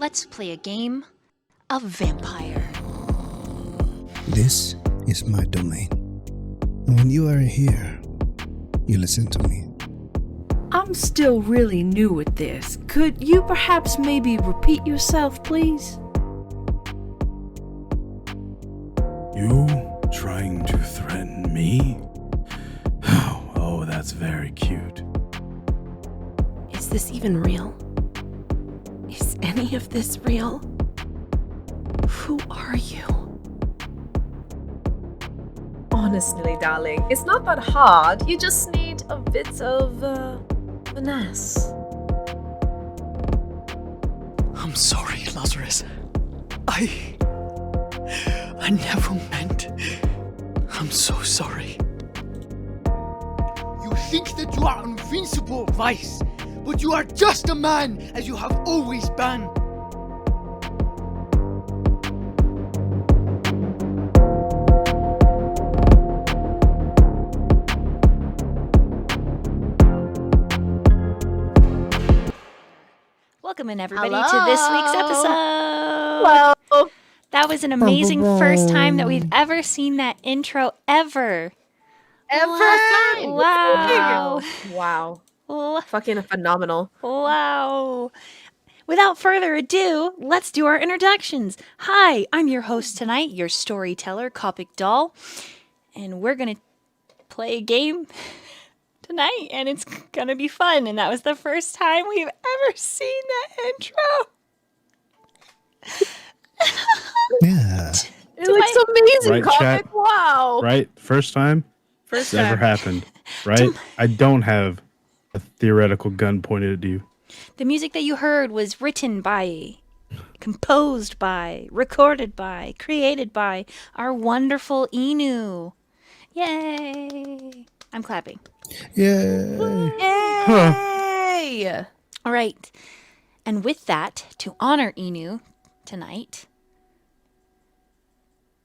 Let's play a game of vampire. This is my domain. When you are here, you listen to me. I'm still really new at this. Could you perhaps maybe repeat yourself, please? You trying to threaten me? Oh, that's very cute. Is this even real? Is any of this real? Who are you? Honestly, darling, it's not that hard. You just need a bit of finesse. I'm sorry, Lazarus. I never meant. I'm so sorry. You think that you are invincible, Vice, but you are just a man as you have always been. Welcome in, everybody, to this week's episode. Hello. That was an amazing first time that we've ever seen that intro ever. Wow. Wow. Wow. Fucking phenomenal. Wow. Without further ado, let's do our introductions. Hi, I'm your host tonight, your storyteller, Copic Doll, and we're going to play a game tonight, and it's going to be fun, and that was the first time we've ever seen that intro. Yeah. It looks amazing, Right, Comic. chat? Wow. Right? First time First it's ever time. happened. Right? I don't have a theoretical gun pointed at you. The music that you heard was written by, composed by, recorded by, created by our wonderful Inu. Yay! I'm clapping. Yay. Hey! All right. And with that, to honor Inu tonight,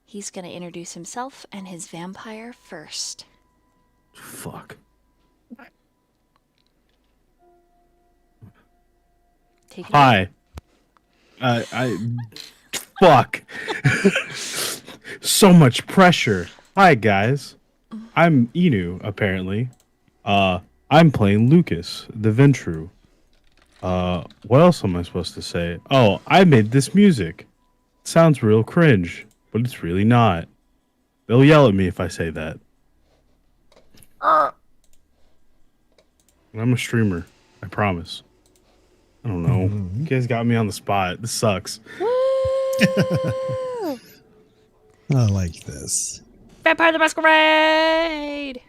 he's going to introduce himself and his vampire first. Fuck. Take it Hi. Fuck. So much pressure. Hi, guys. I'm Inu, apparently. I'm playing Lukas, the Ventru. What else am I supposed to say? Oh, I made this music. It sounds real cringe, but it's really not. They'll yell at me if I say that. I'm a streamer. I promise. I don't know. You guys got me on the spot. This sucks. I like this. Vampire the Masquerade!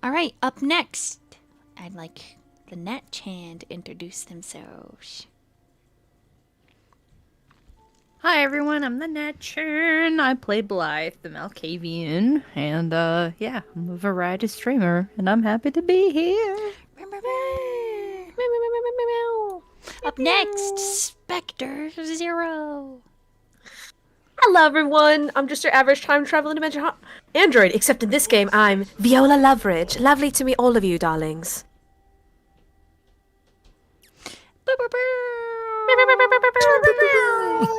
All right, up next, I'd like the Nat Chan to introduce themselves. Hi everyone, I'm the Nat Chan. I play Blythe, the Malkavian, and yeah, I'm a variety streamer, and I'm happy to be here. Up next, Spectre Zero. Hello, everyone. I'm just your average time-traveling dimension android, except in this game, I'm Viola Loveridge. Lovely to meet all of you, darlings.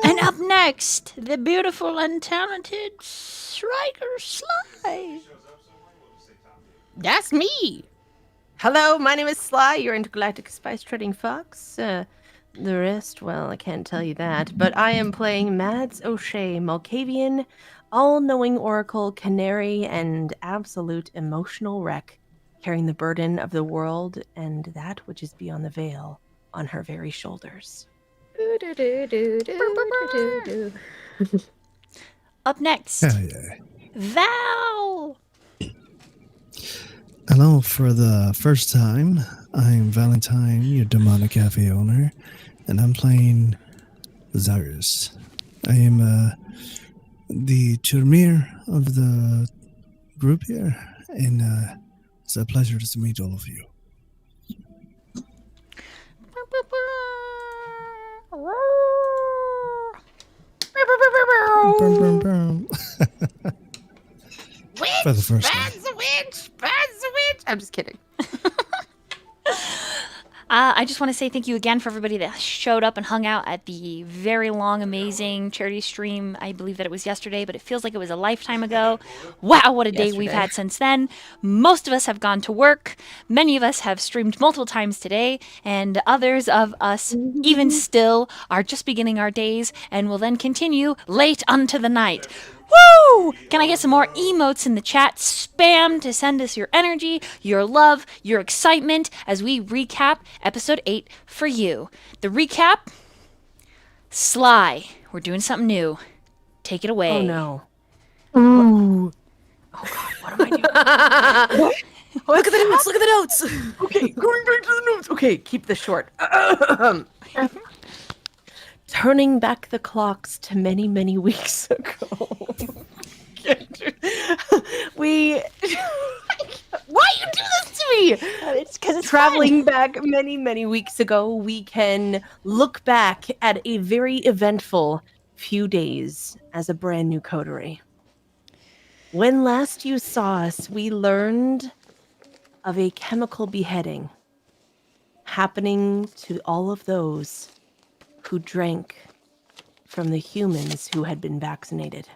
And up next, the beautiful and talented Striker Sly. That's me! Hello, my name is Sly, your intergalactic spice trading fox. The rest, well, I can't tell you that, but I am playing Mads O'Shea, Malkavian, all-knowing oracle, canary, and absolute emotional wreck, carrying the burden of the world and that which is beyond the veil on her very shoulders. Up next, Hell yeah. Val. Hello, for the first time, I'm Valentine, your demonic cafe owner, and I'm playing Xirus. I am the Turmir of the group here, and it's a pleasure to meet all of you. Brum, brum, brum. For the first time. Witch! I'm just kidding. I just want to say thank you again for everybody that showed up and hung out at the very long, amazing charity stream. I believe that it was yesterday, but it feels like it was a lifetime ago. Wow, what a day we've Yesterday. had since then. Most of us have gone to work. Many of us have streamed multiple times today, and others of us, even still, are just beginning our days and will then continue late unto the night. Woo! Can I get some more emotes in the chat? Spam to send us your energy, your love, your excitement as we recap episode 8 for you. The recap, Sly. We're doing something new. Take it away. Oh no. Ooh. Oh god, what am I doing? Look at the notes. Look at the notes. Okay, going back to the notes. Okay, keep this short. Turning back the clocks to many, many weeks ago. we. Why you do this to me? It's because it's Traveling back many, many weeks ago, we can look back at a very eventful few days as a brand new coterie. When last you saw us, we learned of a chemical beheading happening to all of those who drank from the humans who had been vaccinated.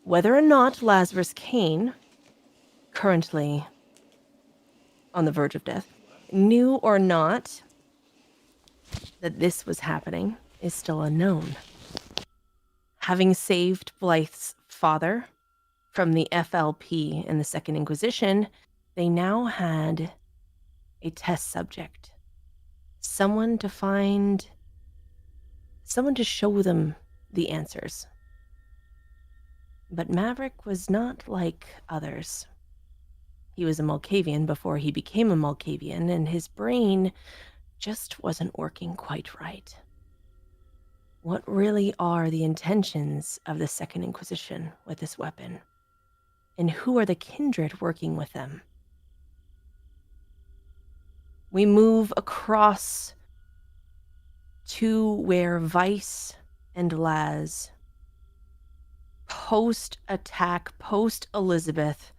Whether or not Lazarus Kane, currently on the verge of death, knew or not that this was happening is still unknown. Having saved Blythe's father from the FLP and the Second Inquisition, they now had a test subject. Someone to show them the answers. But Maverick was not like others. He was a Malkavian before he became a Malkavian, and his brain just wasn't working quite right. What really are the intentions of the Second Inquisition with this weapon? And who are the kindred working with them? We move across to where Vice and Laz, post-attack, post-Elizabeth,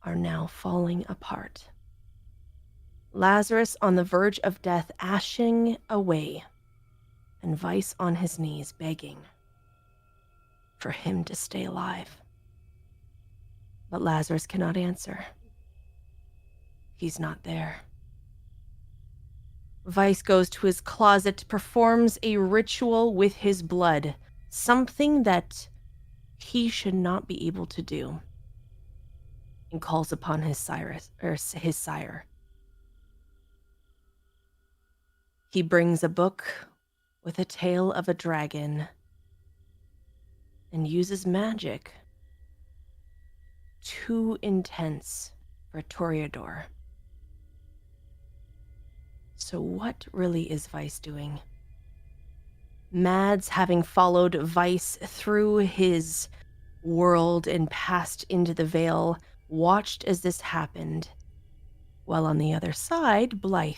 are now falling apart. Lazarus on the verge of death, ashing away, and Vice on his knees, begging for him to stay alive. But Lazarus cannot answer. He's not there. Vice goes to his closet, performs a ritual with his blood, something that he should not be able to do, and calls upon his sire. He brings a book with a tale of a dragon and uses magic too intense for a Toreador. So what really is Vice doing? Mads, having followed Vice through his world and passed into the Veil, watched as this happened, while on the other side, Blythe,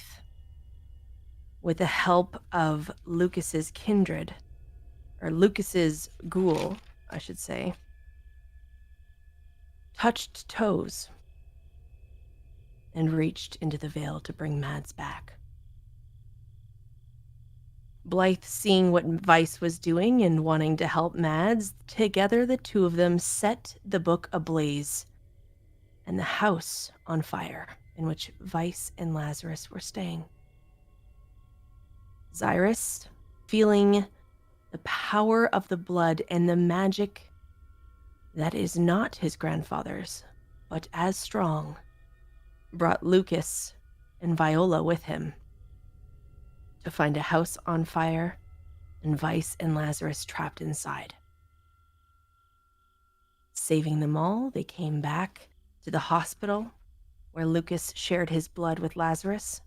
with the help of Lucas's kindred, or Lucas's ghoul, I should say, touched toes and reached into the Veil to bring Mads back. Blythe, seeing what Vice was doing and wanting to help Mads, together the two of them set the book ablaze and the house on fire in which Vice and Lazarus were staying. Xirus, feeling the power of the blood and the magic that is not his grandfather's, but as strong, brought Lukas and Viola with him to find a house on fire and Vice and Lazarus trapped inside. Saving them all, they came back to the hospital where Lukas shared his blood with Lazarus.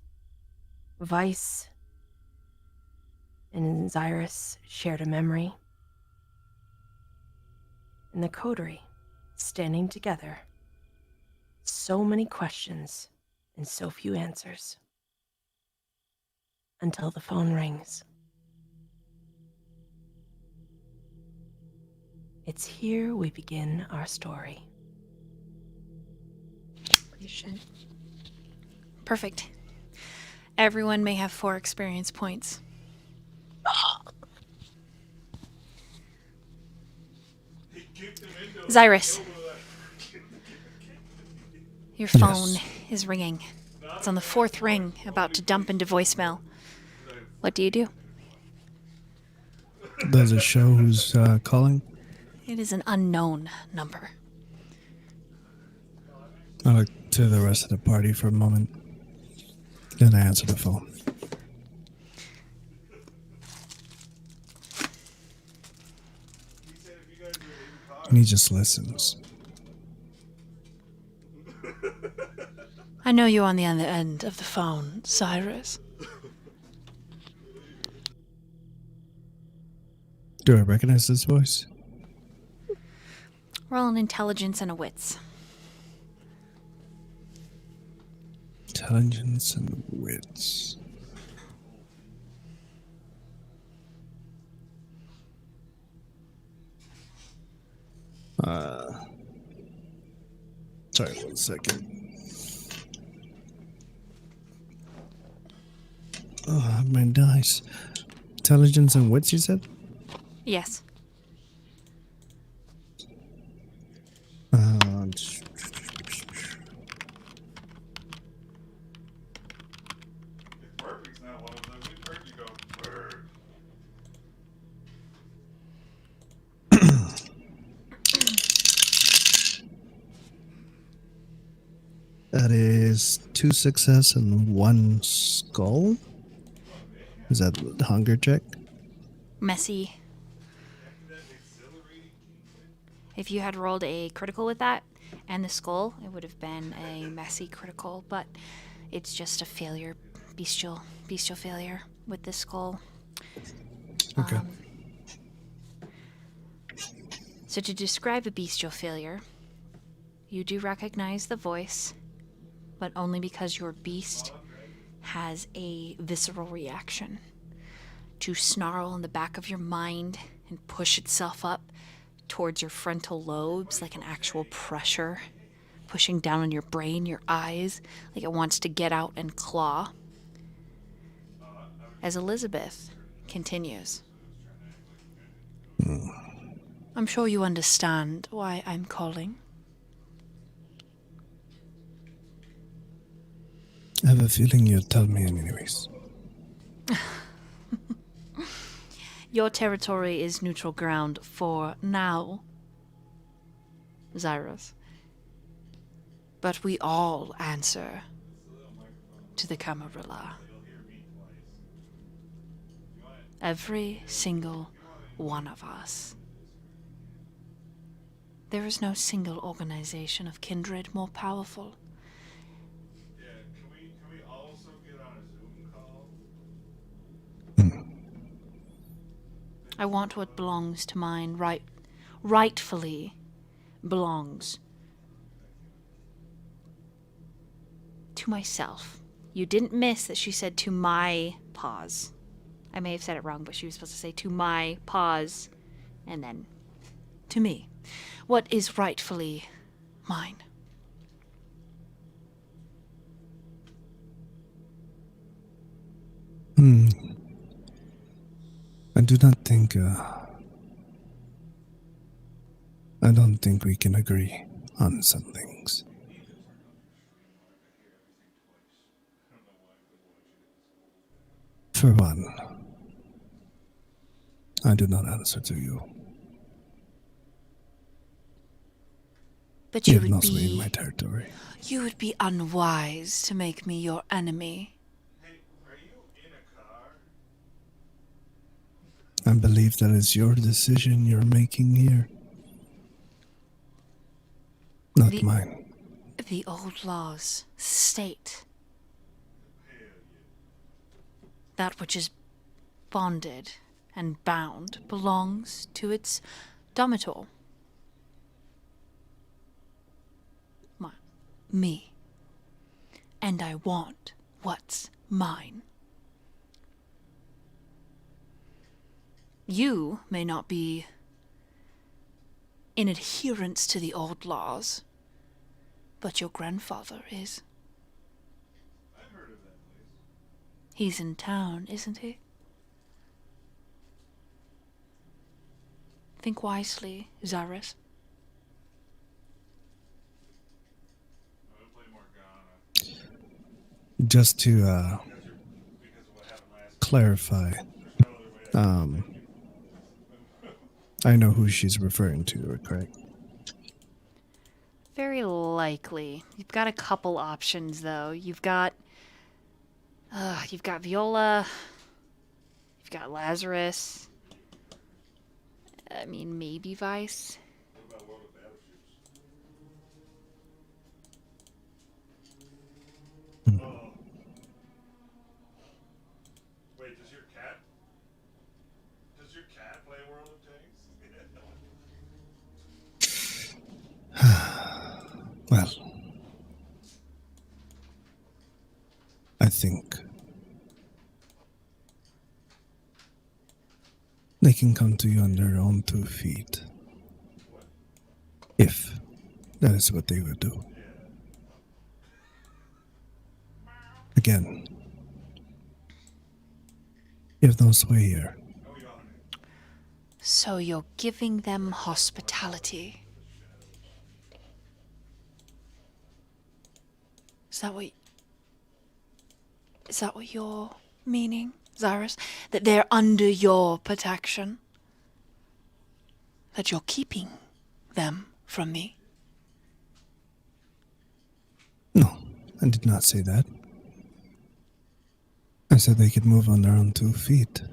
Vice and Xirus shared a memory. And the coterie, standing together. So many questions and so few answers. Until the phone rings. It's here we begin our story. Perfect. Everyone may have 4 experience points. Xirus, your phone is ringing. It's on the 4th ring, about to dump into voicemail. What do you do? Does it show who's calling? It is an unknown number. I look to the rest of the party for a moment. Then I answer the phone. And he just listens. I know you on the other end of the phone, Cyrus. Do I recognize this voice? Roll an intelligence and a wits. Intelligence and wits. Sorry, 1 second. Oh, I have my dice. Intelligence and wits, you said? Yes. That is 2 success and 1 skull. Is that the hunger check? Messy. If you had rolled a critical with that and the skull, it would have been a messy critical, but it's just a failure, bestial failure with the skull. Okay. So to describe a bestial failure, you do recognize the voice, but only because your beast has a visceral reaction to snarl in the back of your mind and push itself up towards your frontal lobes like an actual pressure, pushing down on your brain, your eyes, like it wants to get out and claw. As Elizabeth continues. I'm sure you understand why I'm calling. I have a feeling you'll tell me anyways. Your territory is neutral ground for now, Xirus. But we all answer to the Camarilla. Every single one of us. There is no single organization of kindred more powerful. I want what belongs to mine, rightfully belongs to myself. You didn't miss that she said to my paws. I may have said it wrong, but she was supposed to say to my paws and then to me. What is rightfully mine? I do not think, I don't think we can agree on some things. For one, I do not answer to you. But You you have would mostly in be my territory. you would be unwise to make me your enemy. I believe that is your decision you're making here. Not mine. The old laws state that which is bonded and bound belongs to its domitor. Me. And I want what's mine. You may not be in adherence to the old laws, but your grandfather is. He's in town, isn't he? Think wisely, Xirus. Just to clarify, I know who she's referring to, correct? Very likely. You've got a couple options, though. You've got Viola. You've got Lazarus. I mean, maybe Vice. Wait, does your cat play World of Tanks? Well, I think they can come to you on their own 2 feet. If that is what they would do. Again, you have no sway here. So you're giving them hospitality. Is that what you're meaning, Xirus? That they're under your protection? That you're keeping them from me? No, I did not say that. I said they could move on their own 2 feet.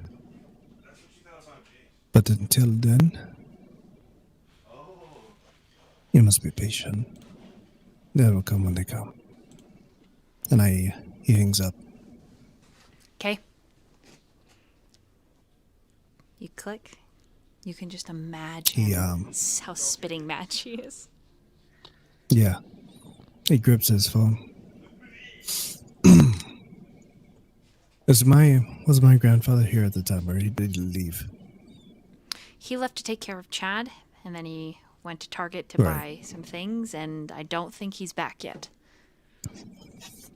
But until then, you must be patient. They will come when they come. And he hangs up. Okay. You click. You can just imagine how spitting mad she is. Yeah. He grips his phone. Was my grandfather here at the time, or did he leave? He left to take care of Chad, and then he went to Target to Right. buy some things, and I don't think he's back yet.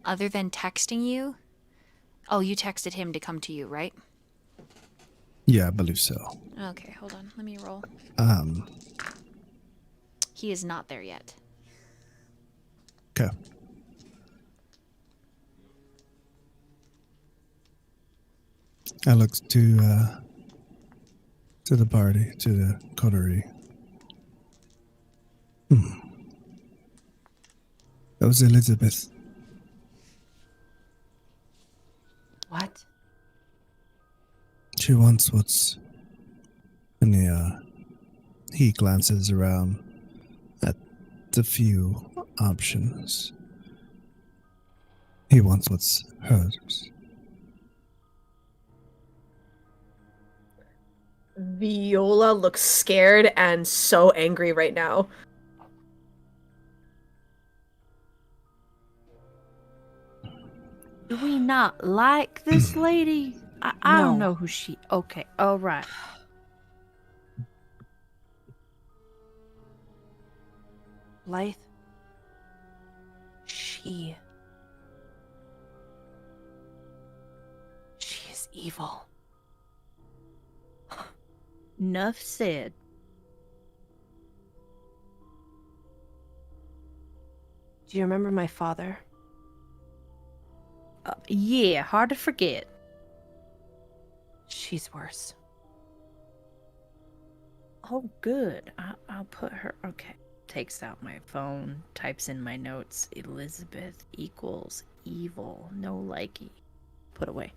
Other than texting you? Oh, you texted him to come to you, right? Yeah, I believe so. Okay, hold on. Let me roll. Um, He is not there yet. okay. I looked to the party, to the coterie. That was Elizabeth. What? She wants what's in the, he glances around at the few options. He wants what's hers. Viola looks scared and so angry right now. Do we not like this lady? I don't know who she... Okay, all right. Blythe? She is evil. Enough said. Do you remember my father? Yeah, hard to forget. She's worse. Oh, good. I'll put her... Okay. Takes out my phone, types in my notes. Elizabeth equals evil. No likey. Put away.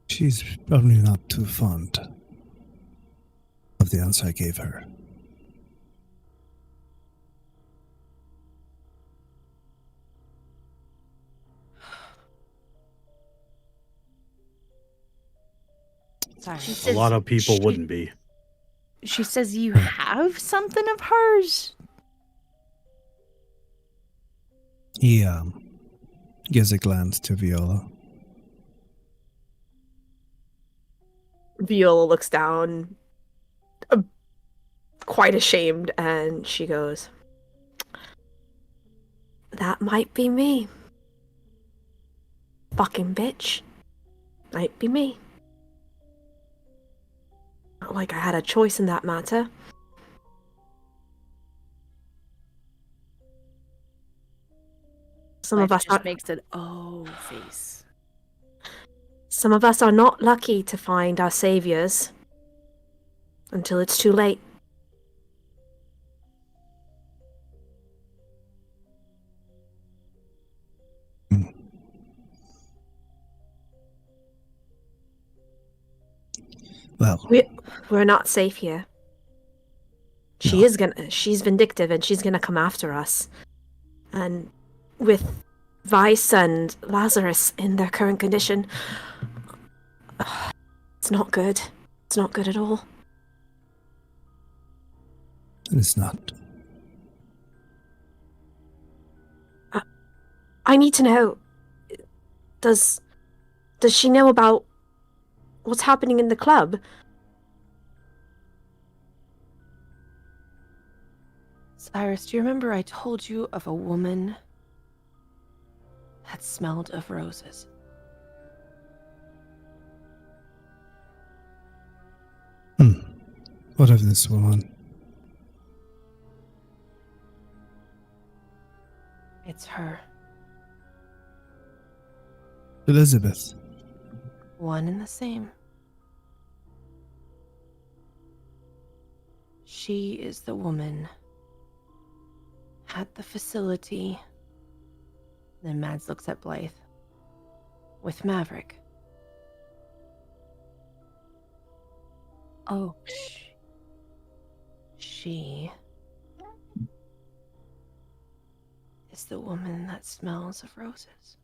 She's probably not too fond of the answer I gave her. Sorry. She A says lot of people she- wouldn't be. She says you have something of hers? He gives a glance to Viola. Viola looks down, quite ashamed, and she goes, "That might be me. Fucking bitch. Might be me. Not like I had a choice in that matter." Some of Blythe us just are makes an oh face. some of us are not lucky to find our saviors until it's too late. Well, We're not safe here. No. She's vindictive and she's gonna come after us. And with Vice and Lazarus in their current condition, it's not good. It's not good at all. it's not. I need to know. Does she know about what's happening in the club? Cyrus, do you remember I told you of a woman that smelled of roses? What of this woman? It's her. Elizabeth. One and the same. She is the woman at the facility. Then Mads looks at Blythe. With Maverick. Oh. She is the woman that smells of roses.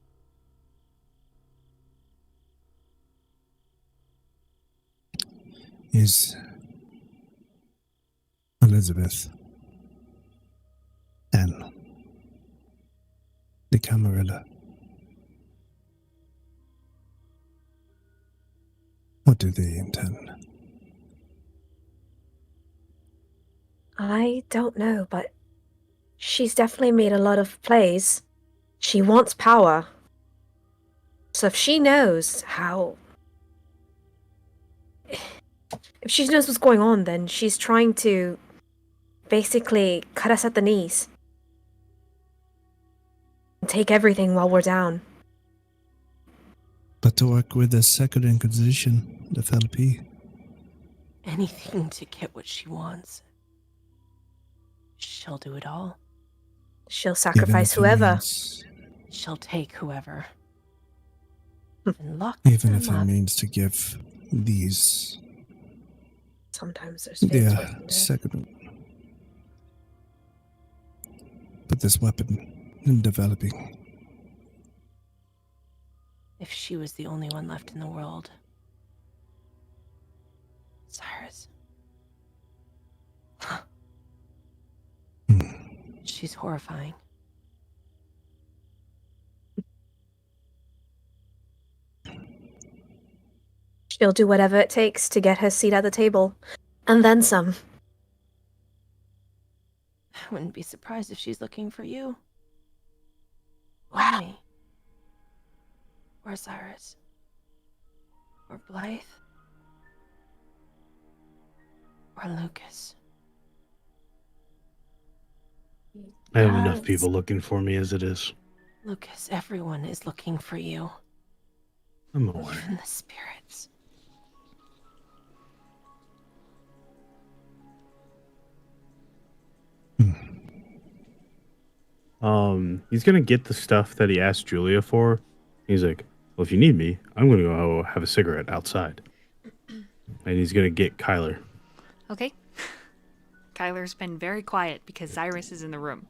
Is Elizabeth and the Camarilla. What do they intend? I don't know, but she's definitely made a lot of plays. She wants power. So if she knows how... If she knows what's going on, then she's trying to basically cut us at the knees. And take everything while we're down. But to work with the Second Inquisition, the FLP. Anything to get what she wants. She'll do it all. She'll sacrifice whoever. She'll take whoever. And lock Even if them it up. means to give these Sometimes there's fates worth it. second. But this weapon in developing. If she was the only one left in the world. Cyrus. She's horrifying. She'll do whatever it takes to get her seat at the table. And then some. I wouldn't be surprised if she's looking for you. Or me. Or Cyrus. Or Blythe. Or Lukas. I have enough people looking for me as it is. Lukas, everyone is looking for you. I'm aware. Even the spirits. He's gonna get the stuff that he asked Julia for. He's like, well, if you need me, I'm gonna go have a cigarette outside. And he's gonna get Kyler. Okay. Kyler's been very quiet because Cyrus is in the room.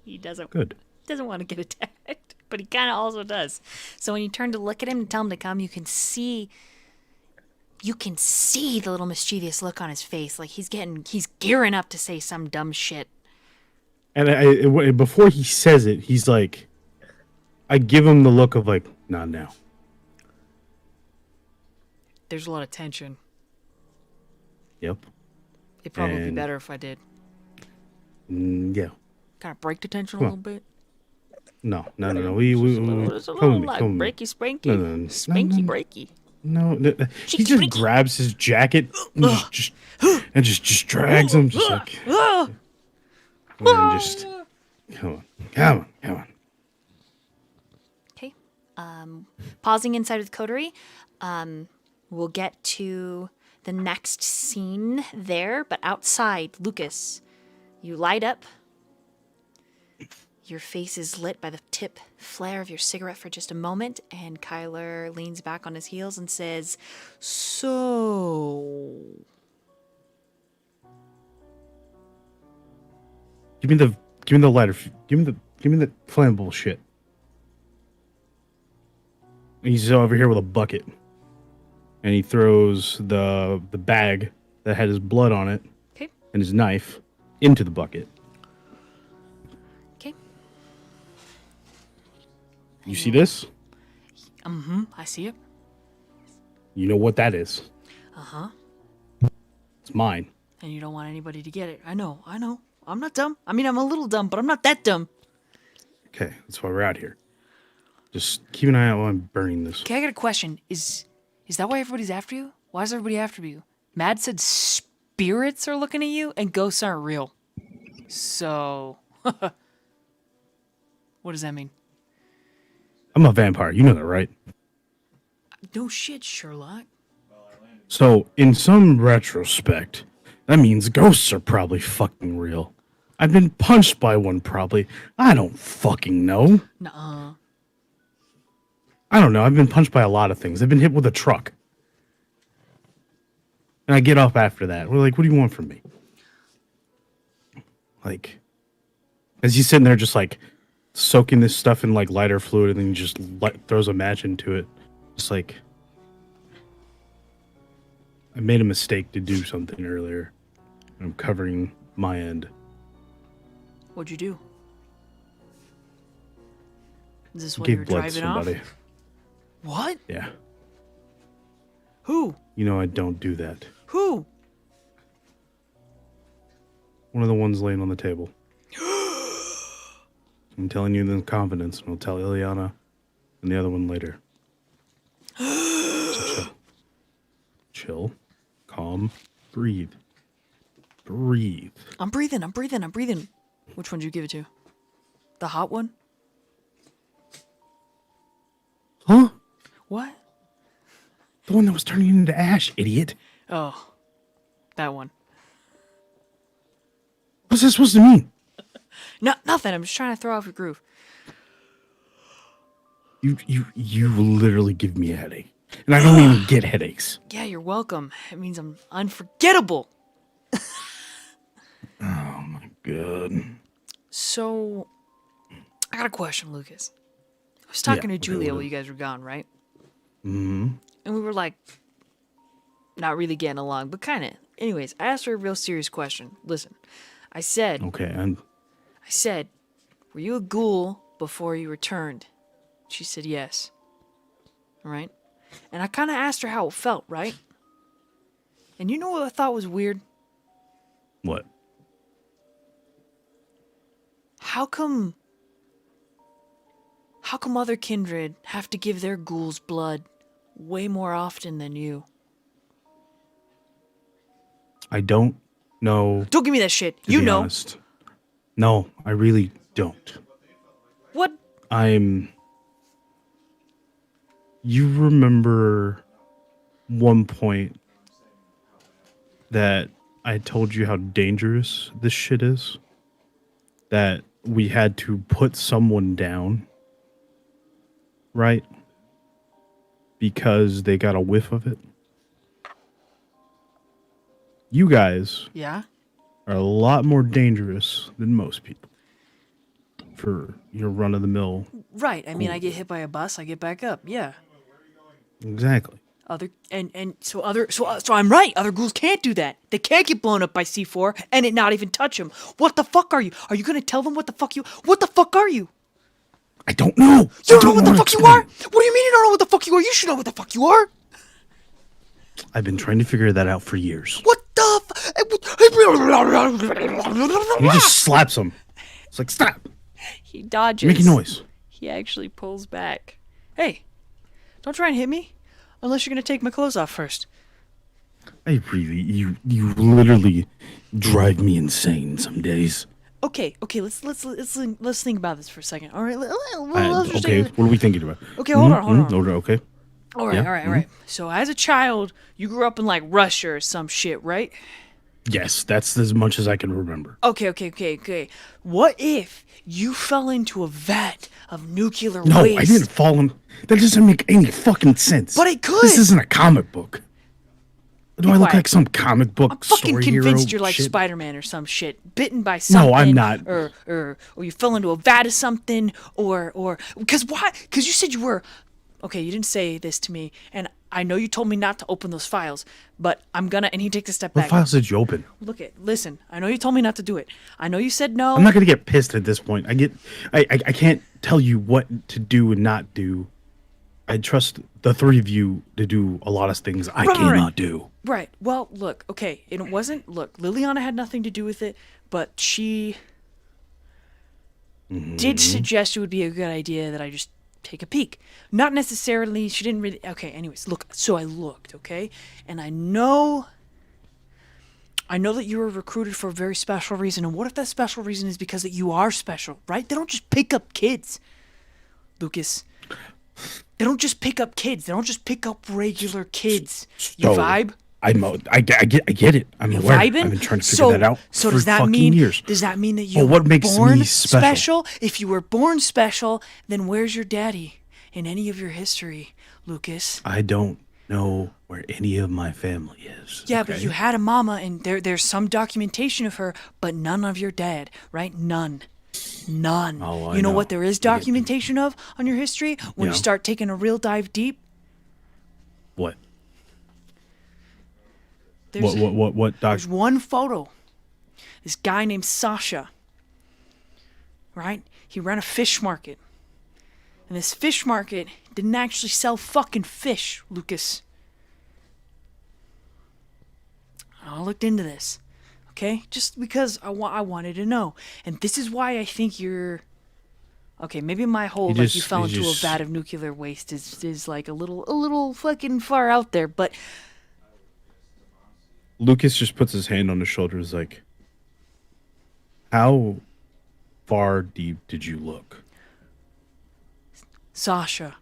He doesn't want to get attacked, but he kind of also does. So when you turn to look at him and tell him to come, you can see the little mischievous look on his face, like he's gearing up to say some dumb shit. And before he says it, he's like, I give him the look of like, not now. there's a lot of tension. Yep. It'd probably be And- better if I did. Yeah. Kind of break the tension a Come little bit. No. We It's a come little with me, like come with me. breaky spanky. No, no, no. Spanky No, no. breaky. No, he just grabs his jacket and just drags him, just like, and then just, come on. Okay. Pausing inside with Coterie. We'll get to the next scene there, but outside, Lukas, you light up. Your face is lit by the tip flare of your cigarette for just a moment, and Kyler leans back on his heels and says, "So, Give me the lighter. Give me the flammable shit. And he's over here with a bucket, and he throws the bag that had his blood on it okay, and his knife into the bucket. okay." You see this? I see it. You know what that is? It's mine. And you don't want anybody to get it. I know. I'm not dumb. I mean, I'm a little dumb, but I'm not that dumb. Okay, that's why we're out here. Just keep an eye out while I'm burning this. Okay, I got a question. Is that why everybody's after you? Why is everybody after you? Mad said spirits are looking at you and ghosts aren't real. So, what does that mean? I'm a vampire. You know that, right? No shit, Sherlock. So, in some retrospect, that means ghosts are probably fucking real. I've been punched by one, probably. I don't fucking know. Nuh-uh. I don't know. I've been punched by a lot of things. I've been hit with a truck. And I get up after that. We're like, what do you want from me? Like, as he's sitting there just like soaking this stuff in like lighter fluid and then he just throws a match into it. Just like, I made a mistake to do something earlier. I'm covering my end. What'd you do? Is this what Gave you're blood to driving off? somebody. What? Yeah. Who? You know I don't do that. Who? One of the ones laying on the table. I'm telling you in confidence, and I'll tell Ileana and the other one later. So chill. Calm. Breathe. Breathe. I'm breathing. Which one did you give it to? The hot one? Huh? What? The one that was turning into ash, idiot. Oh, that one. What's that supposed to mean? No, nothing. I'm just trying to throw off your groove. You literally give me a headache. And I don't even get headaches. Yeah, you're welcome. It means I'm unforgettable. Oh my god. So, I got a question, Lukas. I was talking Yeah, to Julia okay, while you guys were gone, right? Mm-hmm. And we were like, not really getting along, but kind of. Anyways, I asked her a real serious question. Listen, I said, Okay, and were you a ghoul before you returned? She said yes. All right? And I kind of asked her how it felt, right? And you know what I thought was weird? what? How come other kindred have to give their ghouls blood way more often than you? I don't know. Don't give me that shit. To You be know. honest. No, I really don't. What? You remember one point that I told you how dangerous this shit is? That we had to put someone down, right? Because they got a whiff of it. You guys Yeah? are a lot more dangerous than most people for your run-of-the-mill. Right. I mean, I get hit by a bus, I get back up. Yeah. Exactly. So I'm right. Other ghouls can't do that. They can't get blown up by C4 and it not even touch them. What the fuck are you? Are you gonna tell them what the fuck are you? I don't know. You don't know what the fuck you are? What do you mean you don't know what the fuck you are? You should know what the fuck you are. I've been trying to figure that out for years. What the He just slaps him. It's like, stop. He dodges. Making noise. He actually pulls back. Hey, don't try and hit me unless you're going to take my clothes off first. I really, you literally drive me insane some days. Okay, let's think about this for a second. All right, Okay, what are we thinking about? Okay, hold on. Okay. All right. So as a child, you grew up in like Russia or some shit, right? Yes, that's as much as I can remember. Okay. What if you fell into a vat of nuclear No, waste? I didn't fall in. That doesn't make any fucking sense. But it could. This isn't a comic book. Do I look quiet. like some comic book I'm fucking story convinced hero you're like shit? Spider-Man or some shit, bitten by something. No, I'm not. Or you fell into a vat of something, or because why? Because you said you were. Okay, you didn't say this to me, and I know you told me not to open those files, but I'm gonna. And he takes a step What back. files did you open? Listen. I know you told me not to do it. I know you said no. I'm not gonna get pissed at this point. I can't tell you what to do and not do. I trust the three of you to do a lot of things I cannot do. Right. Well, look. Okay, it wasn't. Look, Liliana had nothing to do with it, but she did suggest it would be a good idea that I just take a peek. Not necessarily. She didn't really. Okay. Anyways, look. So I looked. Okay, and I know that you were recruited for a very special reason. And what if that special reason is because that you are special, right? They don't just pick up kids, Lucas. They don't just pick up kids. They don't just pick up regular kids. You So, vibe? I get it. I'm aware. Vibing? I've been trying to figure that out So for does that fucking mean years. does that mean that you Well, were what makes born me special? If you were born special, then where's your daddy in any of your history, Lucas? I don't know where any of my family is. Yeah, but you had a mama, and there's some documentation of her, but none of your dad, right? None. Oh, I You know know. what there is documentation of on your history when you Yeah. start taking a real dive deep? What? There's, What doc? There's one photo. This guy named Sasha, right? He ran a fish market. And this fish market didn't actually sell fucking fish, Lucas. I looked into this, okay? Just because I wanted to know. And this is why I think you're... Okay, maybe my whole, You you just- fell you into just- a vat of nuclear waste is like a little fucking far out there, but... Lucas just puts his hand on his shoulder. Is like, how far deep did you look? Sasha,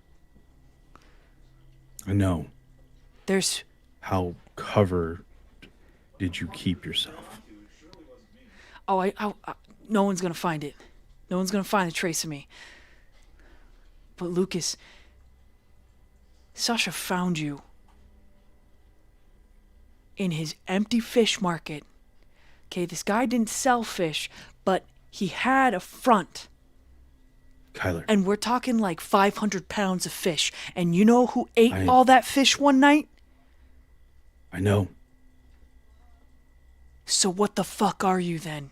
I know. there's... How covered did you keep yourself? Oh, I no one's gonna find it. No one's gonna find a trace of me. But Lucas, Sasha found you in his empty fish market. Okay, this guy didn't sell fish, but he had a front. Kyler. And we're talking like 500 pounds of fish. And you know who ate I- all that fish one night? I know. So what the fuck are you then?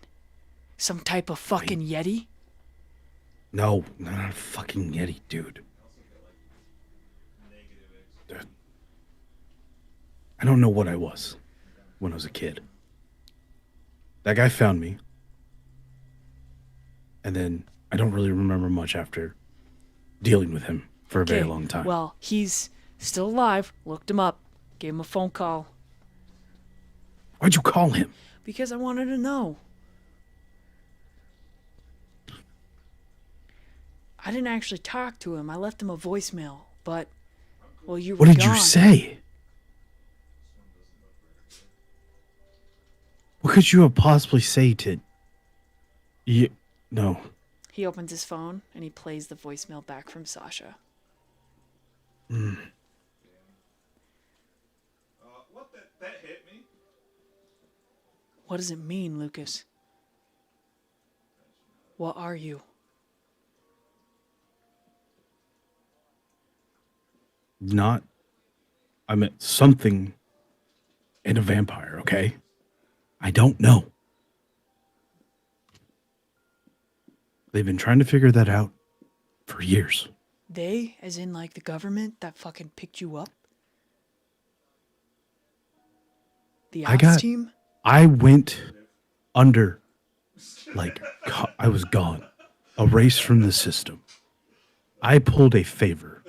Some type of fucking Yeti? No, not a fucking Yeti, dude. I don't know what I was when I was a kid. That guy found me. And then I don't really remember much after dealing with him for a very long time. Well, he's still alive. Looked him up. Gave him a phone call. Why'd you call him? Because I wanted to know. I didn't actually talk to him. I left him a voicemail, but well, you were What did gone. you say? What could you have possibly say to... No. He opens his phone and he plays the voicemail back from Sasha. That hit me. What does it mean, Lucas? What are you? Not... I meant something in a vampire, okay? I don't know. They've been trying to figure that out for years. They, as in like the government that fucking picked you up? The I ops got- team? I went under, I was gone, erased from the system. I pulled a favor,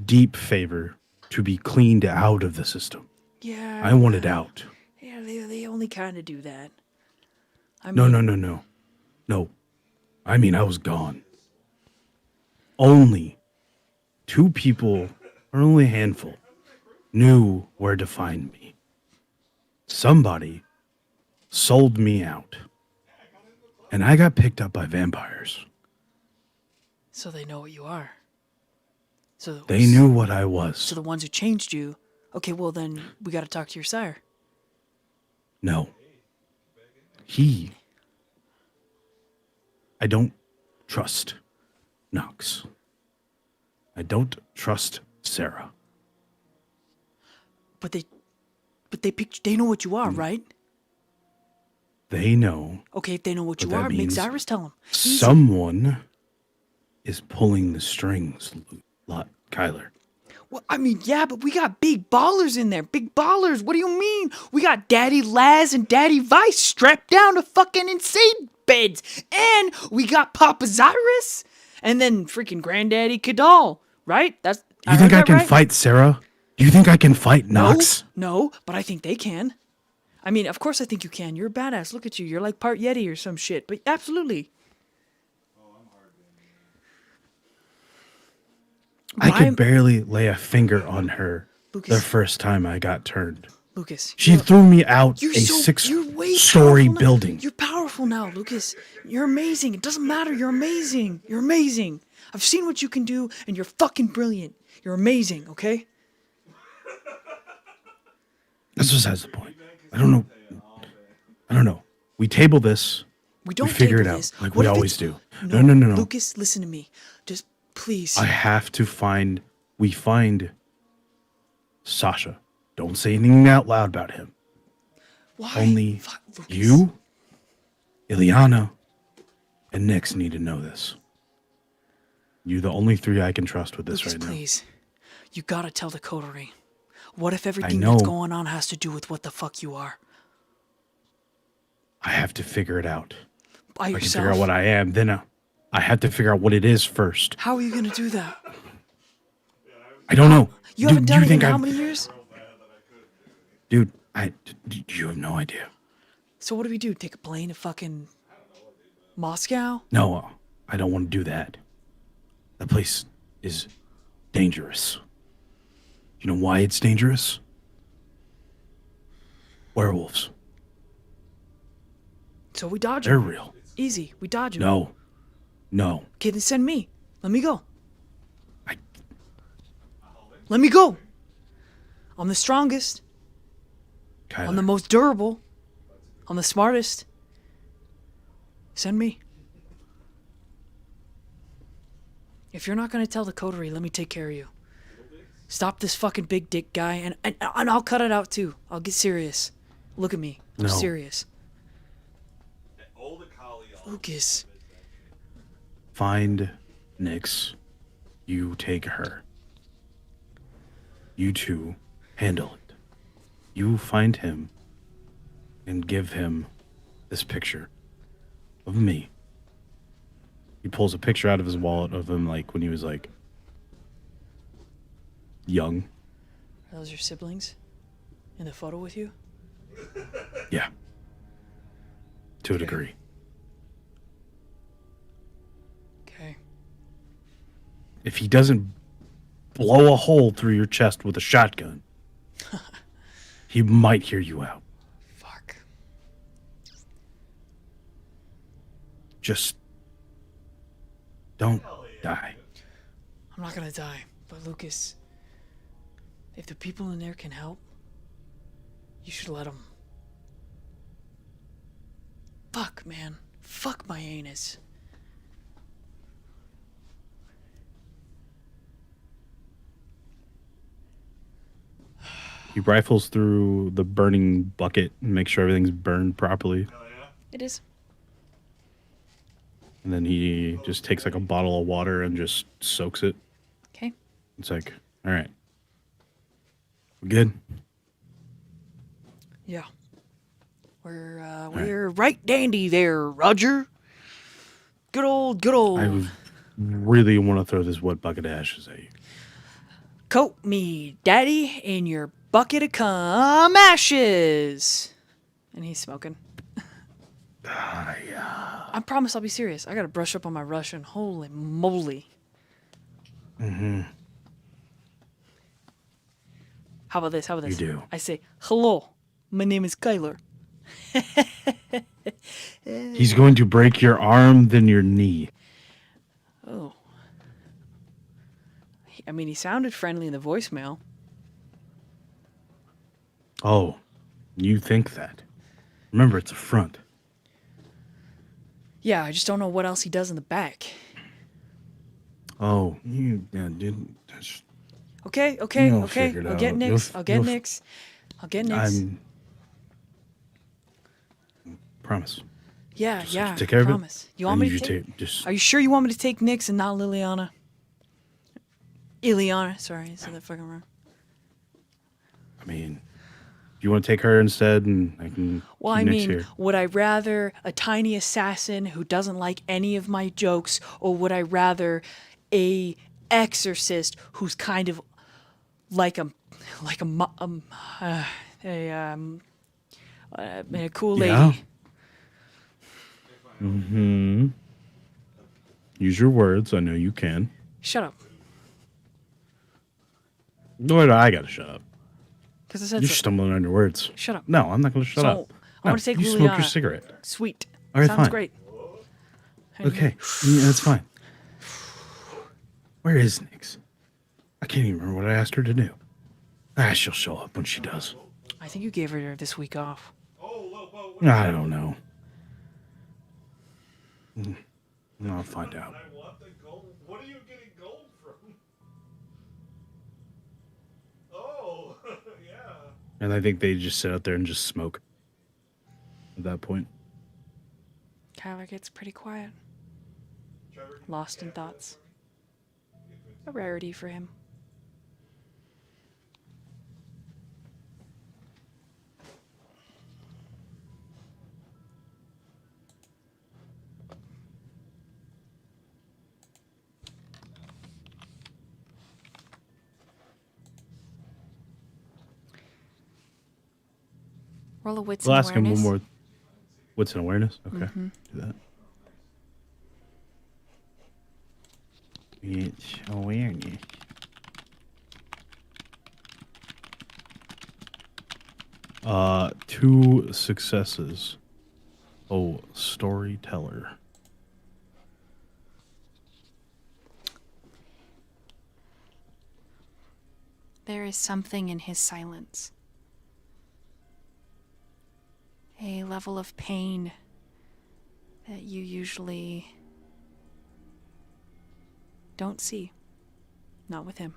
deep favor, to be cleaned out of the system. Yeah. I wanted out. Yeah, they only kind of do that. I No, mean, no, no, no. No. I mean, I was gone. Only 2 people, or only a handful, knew where to find me. Somebody sold me out. And I got picked up by vampires. So they know what you are. So They knew what I was. So the ones who changed you. Okay, well then we got to talk to your sire. No. I don't trust Nox. I don't trust Sarah. But they picked. They know what you are, right? They know. Okay, if they know what But you that are, make means Xirus tell them. someone is pulling the strings, Kyler. Well, I mean, yeah, but we got big ballers in there. Big ballers. What do you mean? We got Daddy Laz and Daddy Vice strapped down to fucking insane beds. And we got Papa Xirus. And then freaking Granddaddy Kadal, right? That's. You think I heard that can right? fight Sarah? Do you think I can fight Nox? No, but I think they can. I mean, of course I think you can. You're a badass. Look at you. You're like part Yeti or some shit. But absolutely. I could barely lay a finger on her Lucas. the first time I got turned. Lucas. She threw me out You're a you're way 6-story powerful now. building. You're powerful now, Lucas. You're amazing. It doesn't matter. You're amazing. You're amazing. I've seen what you can do, and you're fucking brilliant. You're amazing, okay? That's besides the point. I don't know. We table this. We don't figure table it out this. like What we if always it's- do. No. Lucas, listen to me. Just please. I have to find. We find Sasha. Don't say anything out loud about him. Why? Only Lucas. you, Ileana, and Nyx need to know this. You're the only 3 I can trust with this Lucas, right now. please. You gotta tell the coterie. What if everything that's know. going on has to do with what the fuck you are? I have to figure it out. By If I can yourself? figure out what I am, then I have to figure out what it is first. How are you gonna do that? I don't know. You haven't done you it think in how I'm- many years? Dude, you have no idea. So what do we do? Take a plane to fucking Moscow? No, I don't want to do that. That place is dangerous. You know why it's dangerous? Werewolves. So we dodge They're them. real. Easy. We dodge them. No. Okay, then send me. Let me go. I- Let me go. I'm the strongest. Kyler, I'm the most durable. I'm the smartest. Send me. If you're not gonna tell the coterie, let me take care of you. Stop this fucking big dick guy, and I'll cut it out too. I'll get serious. Look at me. I'm No. serious. Lucas. Find Nyx. You take her. You 2 handle it. You find him and give him this picture of me. He pulls a picture out of his wallet of him like when he was like young. Are those your siblings? In the photo with you? Yeah. To a degree. Okay. If he doesn't blow a hole through your chest with a shotgun, he might hear you out. Fuck. Just don't die. I'm not gonna die, but Lucas, if the people in there can help, you should let them. Fuck, man. Fuck my anus. He rifles through the burning bucket and makes sure everything's burned properly. It is. And then he just takes like a bottle of water and just soaks it. Okay. It's like, all right, we're good. Yeah. We're right dandy there, Roger. Good old. I really want to throw this wet bucket of ashes at you. Coat me, daddy, in your bucket of cum ashes. And he's smoking. Yeah. I promise I'll be serious. I gotta brush up on my Russian. Holy moly. Mm-hmm. How about this? You do. I say, hello, my name is Kyler. He's going to break your arm, then your knee. Oh. I mean, he sounded friendly in the voicemail. Oh, you think that. Remember, it's a front. Yeah, I just don't know what else he does in the back. Oh, you didn't. Okay. You'll figure it I'll get out. Nix. You'll- I'll get you'll- Nix. I'll get Nix. Promise. Yeah. Take care of it. Promise. You want me to take? Are you sure you want me to take Nix and not Liliana? Ileana. Sorry, I said that fucking wrong. I mean, you want to take her instead, and I can. Well, keep I Nix mean, here. would I rather a tiny assassin who doesn't like any of my jokes, or would I rather a exorcist who's kind of like a cool lady? Yeah. Mm-hmm. Use your words. I know you can. Shut up. No, I gotta shut up. Because I said You're so. stumbling on your words. Shut up. No, I'm not gonna shut So, up. I want to take you Liliana. smoke your cigarette. Sweet. Okay, Sounds fine. great. Okay, yeah, that's fine. Where is Nix? I can't even remember what I asked her to do. She'll show up when she does. I think you gave her this week off. I don't know. I'll find out. I want the gold. What are you getting gold from? Oh, yeah. And I think they just sit out there and just smoke. At that point. Kyler gets pretty quiet. Lost in thoughts. A rarity for him. Roll a wits We'll and ask him awareness. one more. What's an awareness? Okay. Do that. It's awareness. Two successes. Oh, storyteller. There is something in his silence. A level of pain that you usually don't see. Not with him.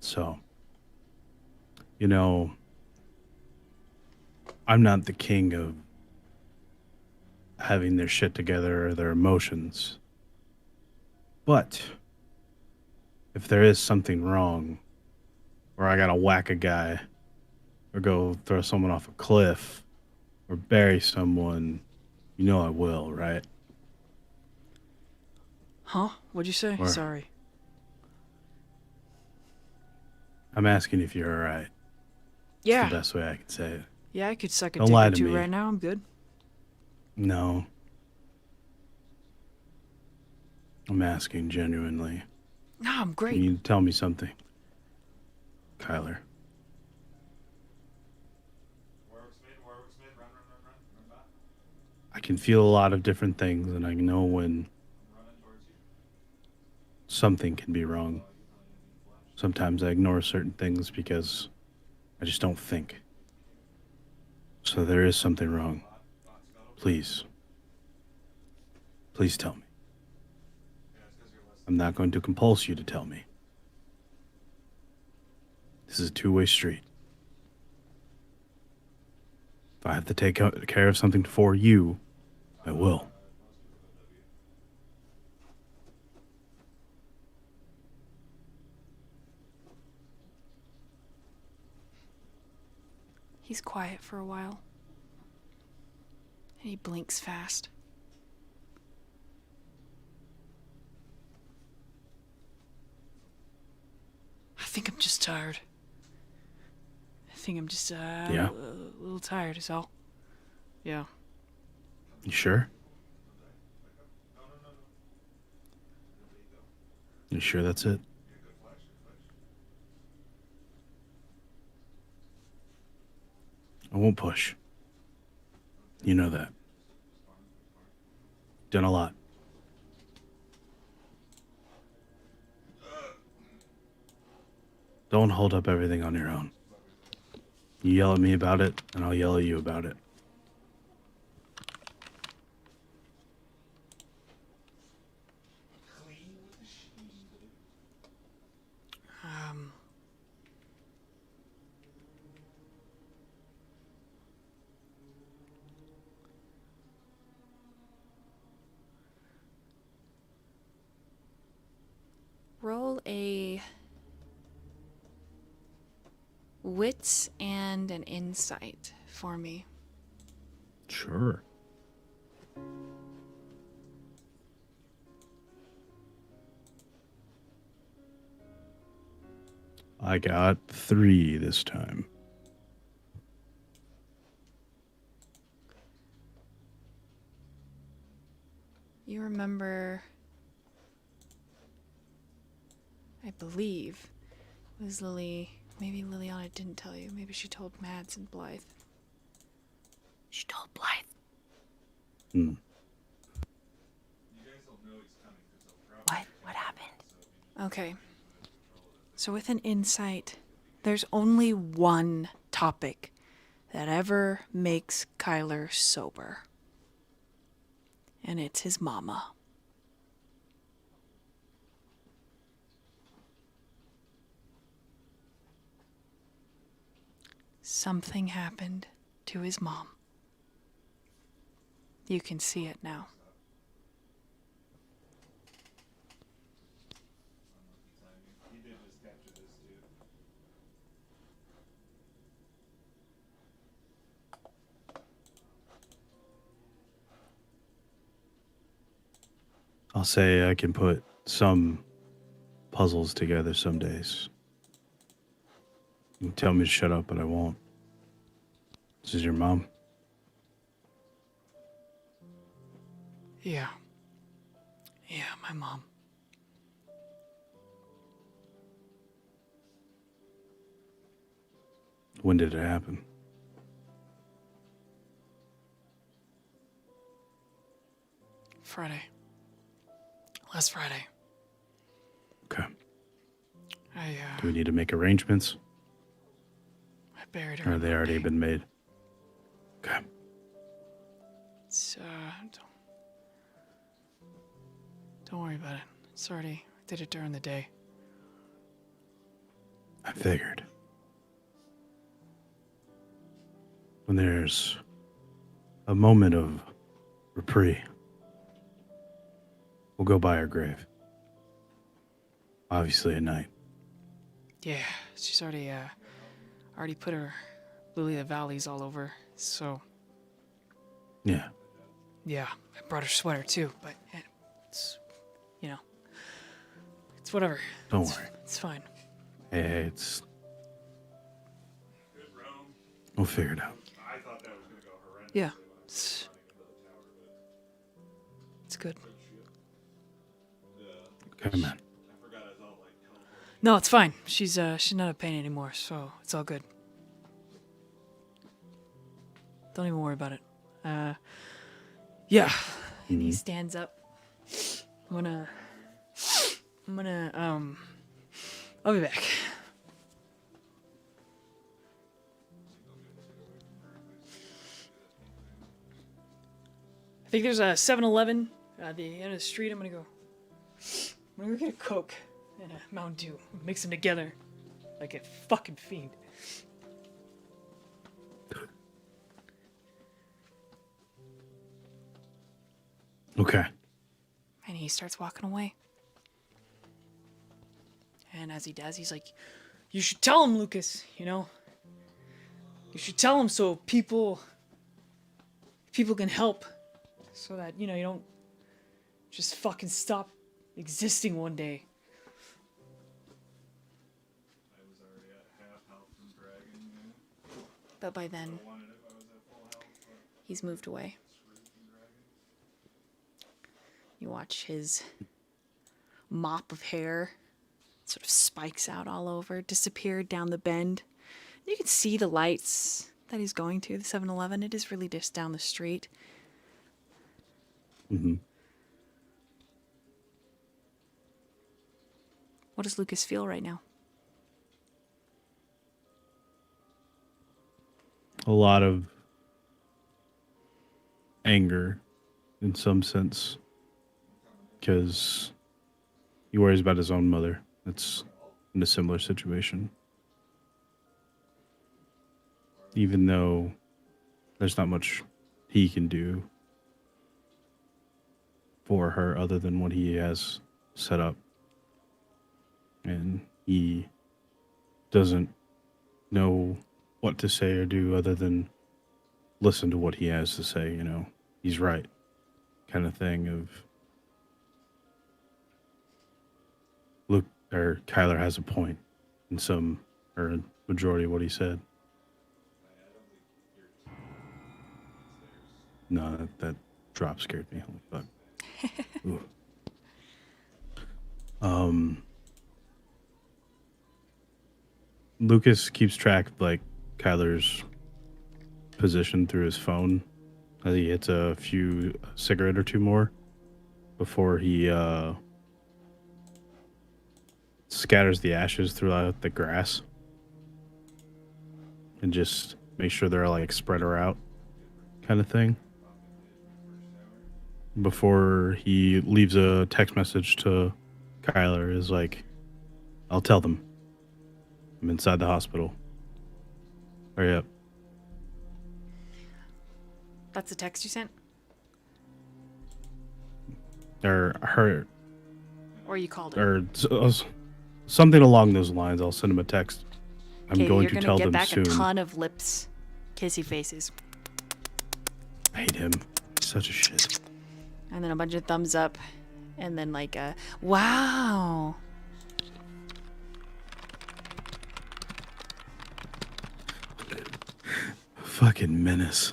So, I'm not the king of having their shit together or their emotions. But if there is something wrong, or I gotta whack a guy, or go throw someone off a cliff, or bury someone, I will, right? Huh? What'd you say? Or- Sorry. I'm asking if you're alright. Yeah. That's the best way I can say it. Yeah, I could suck a Don't dick lie or to two me. right now. I'm good. No. I'm asking genuinely. No, I'm great. You need to tell me something, Kyler. I can feel a lot of different things, and I know when something can be wrong. Sometimes I ignore certain things because I just don't think. So there is something wrong. Please. Please tell me. I'm not going to compulse you to tell me. This is a two-way street. If I have to take care of something for you, I will. He's quiet for a while. And he blinks fast. I think I'm just tired. I think I'm just Yeah? a little tired is all. Yeah. You sure? You sure that's it? I won't push. You know that. Done a lot. Don't hold up everything on your own. You yell at me about it, and I'll yell at you about it. Roll a wits and an insight for me. Sure. I got 3 this time. You remember, I believe, was maybe Liliana didn't tell you. Maybe she told Mads and Blythe. She told Blythe. Hmm. What happened? Okay. So with an insight, there's only one topic that ever makes Kyler sober. And it's his mama. Something happened to his mom. You can see it now. I'll say I can put some puzzles together some days. You can tell me to shut up, but I won't. This is your mom? Yeah. Yeah, my mom. When did it happen? Friday. Last Friday. Okay. I Do we need to make arrangements? buried her. Or have they already been made? Okay. It's, don't worry about it. It's already, I did it during the day. I figured. When there's a moment of reprieve, we'll go by her grave. Obviously at night. Yeah, she's already put her lily of the valleys all over, so Yeah. yeah, I brought her sweater too, but it's, it's whatever. Don't It's- worry. It's fine. Hey, it's... We'll figure it out. I thought that was going to go horrendous. Yeah, it's good. Okay, man. No, it's fine. She's not a pain anymore, so it's all good. Don't even worry about it. Yeah. And he stands up. I'm gonna, I'll be back. I think there's a 7-Eleven at the end of the street. I'm gonna go get a Coke and a Mountain Dew. Mix them together like a fucking fiend. Okay. And he starts walking away. And as he does, he's like, "You should tell him, Lukas, You should tell him so people can help. So that, you don't just fucking stop existing one day. I was already at half health from dragging you. But by then, I wanted if I was at full health, but he's moved away. screwed from dragging. You watch his mop of hair sort of spikes out all over, disappear down the bend. You can see the lights that he's going to, the 7-Eleven. It is really just down the street. Mm-hmm. What does Lucas feel right now? A lot of anger in some sense, because he worries about his own mother that's in a similar situation. Even though there's not much he can do for her other than what he has set up. And he doesn't know what to say or do other than listen to what he has to say, he's right, kind of thing of Luke or Kyler has a point in some or a majority of what he said. No, that drop scared me. Holy fuck. Ooh. Lucas keeps track of Kyler's position through his phone as he hits a cigarette or two more before he scatters the ashes throughout the grass and just make sure they're spread her out, kind of thing. Before he leaves a text message to Kyler is I'll tell them. I'm inside the hospital. Hurry up. That's the text you sent? Or her. Or you called it? Or something along those lines. I'll send him a text. I'm going to tell them soon. You're gonna get back a ton of lips, kissy faces. I hate him. He's such a shit. And then a bunch of thumbs up. And then a, wow. Fucking menace.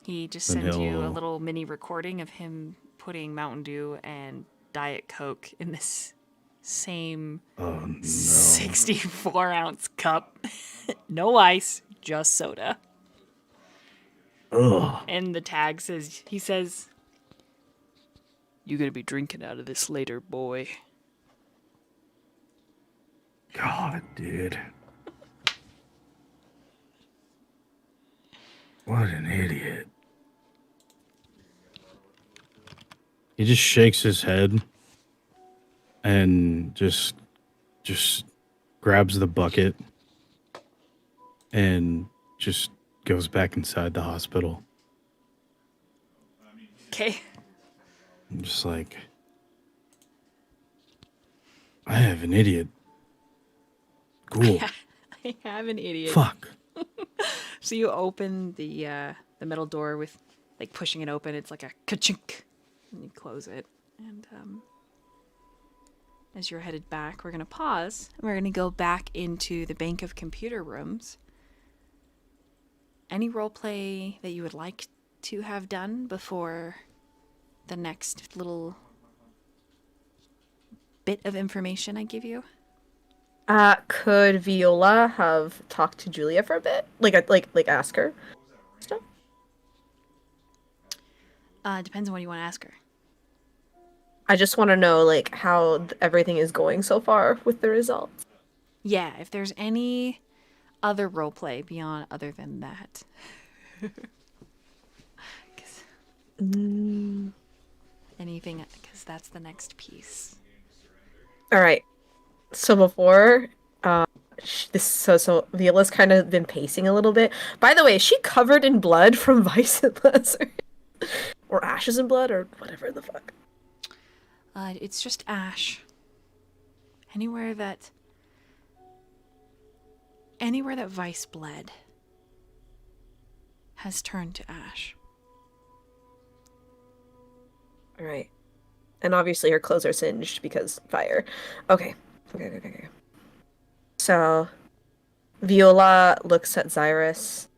He just sent you a little mini recording of him putting Mountain Dew and Diet Coke in this same 64-ounce cup. No ice, just soda. Ugh. And the tag says, "You gotta be drinking out of this later, boy." God, dude. What an idiot. He just shakes his head and just grabs the bucket and just goes back inside the hospital. Okay. I'm just I have an idiot. Cool. I have an idiot. Fuck. So you open the metal door with pushing it open. It's like a ka-chink, and you close it. And as you're headed back, we're gonna pause. And we're gonna go back into the bank of computer rooms. Any role play that you would like to have done before the next little bit of information I give you? Could Viola have talked to Julia for a bit? Ask her stuff? Depends on what you want to ask her. I just want to know, how everything is going so far with the results. Yeah, if there's any other roleplay beyond other than that. Anything, because that's the next piece. All right. So before, so Viola's kind of been pacing a little bit. By the way, is she covered in blood from Vice and Lazar? Or ashes and blood, or whatever the fuck? It's just ash. Anywhere anywhere that Vice bled has turned to ash. All right. And obviously her clothes are singed because fire. Okay. Okay. So Viola looks at Xirus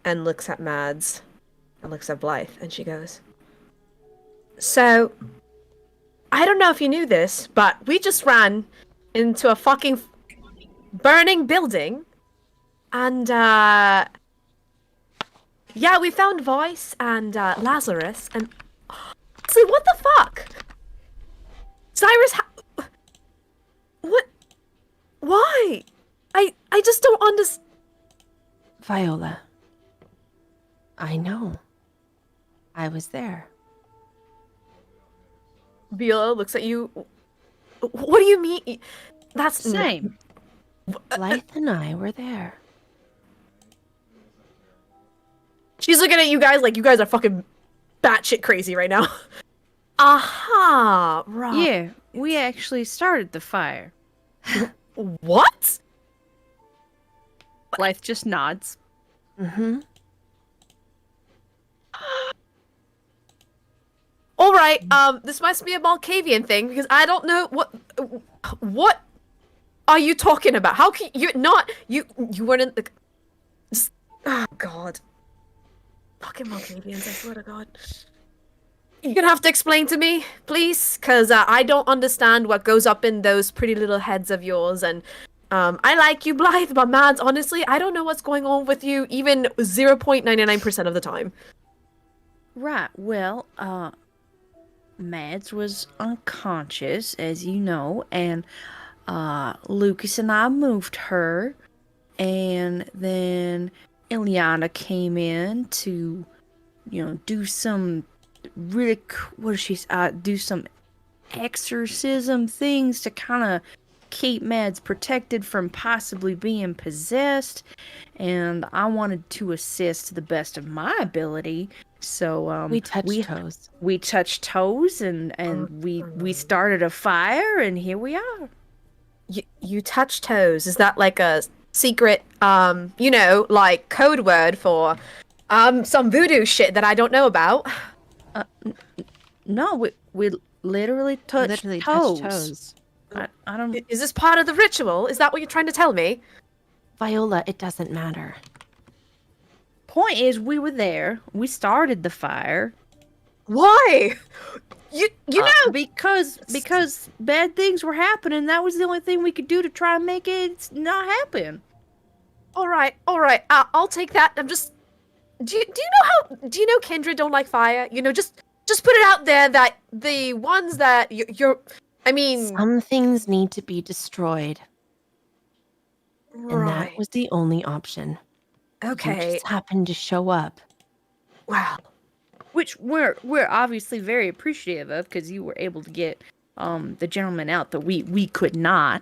and looks at Mads and looks at Blythe and she goes, so, I don't know if you knew this, but we just ran into a fucking burning building and yeah, we found Voice and Lazarus and honestly, what the fuck? Xirus, what? Why? I just don't understand. Viola. I know. I was there. Viola looks at you. What do you mean? That's Same. Blythe and I were there. She's looking at you guys like you guys are fucking batshit crazy right now. Aha, right. Yeah, we actually started the fire. What? Blythe just nods. Mm-hmm. All right. This must be a Malkavian thing because I don't know what are you talking about? How can you not you weren't in the just, oh god. Fucking Malkavians, I swear to god. You're gonna have to explain to me, please, because I don't understand what goes up in those pretty little heads of yours, and I like you, Blythe, but Mads, honestly, I don't know what's going on with you even 0.99% of the time. Right, well, Mads was unconscious, as you know, and Lukas and I moved her, and then Ileana came in to, do some really, do some exorcism things to kind of keep Mads protected from possibly being possessed, and I wanted to assist to the best of my ability. So We touched toes. We touched toes, and we started a fire, and here we are. You touch toes. Is that like a secret, like code word for some voodoo shit that I don't know about? No, we literally touched toes. I don't. Is this part of the ritual? Is that what you're trying to tell me? Viola, it doesn't matter. Point is, we were there. We started the fire. Why? You know because bad things were happening. That was the only thing we could do to try and make it not happen. All right. I'll take that. I'm just. Do you know Kindred don't like fire? Just put it out there that the ones that you're. I mean, some things need to be destroyed, and that was the only option. Okay. You just happened to show up. Wow. Which we're obviously very appreciative of, because you were able to get the gentleman out that we could not.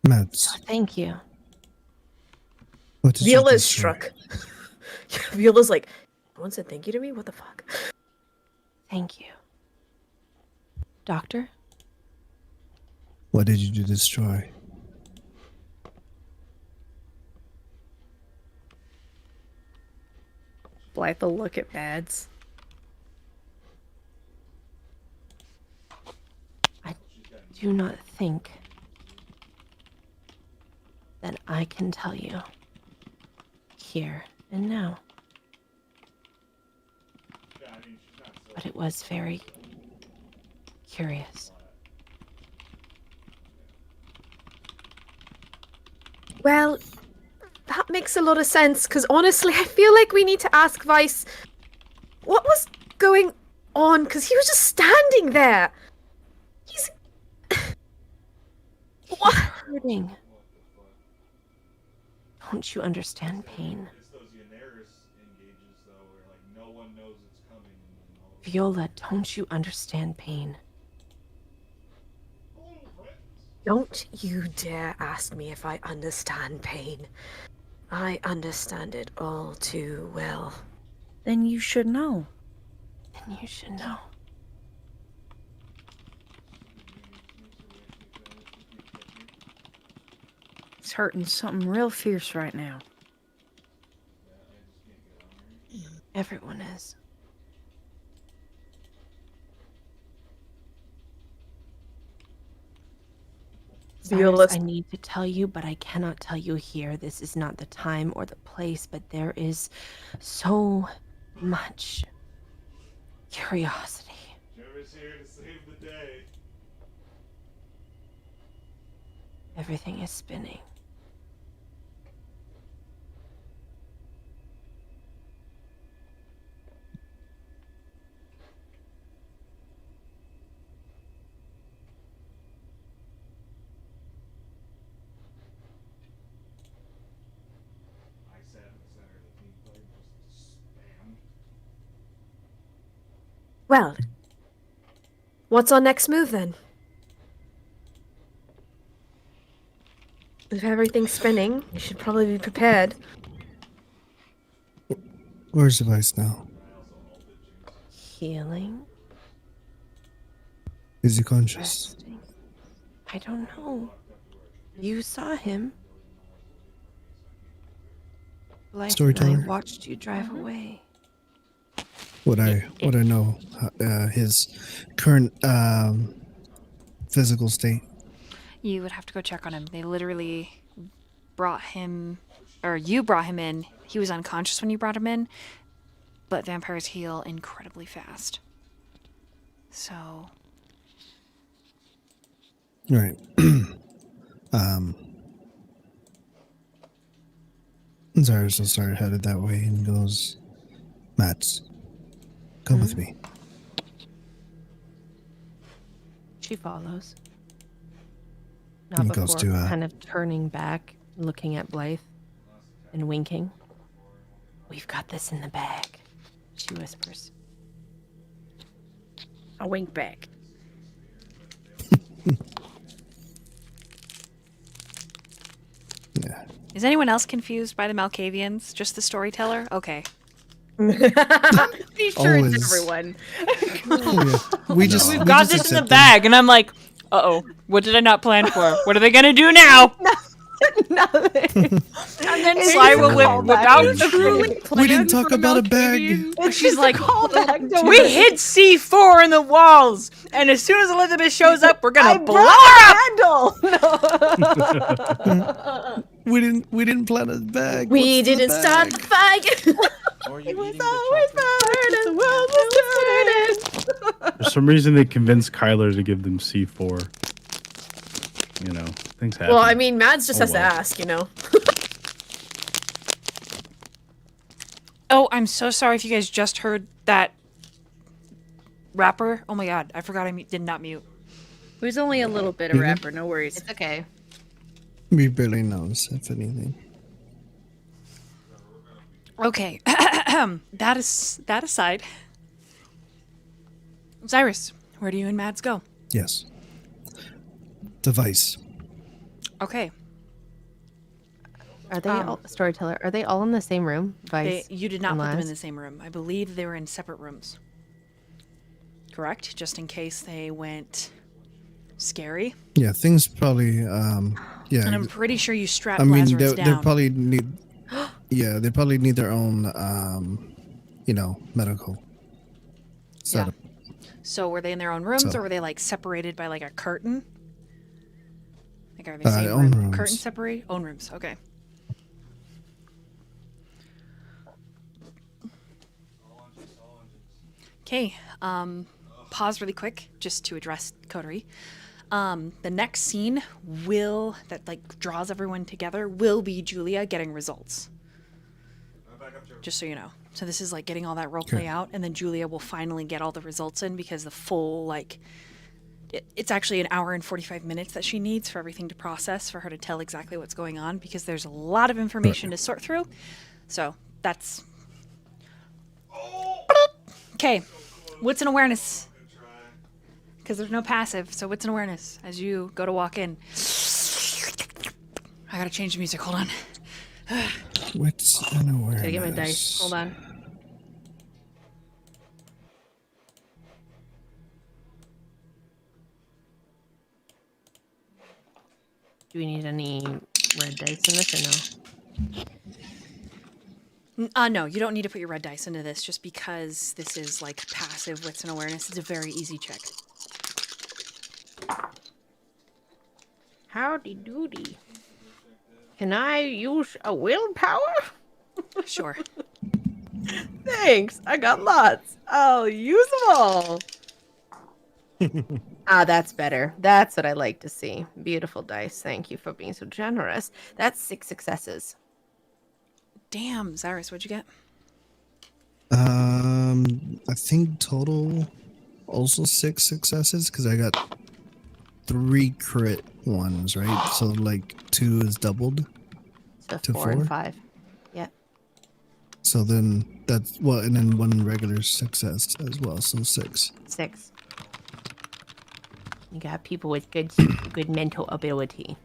Mads, Thank you. what did Viola you is destroy? struck. Viola's like, no one said thank you to me? What the fuck? Thank you. Doctor? What did you destroy? Blythe will look at Mads. I do not think that I can tell you here and now. But it was very curious. Well, that makes a lot of sense, because honestly, I feel like we need to ask Vice what was going on, because he was just standing there. He's what? Hurting. Don't you understand pain? It's those Xirus engages though, where like no one knows it's coming. And all of a Viola, don't you understand pain? Don't you dare ask me if I understand pain. I understand it all too well. Then you should know. Then you should know. He's hurting something real fierce right now. Everyone is. Viola- Cyrus, I need to tell you, but I cannot tell you here. This is not the time or the place, but there is so much curiosity. Jeremy's here to save the day. Everything is spinning. I sat in the center of the team fight just spammed. Well, what's our next move then? If everything's spinning, you should probably be prepared. Where's the vice now? Healing, Is he conscious? resting. I don't know. You saw him. Blythe and I Storyteller? watched you drive away. What I know, his current physical state. You would have to go check on him. They literally brought him, or you brought him in. He was unconscious when you brought him in, but vampires heal incredibly fast. So, Right. Xirus will start headed that way and goes, Mats, come with me. She follows. Not And goes before to, kind of turning back, looking at Blythe, and winking. We've got this in the bag, she whispers. I wink back. Yeah. is anyone else confused by the Malkavians? Just the storyteller? Okay. Be sure Always. it's everyone. We just We've we got just this in the accept it. bag, and I'm like, uh-oh, what did I not plan for? What are they gonna do now? Nothing. And then Sly will whip out the We didn't talk about a bag. She's like, Callback, don't we worry. hid C4 in the walls, and as soon as Elizabeth shows up, we're gonna I blow brought her up. a candle. No. We didn't plan a bag. We What's the didn't start the bag? fire. Or you It was eating the always chocolate? burning, the world was turning. For some reason, they convinced Kyler to give them C4. You know, things happen. Well, I mean, Mads just Oh, has to well. ask, you know. Oh, I'm so sorry if you guys just heard that rapper. Oh my god, I forgot I did not mute. It was only a little bit of rapper, no worries. It's okay. We barely knows, if anything. Okay, that aside. Xirus, where do you and Mads go? Yes. Device. Okay, Are they all, storyteller? Are they all in the same room? Vice. you did not put them in Unless- the same room. I believe they were in separate rooms. Correct? Just in case they went scary. Yeah, things probably yeah. And I'm pretty sure you strapped I mean, Lazarus they down. probably need. Yeah, they probably need their own, medical setup. So were they in their own rooms, So- or were they like separated by like a curtain? Like are they same own room? rooms. Curtain separate? Own rooms. Okay. Okay. Pause really quick just to address Coterie. The next scene that like draws everyone together will be Julia getting results. Just so you know. So this is like getting all that role play Okay. out, and then Julia will finally get all the results in because the full like it's actually an hour and 45 minutes that she needs for everything to process for her to tell exactly what's going on because there's a lot of information to sort through. So that's okay. What's an awareness? Because there's no passive. So what's an awareness as you go to walk in? I gotta change the music. Hold on. What's an awareness? Gotta get my dice. Hold on. Do we need any red dice in this or no? No, you don't need to put your red dice into this just because this is like passive wits and awareness. It's a very easy check. Howdy doody. Can I use a willpower? Sure. Thanks. I got lots. I'll use them all. That's better. That's what I like to see. Beautiful dice. Thank you for being so generous. That's 6 successes. Damn, Xirus, what'd you get? I think total also 6 successes because I got 3 crit ones, right? So like 2 is doubled. So To 4 and 4? 5. Yep. So then that's well, and then 1 regular success as well. So 6. 6. You got people with good mental ability.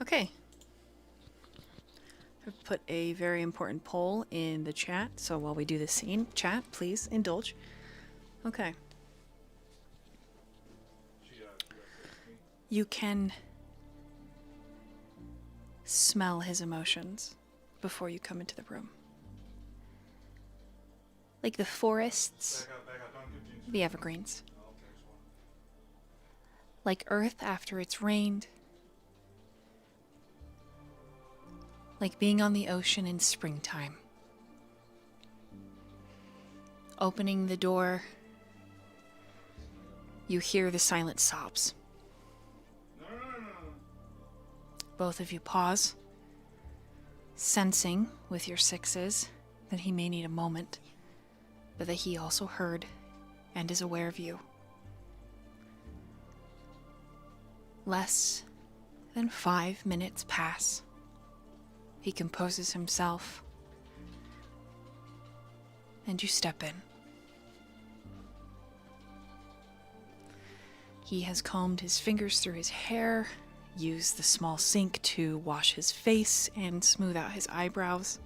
Okay. I've put a very important poll in the chat, so while we do this scene, chat, please indulge. Okay. You can smell his emotions before you come into the room. Like the forests, the evergreens. Like earth after it's rained. Like being on the ocean in springtime. Opening the door, you hear the silent sobs. Both of you pause, sensing with your 6s that he may need a moment, but that he also heard and is aware of you. Less than 5 minutes pass. He composes himself, and you step in. He has combed his fingers through his hair, used the small sink to wash his face and smooth out his eyebrows.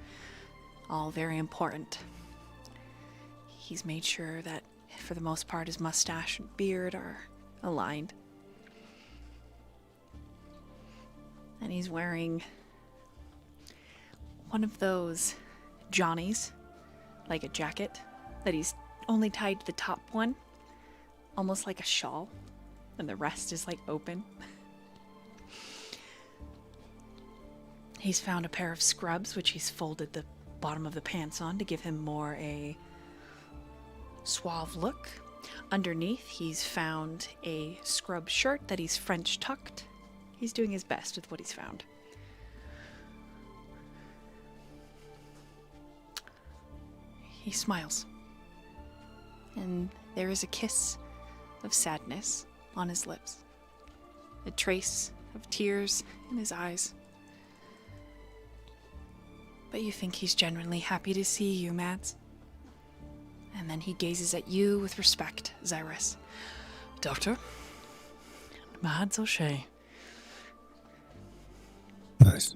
All very important. He's made sure that, for the most part, his mustache and beard are aligned. And he's wearing one of those Johnnies, like a jacket, that he's only tied to the top one, almost like a shawl, and the rest is like open. He's found a pair of scrubs, which he's folded the bottom of the pants on to give him more a suave look. Underneath, he's found a scrub shirt that he's French tucked. He's doing his best with what he's found. He smiles. And there is a kiss of sadness on his lips. A trace of tears in his eyes. But you think he's genuinely happy to see you, Mads. And then he gazes at you with respect, Xirus. Doctor? Mads O'Shea. Nice.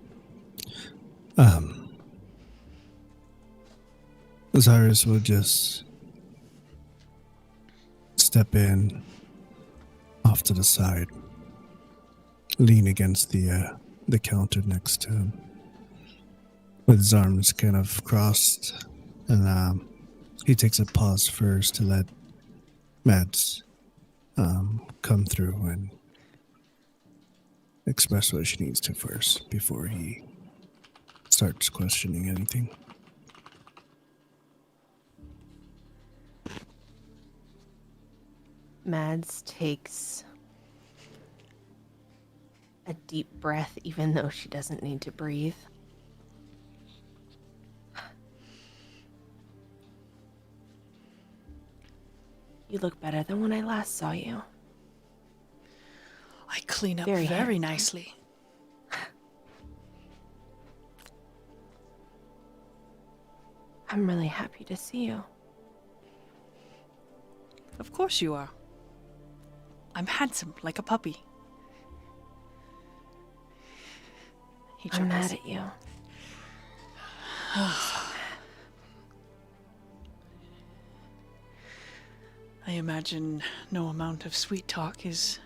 Xirus will just step in off to the side, lean against the counter next to him, with his arms kind of crossed, and he takes a pause first to let Mads come through and express what she needs to first before he starts questioning anything. Mads takes a deep breath, even though she doesn't need to breathe. You look better than when I last saw you. I clean up Very very handsome. nicely. I'm really happy to see you. Of course you are. I'm handsome, like a puppy. He I'm mad chuckles. at you. I imagine no amount of sweet talk is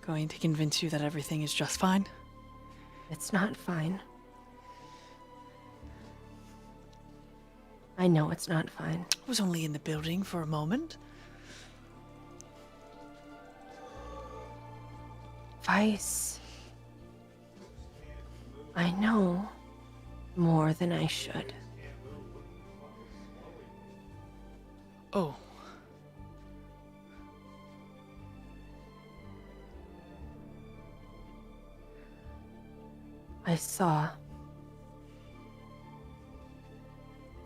going to convince you that everything is just fine. It's not fine. I know it's not fine. I was only in the building for a moment. Vice. I know more than I should. Oh. I saw.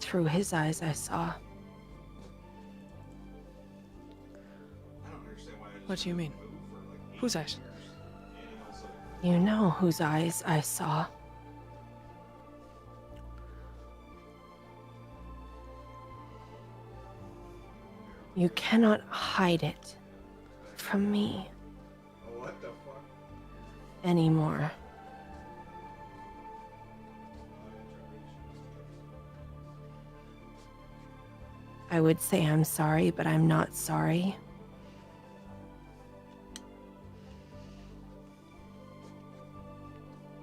Through his eyes, I saw. What do you mean? Whose eyes? You know whose eyes I saw. You cannot hide it from me. What the fuck? Anymore. I would say I'm sorry, but I'm not sorry.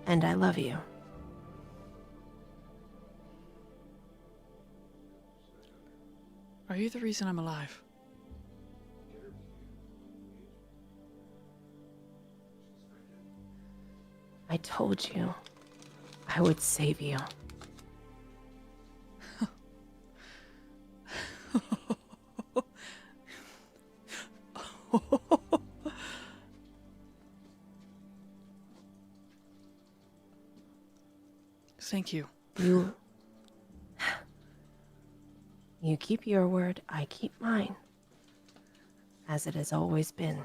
And I love you. Are you the reason I'm alive? I told you I would save you. Thank you. You keep your word, I keep mine. As it has always been.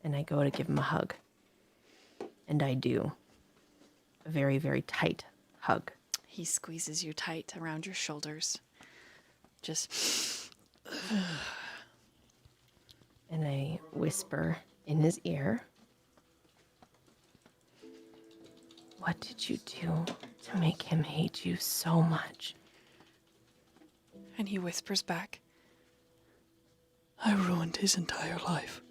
And I go to give him a hug. And I do. A very, very tight hug. He squeezes you tight around your shoulders. Just. And I whisper in his ear. What did you do to make him hate you so much? And he whispers back, I ruined his entire life.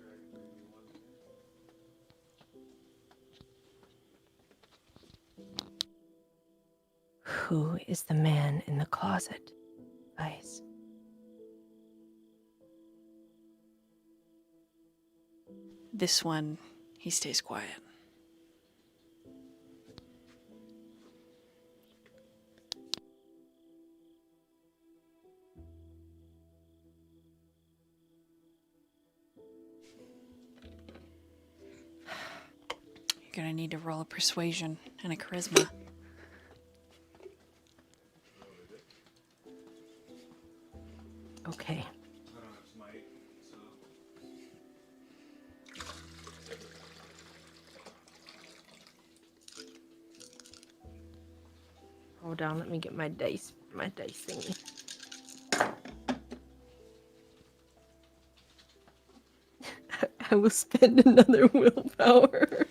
Who is the man in the closet, Vice? This one, he stays quiet. You're gonna need to roll a persuasion and a charisma. Okay. Hold on, let me get my dice thingy. I will spend another willpower.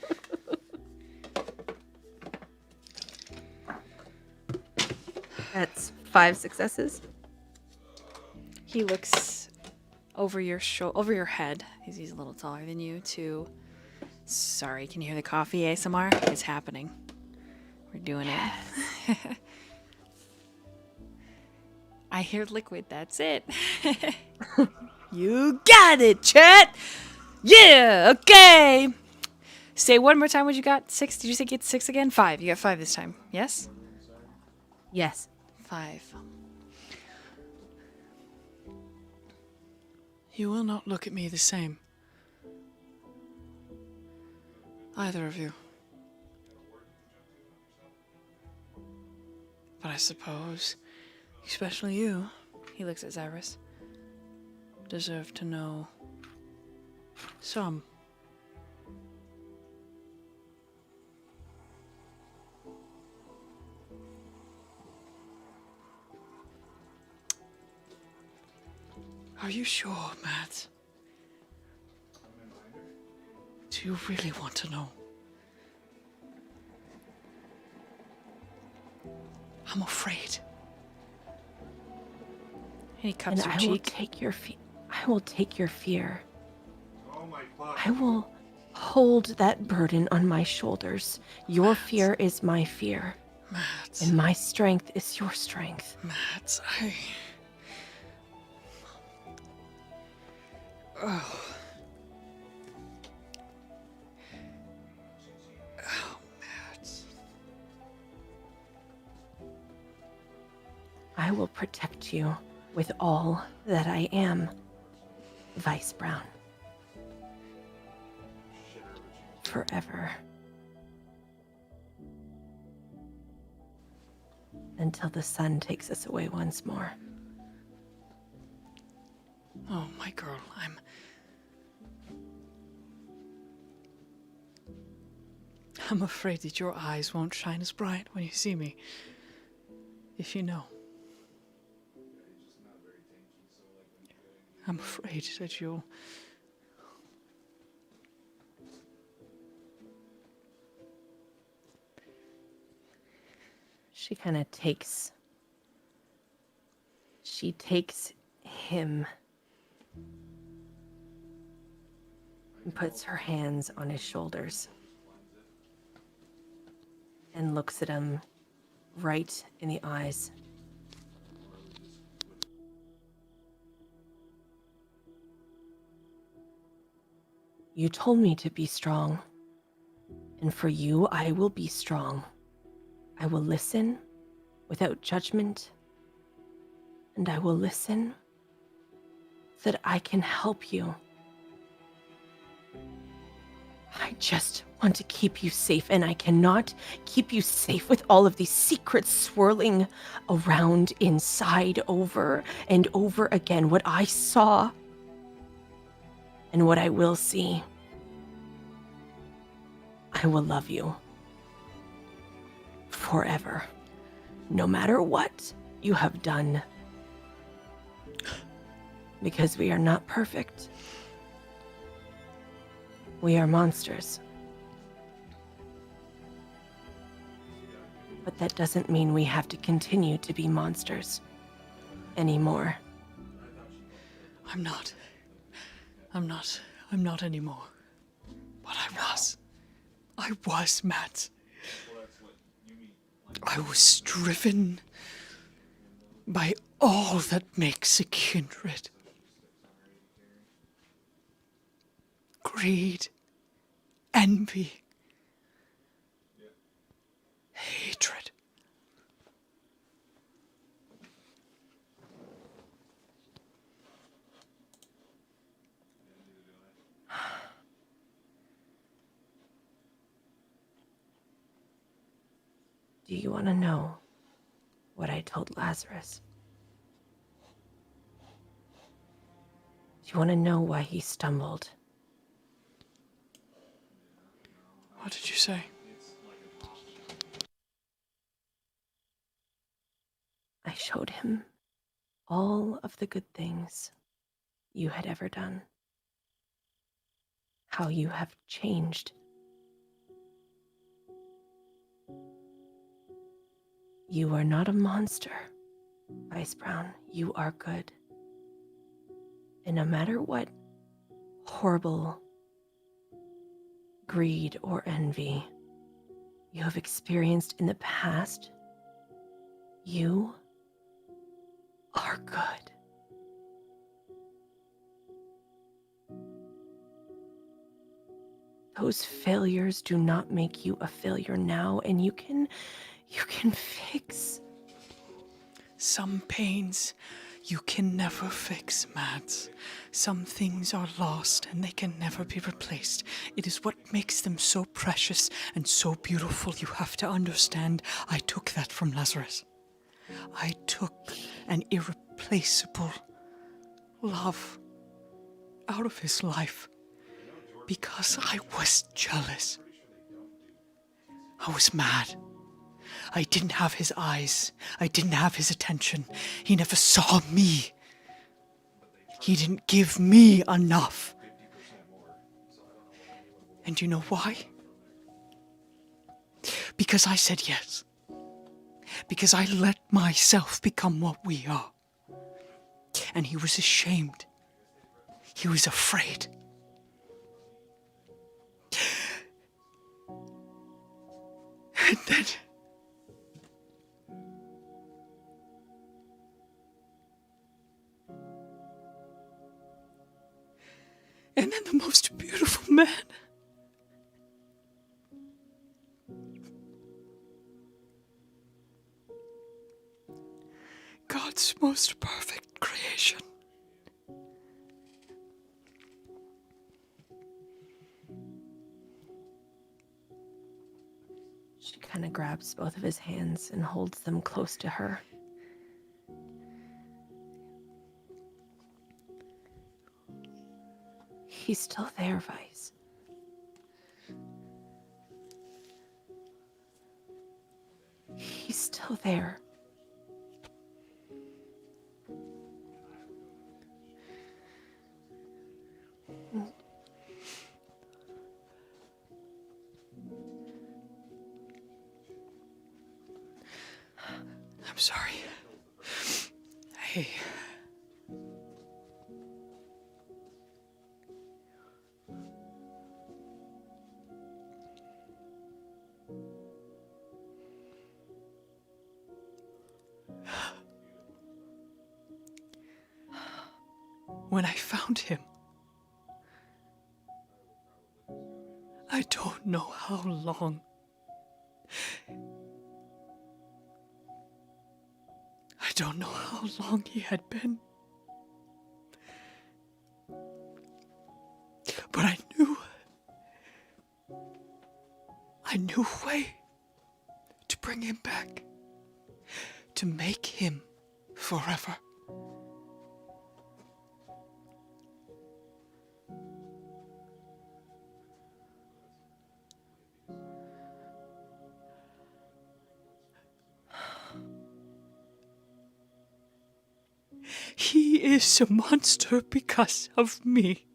That's 5 successes. He looks over your over your head, because he's a little taller than you, to... Sorry, can you hear the coffee ASMR? It's happening. We're doing it. I hear liquid, that's it. You got it, chat! Yeah, okay! Say one more time what you got. 6, did you say get 6 again? 5, you got 5 this time, yes? Yes. 5. You will not look at me the same. Either of you. But I suppose, especially you, He looks at Xirus. deserve to know some. Are you sure, Matt? Do you really want to know? I'm afraid. he cups and your I will cheek. take your I will take your fear. Oh my fuck. I will hold that burden on my shoulders. Your fear is my fear, Mads. and my strength is your strength. Mads, Mads. I will protect you with all that I am, Vice Brown. Forever. Until the sun takes us away once more. Oh, my girl, I'm afraid that your eyes won't shine as bright when you see me. If you know. I'm afraid that you'll... She kind of takes... She takes him and puts her hands on his shoulders and looks at him right in the eyes. You told me to be strong, and for you, I will be strong. I will listen without judgment, and I will listen so that I can help you. I just want to keep you safe, and I cannot keep you safe with all of these secrets swirling around inside over and over again. What I saw and what I will see. I will love you forever, no matter what you have done. Because we are not perfect. We are monsters. But that doesn't mean we have to continue to be monsters anymore. I'm not anymore. But I was, Matt. I was driven by all that makes a kindred. Greed, envy, hatred. Do you want to know what I told Lazarus? Do you want to know why he stumbled? What did you say? I showed him all of the good things you had ever done. How you have changed. You are not a monster, Vice Brown. You are good. And no matter what horrible greed or envy you have experienced in the past, you are good. Those failures do not make you a failure now, and you can fix. Some pains you can never fix, Mads. Some things are lost and they can never be replaced. It is what makes them so precious and so beautiful. You have to understand, I took that from Lazarus. I took an irreplaceable love out of his life because I was jealous. I was mad. I didn't have his eyes. I didn't have his attention. He never saw me. He didn't give me enough. And you know why? Because I said yes. Because I let myself become what we are. and he was ashamed. He was afraid. And then... And then the most beautiful man... God's most perfect creation. She kind of grabs both of his hands and holds them close to her. He's still there, Vice. He's still there. I'm sorry. Hey. When I found him, I don't know how long. I don't know how long he had been. But I knew a way to bring him back, to make him forever. He is a monster because of me.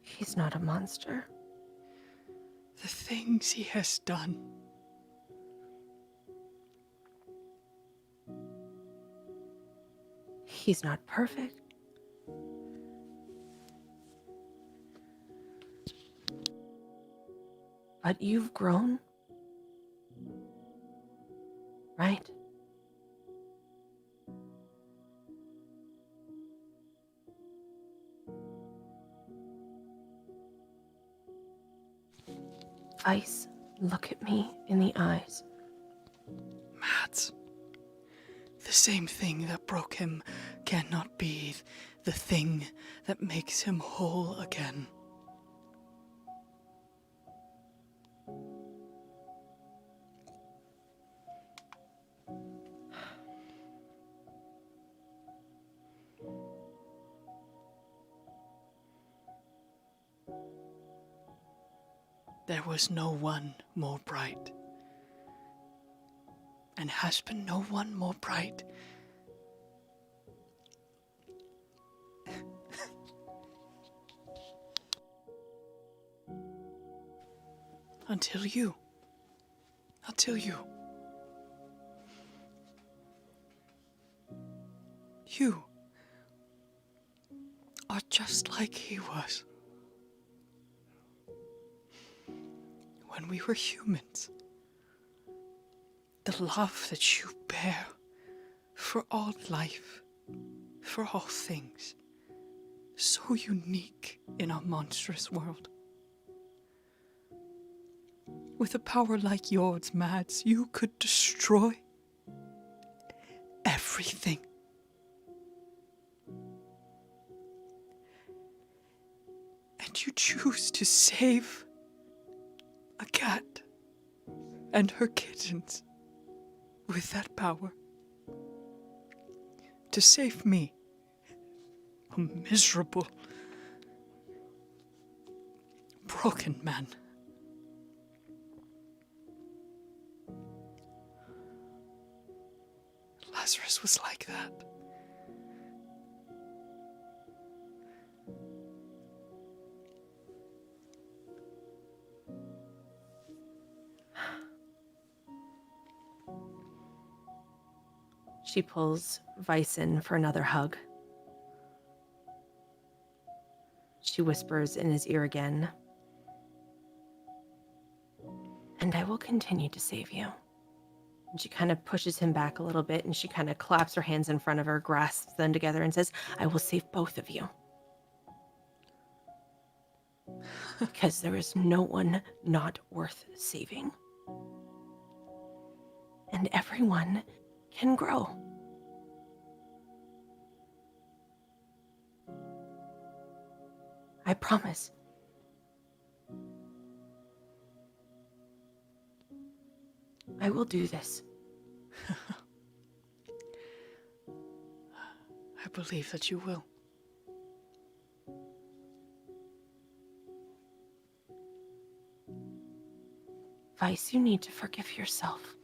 He's not a monster. The things he has done. He's not perfect. But you've grown. Right? Vice, look at me in the eyes. Mads, the same thing that broke him cannot be the thing that makes him whole again. There was no one more bright, and has been no one more bright until you. Until you. You are just like he was. When we were humans, the love that you bear for all life, for all things, so unique in our monstrous world. With a power like yours, Mads, you could destroy everything. And you choose to save a cat and her kittens with that power. To save me, a miserable, broken man. else was like that. She pulls Vice in for another hug. She whispers in his ear again. And I will continue to save you. And she kind of pushes him back a little bit, and she kind of claps her hands in front of her, grasps them together, and says, I will save both of you. Because there is no one not worth saving. And everyone can grow. I promise. I will do this. I believe that you will. Vice, you need to forgive yourself.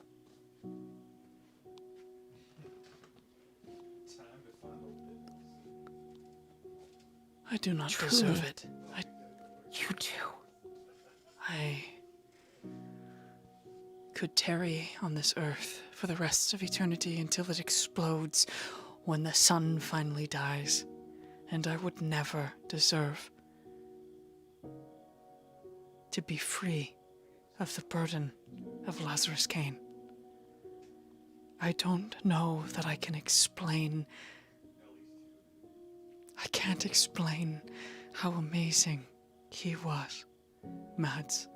I do not Truly. deserve it. You do. I could tarry on this earth for the rest of eternity until it explodes when the sun finally dies, and I would never deserve to be free of the burden of Lazarus Kane. I don't know that I can explain. I can't explain how amazing he was, Mads.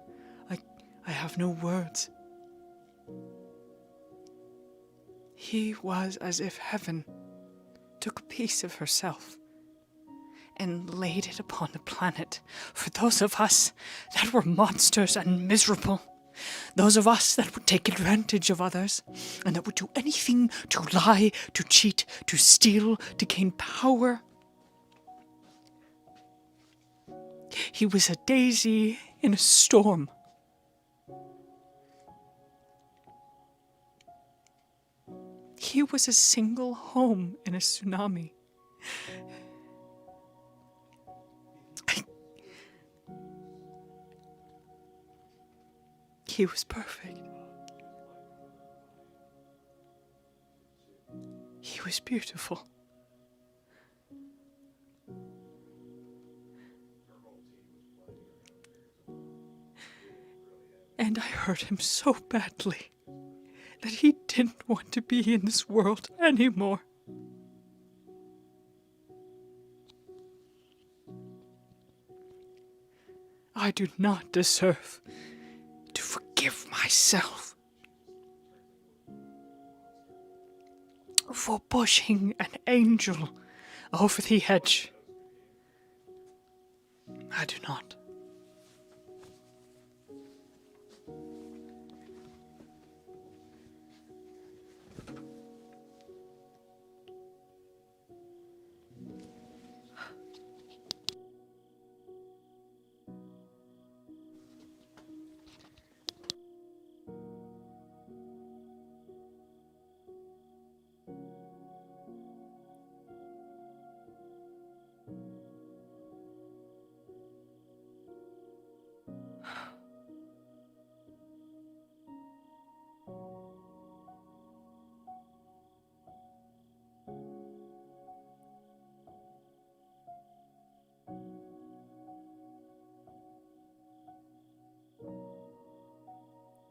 I have no words. He was as if heaven took a piece of herself and laid it upon the planet for those of us that were monsters and miserable. Those of us that would take advantage of others and that would do anything to lie, to cheat, to steal, to gain power. He was a daisy in a storm. He was a single home in a tsunami. He was perfect. He was beautiful. And I hurt him so badly that he didn't want to be in this world anymore. I do not deserve to forgive myself for pushing an angel over the edge. I do not.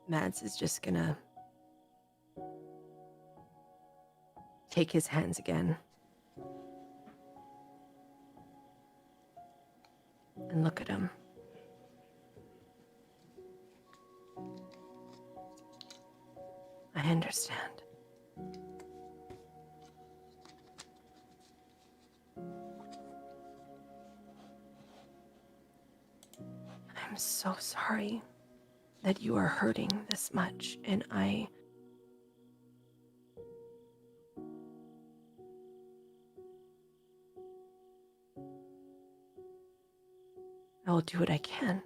Mads is just gonna take his hands again and look at him. I understand. I'm so sorry that you are hurting this much, and I will do what I can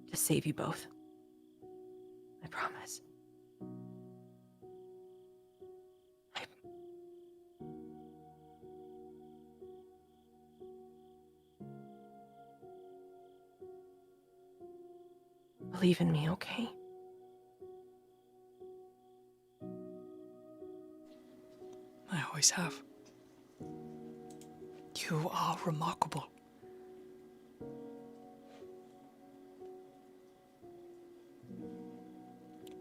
to save you both. I promise. believe in me, okay? I always have. You are remarkable.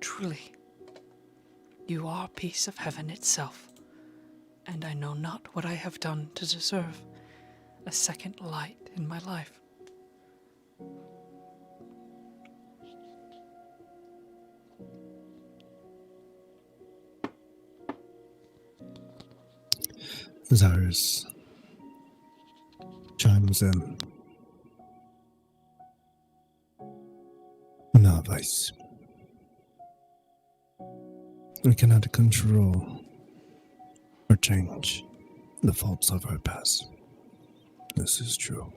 Truly, you are a piece of heaven itself, and I know not what I have done to deserve a second light in my life. Xirus chimes in. Novice. We cannot control or change the faults of our past. This is true.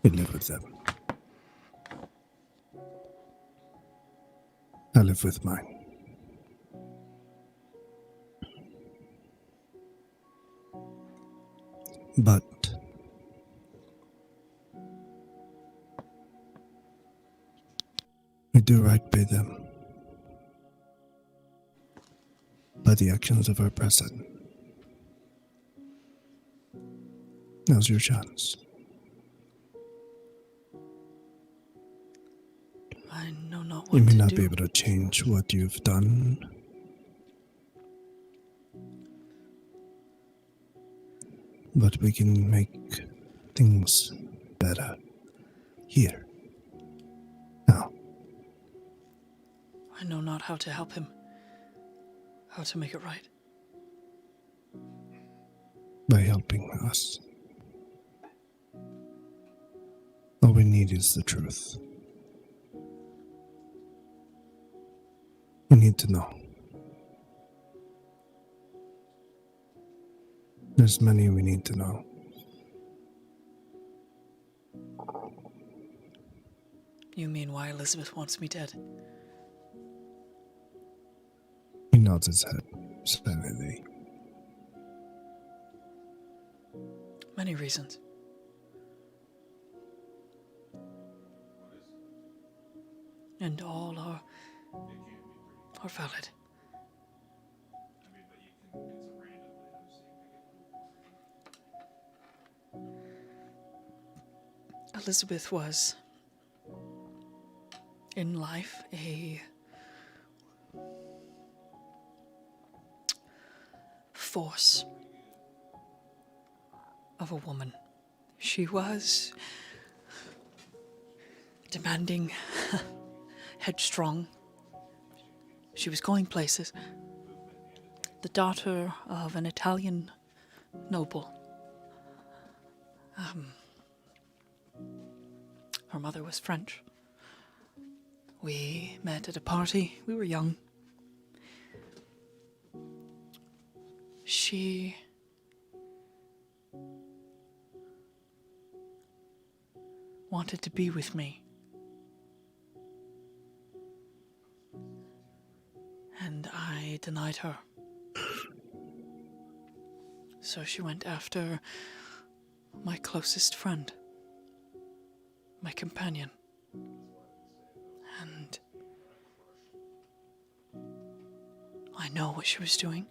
We live with them. I live with mine. But we do right by them. By the actions of our present. Now's your chance. I know not You what may to not do. be able to change what you've done, but we can make things better here. Now, I know not how to help him. How to make it right. by helping us. All we need is the truth. We need to know. There's many we need to know. You mean why Elizabeth wants me dead? He nods his head silently. Many reasons. And all are valid. Elizabeth was, in life, a force of a woman. She was demanding, headstrong. She was going places. The daughter of an Italian noble. Her mother was French. We met at a party. We were young. She wanted to be with me. And I denied her. So she went after my closest friend, my companion. And I know what she was doing.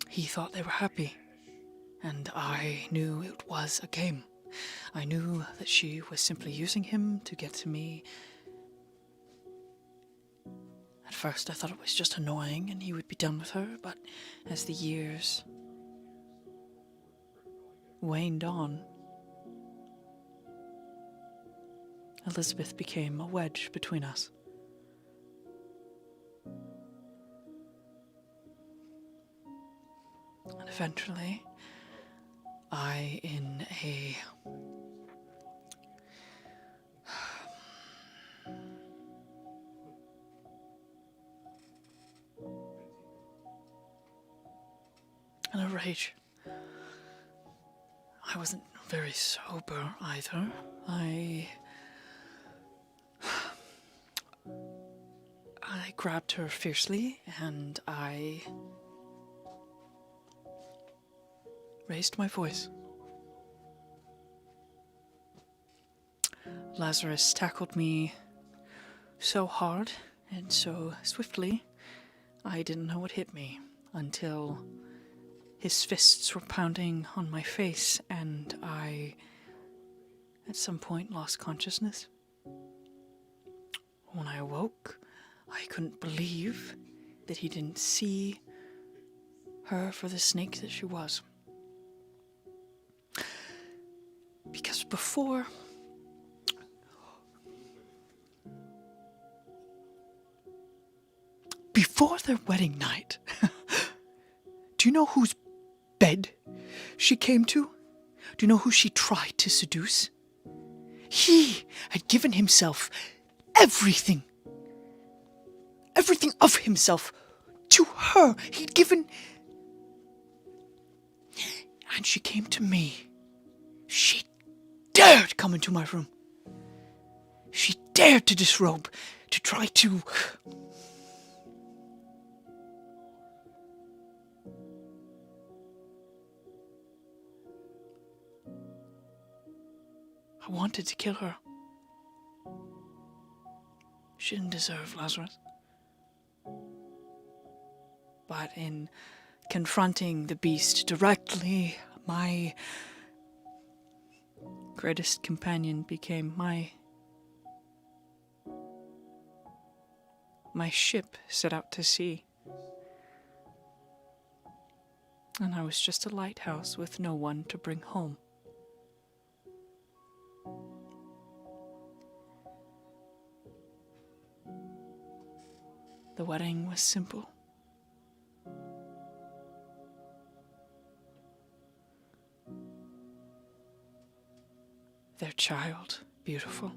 He thought they were happy, and I knew it was a game. I knew that she was simply using him to get to me. At first I thought it was just annoying and he would be done with her, but as the years waned on, Elizabeth became a wedge between us. And eventually, in a rage. I wasn't very sober either. I grabbed her fiercely and I raised my voice. Lazarus tackled me so hard and so swiftly, I didn't know what hit me until his fists were pounding on my face and I, at some point, lost consciousness. When I awoke, I couldn't believe that he didn't see her for the snake that she was. Because before their wedding night, do you know whose bed she came to? Do you know who she tried to seduce? He had given himself everything of himself to her. He'd given... And she came to me. She dared come into my room. She dared to disrobe, to try to... I wanted to kill her. She didn't deserve Lazarus. But in confronting the beast directly, my greatest companion became my ship set out to sea. And I was just a lighthouse with no one to bring home. The wedding was simple. Their child, beautiful.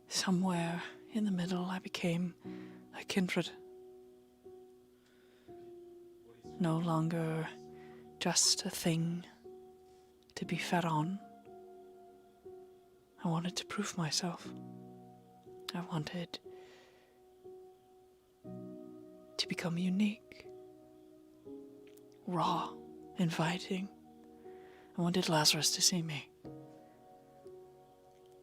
Somewhere in the middle, I became a kindred. No longer just a thing to be fed on. I wanted to prove myself. I wanted to become unique, raw, inviting. I wanted Lazarus to see me.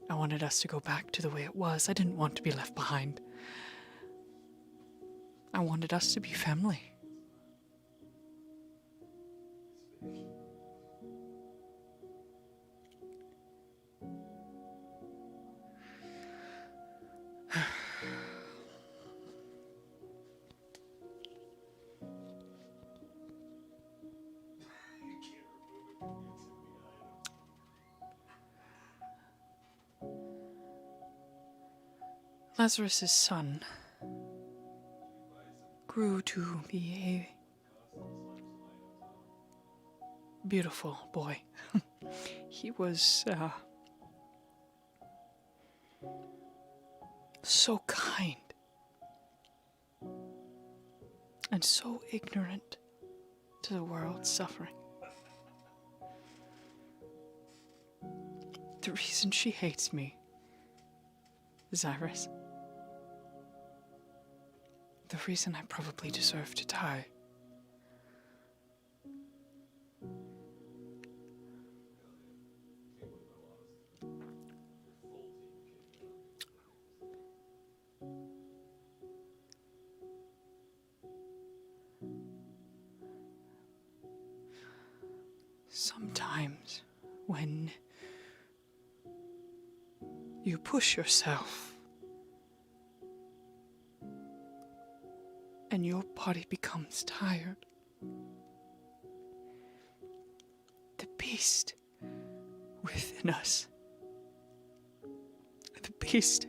I wanted us to go back to the way it was. I didn't want to be left behind. I wanted us to be family. Lazarus's son grew to be a beautiful boy. He was so kind and so ignorant to the world's suffering. The reason she hates me, Xirus, the reason I probably deserve to die, sometimes when you push yourself and your body becomes tired, the beast within us, the beast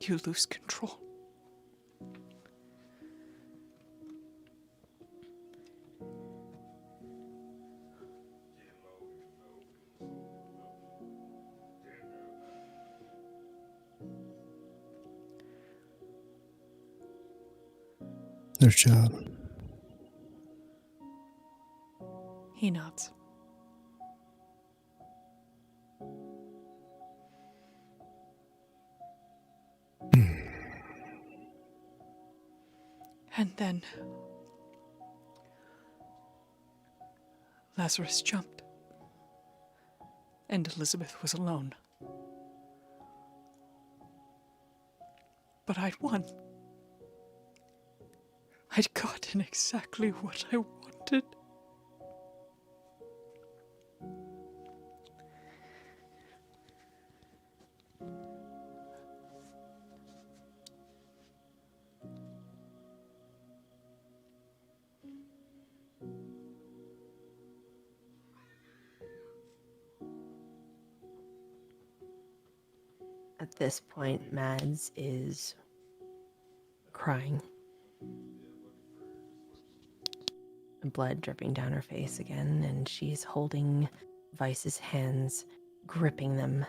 you lose control. Their child. He nods. And then Lazarus jumped, and Elizabeth was alone. But I'd won. I'd gotten exactly what I wanted. At this point, Mads is crying. Blood dripping down her face again, and she's holding Vice's hands, gripping them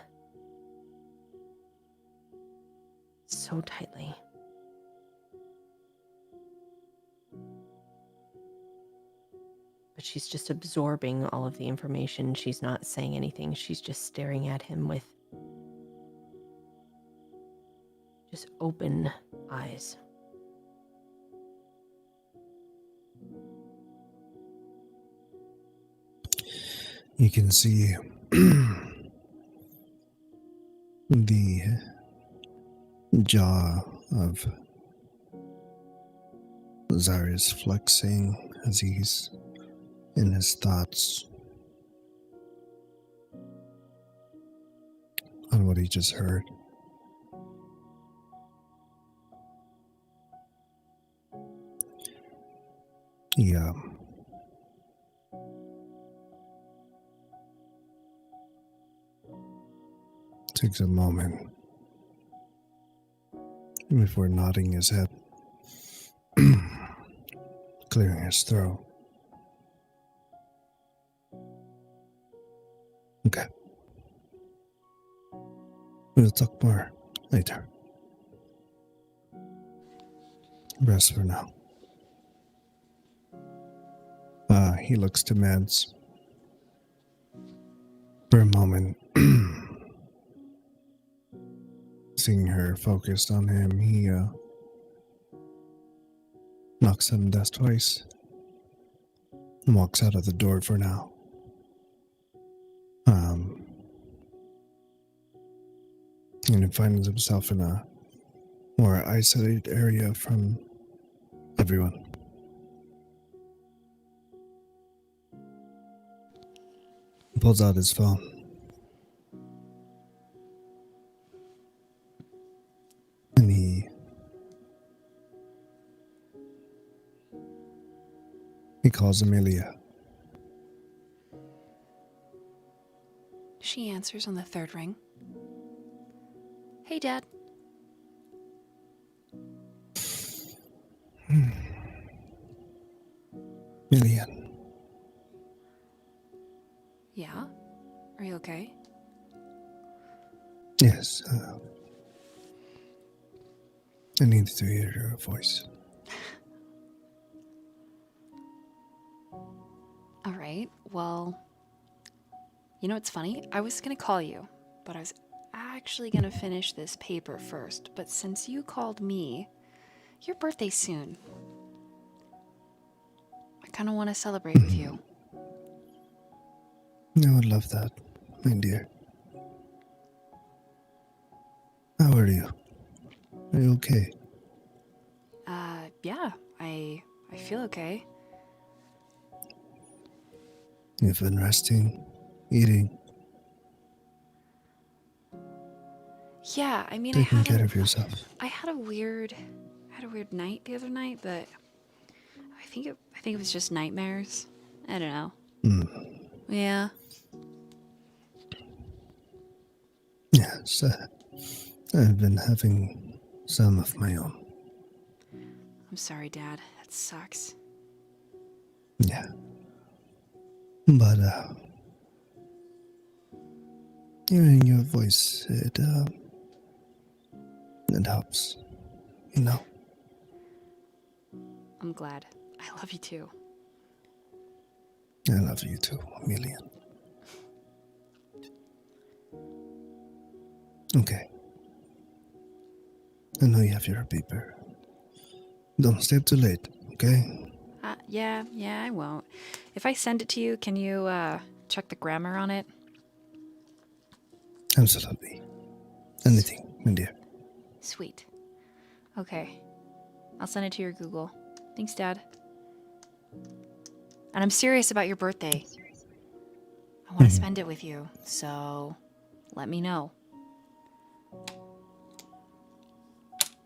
so tightly. But she's just absorbing all of the information. She's not saying anything. She's just staring at him with just open eyes. You can see the jaw of Xirus flexing as he's in his thoughts on what he just heard. Yeah. Takes a moment before nodding his head, clearing his throat. Okay. We'll talk more later. Rest for now. He looks to Mads. For a moment, seeing her focused on him, he knocks on the desk twice and walks out of the door for now. And he finds himself in a more isolated area from everyone. He pulls out his phone. And he calls Amelia. She answers on the third ring. Hey, Dad. Million. Yeah? Are you okay? Yes, I needed to hear her voice. All right, well, you know what's funny? I was gonna call you, but I was actually gonna finish this paper first. But since you called me, your birthday's soon. I kind of want to celebrate with you. I would love that, my dear. How are you? Are you okay? Yeah, I feel okay. You've been resting, eating, Yeah, I mean, taking care of yourself. I had a weird night the other night, but I think it was just nightmares. I don't know. Yeah. Yes, I've been having some of my own. I'm sorry, Dad. That sucks. Yeah. But, hearing your voice, it helps, you know. I'm glad. I love you too. I love you too, a million. Okay. I know you have your paper. Don't stay up too late, okay? Yeah, I won't. If I send it to you, can you check the grammar on it? Absolutely. Anything, my dear. Sweet. Okay. I'll send it to your Google. Thanks, Dad. And I'm serious about your birthday. I want to spend it with you, so let me know.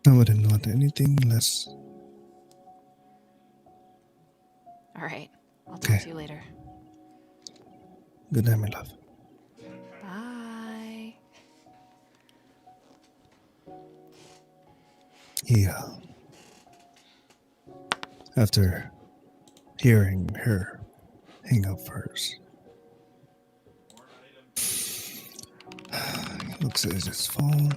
I wouldn't want anything less. All right. I'll talk Okay. to you later. Good night, my love. Bye. Yeah. After hearing her hang up first, looks at his phone.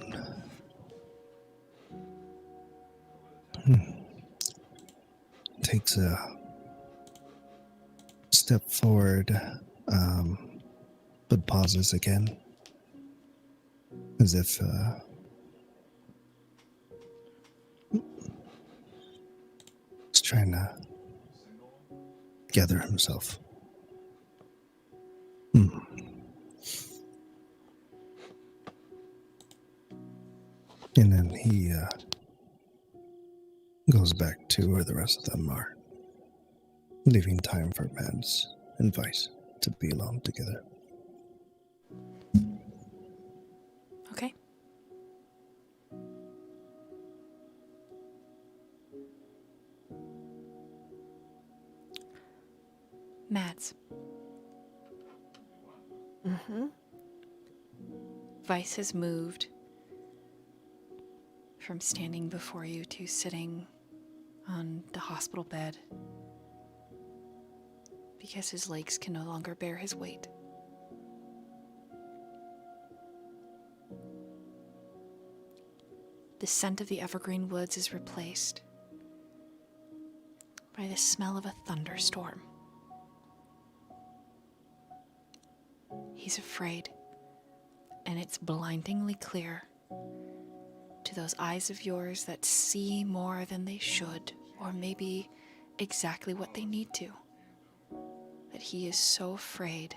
Takes a step forward, but pauses again, as if he's trying to gather himself. And then he goes back to where the rest of them are, leaving time for Mads and Vice to be alone together. Okay. Mads. Mm-hmm. Vice has moved from standing before you to sitting on the hospital bed because his legs can no longer bear his weight. The scent of the evergreen woods is replaced by the smell of a thunderstorm. He's afraid, and it's blindingly clear to those eyes of yours that see more than they should, or maybe exactly what they need to, that he is so afraid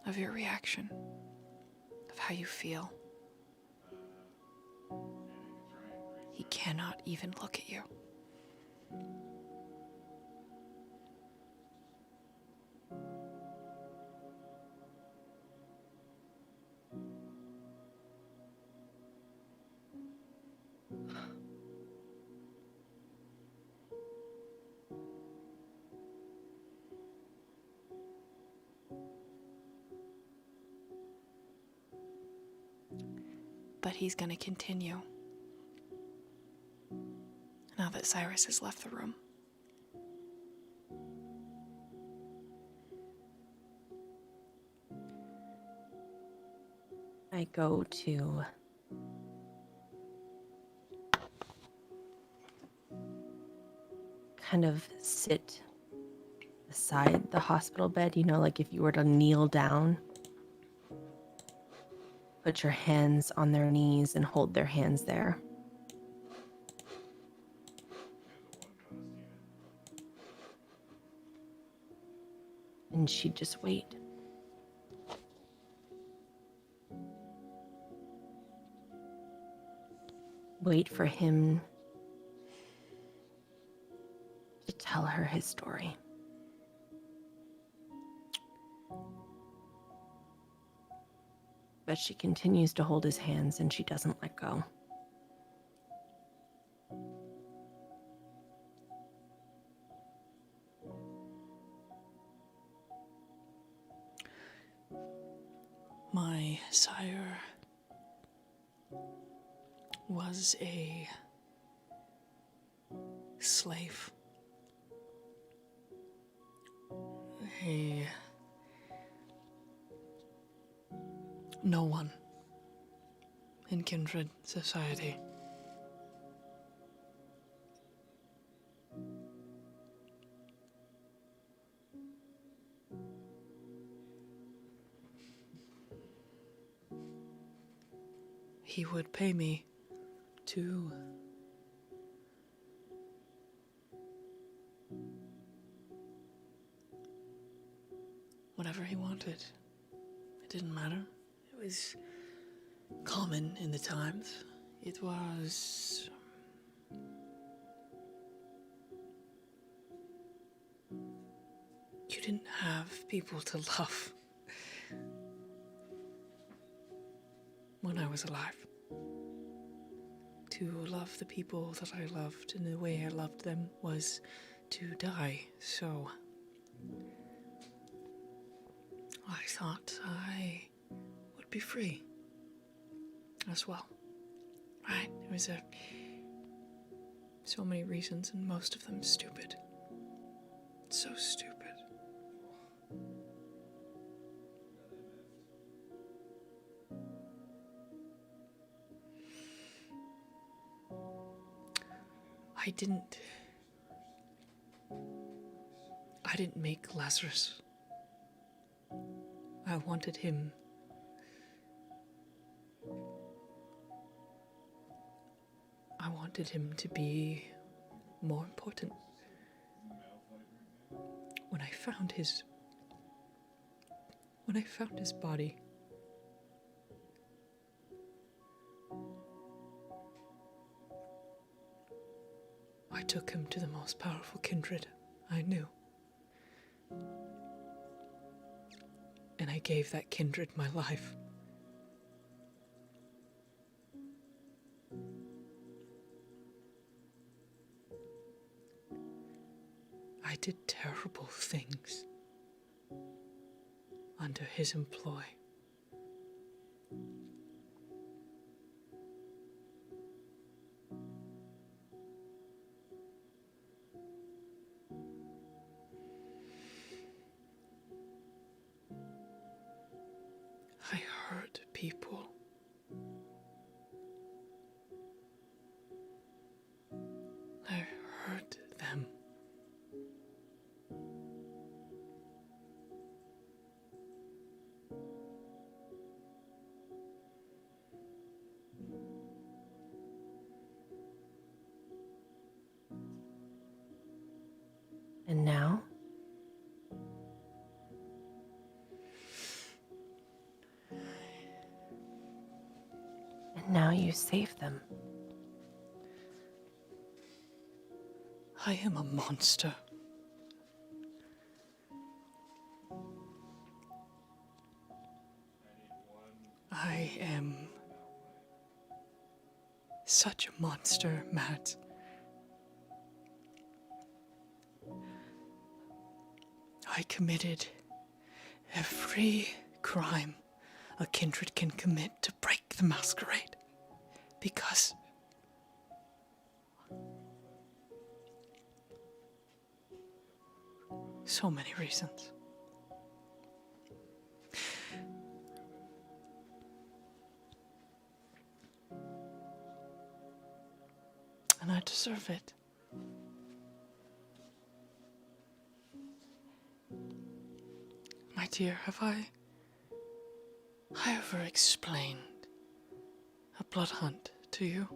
of your reaction, of how you feel. He cannot even look at you. But he's going to continue now that Cyrus has left the room. I go to kind of sit beside the hospital bed, like if you were to kneel down. Put your hands on their knees and hold their hands there. And she'd just wait. Wait for him to tell her his story. But she continues to hold his hands and she doesn't let go. My sire was a slave. No one in kindred society. he would pay me to whatever he wanted. It didn't matter. It was common in the times. It was... You didn't have people to love when I was alive. To love the people that I loved and the way I loved them was to die, so I thought I would be free as well. Right? It was so many reasons, and most of them stupid. So stupid. I didn't make Lazarus. I wanted him to be more important. When I found his body, I took him to the most powerful kindred I knew. And I gave that kindred my life. I did terrible things under his employ. I hurt people. I hurt them. And now? And now you save them. I am a monster. I am such a monster, Matt. I committed every crime a kindred can commit to break the Masquerade. Because so many reasons. And I deserve it. My dear, have I ever explained a blood hunt to you?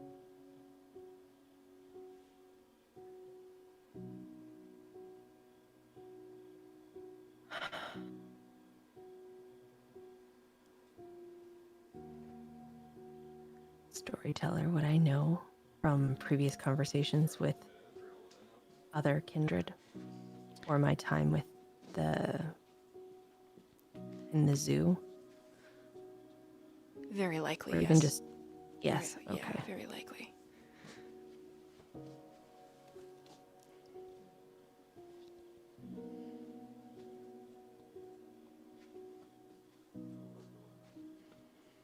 Storyteller, what I know from previous conversations with other kindred, or my time with in the zoo, Very likely, or yes. even just yes. Very, Okay. Yeah, very likely.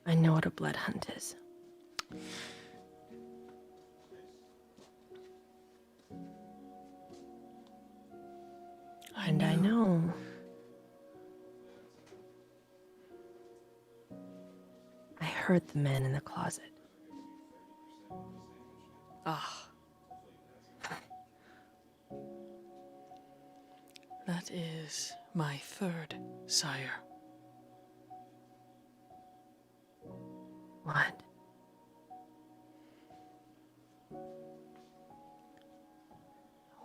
I know what a blood hunt is. And I know I heard the man in the closet. Ah. That is my third sire. What?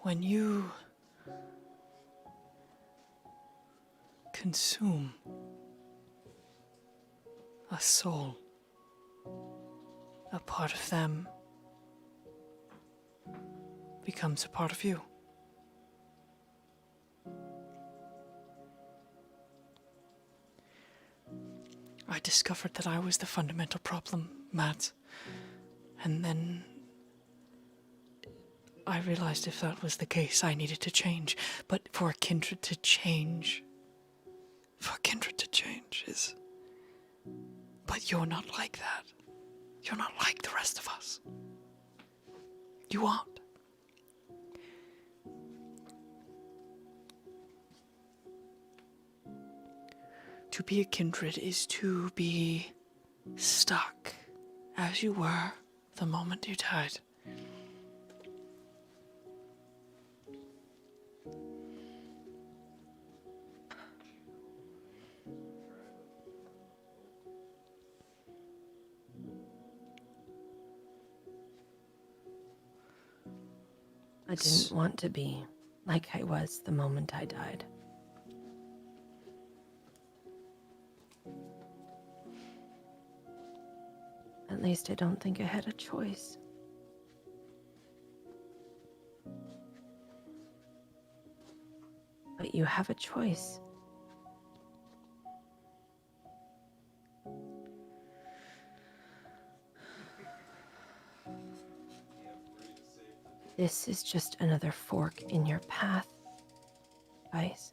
when you consume a soul, a part of them becomes a part of you. I discovered that I was the fundamental problem, Matt. And then I realized if that was the case, I needed to change. But for a kindred to change is... But you're not like that. You're not like the rest of us. You aren't. To be a kindred is to be stuck as you were the moment you died. I didn't want to be like I was the moment I died. At least I don't think I had a choice. But you have a choice. This is just another fork in your path, Vice.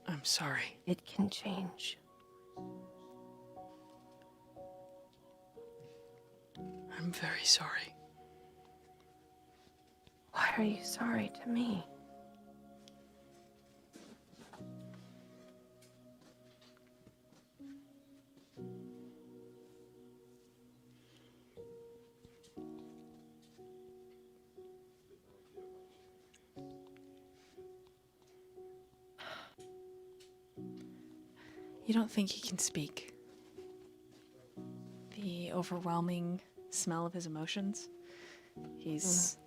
I'm sorry. It can change. I'm very sorry. Why are you sorry to me? You don't think he can speak? The overwhelming smell of his emotions? He's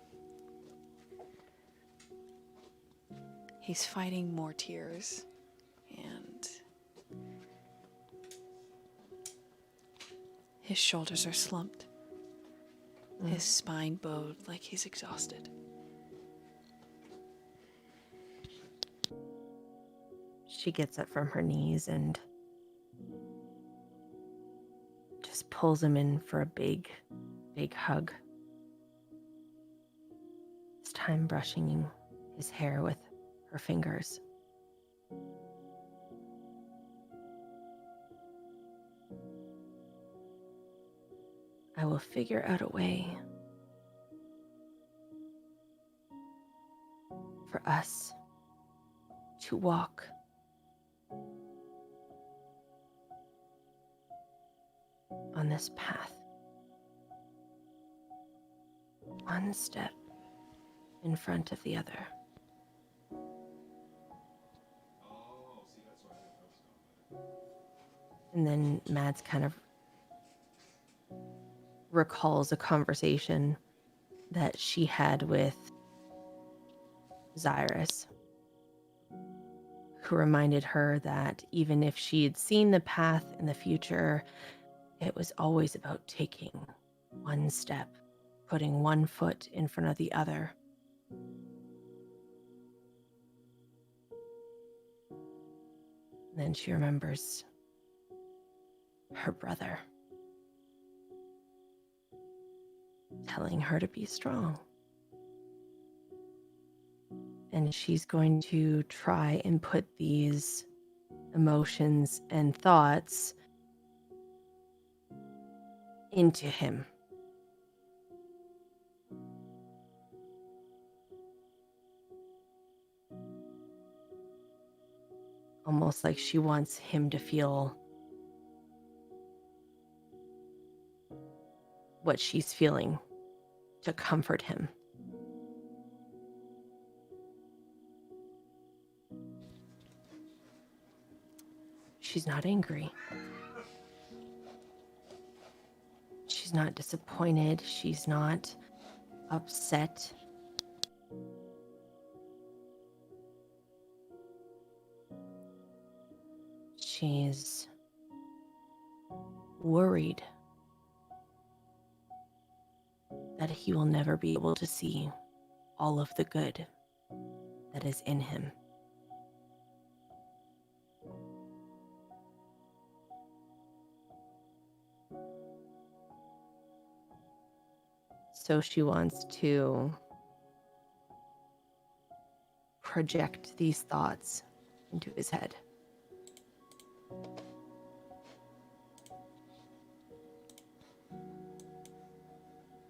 fighting more tears, and his shoulders are slumped. His spine bowed like he's exhausted. She gets up from her knees and just pulls him in for a big, big hug. This time brushing his hair with her fingers. I will figure out a way for us to walk on this path, one step in front of the other. And then Mads kind of recalls a conversation that she had with Xirus, who reminded her that even if she had seen the path in the future, it was always about taking one step, putting one foot in front of the other. Then she remembers her brother telling her to be strong. And she's going to try and put these emotions and thoughts into him. Almost like she wants him to feel what she's feeling, to comfort him. she's not angry. She's not disappointed. She's not upset. She's worried that he will never be able to see all of the good that is in him. So she wants to project these thoughts into his head.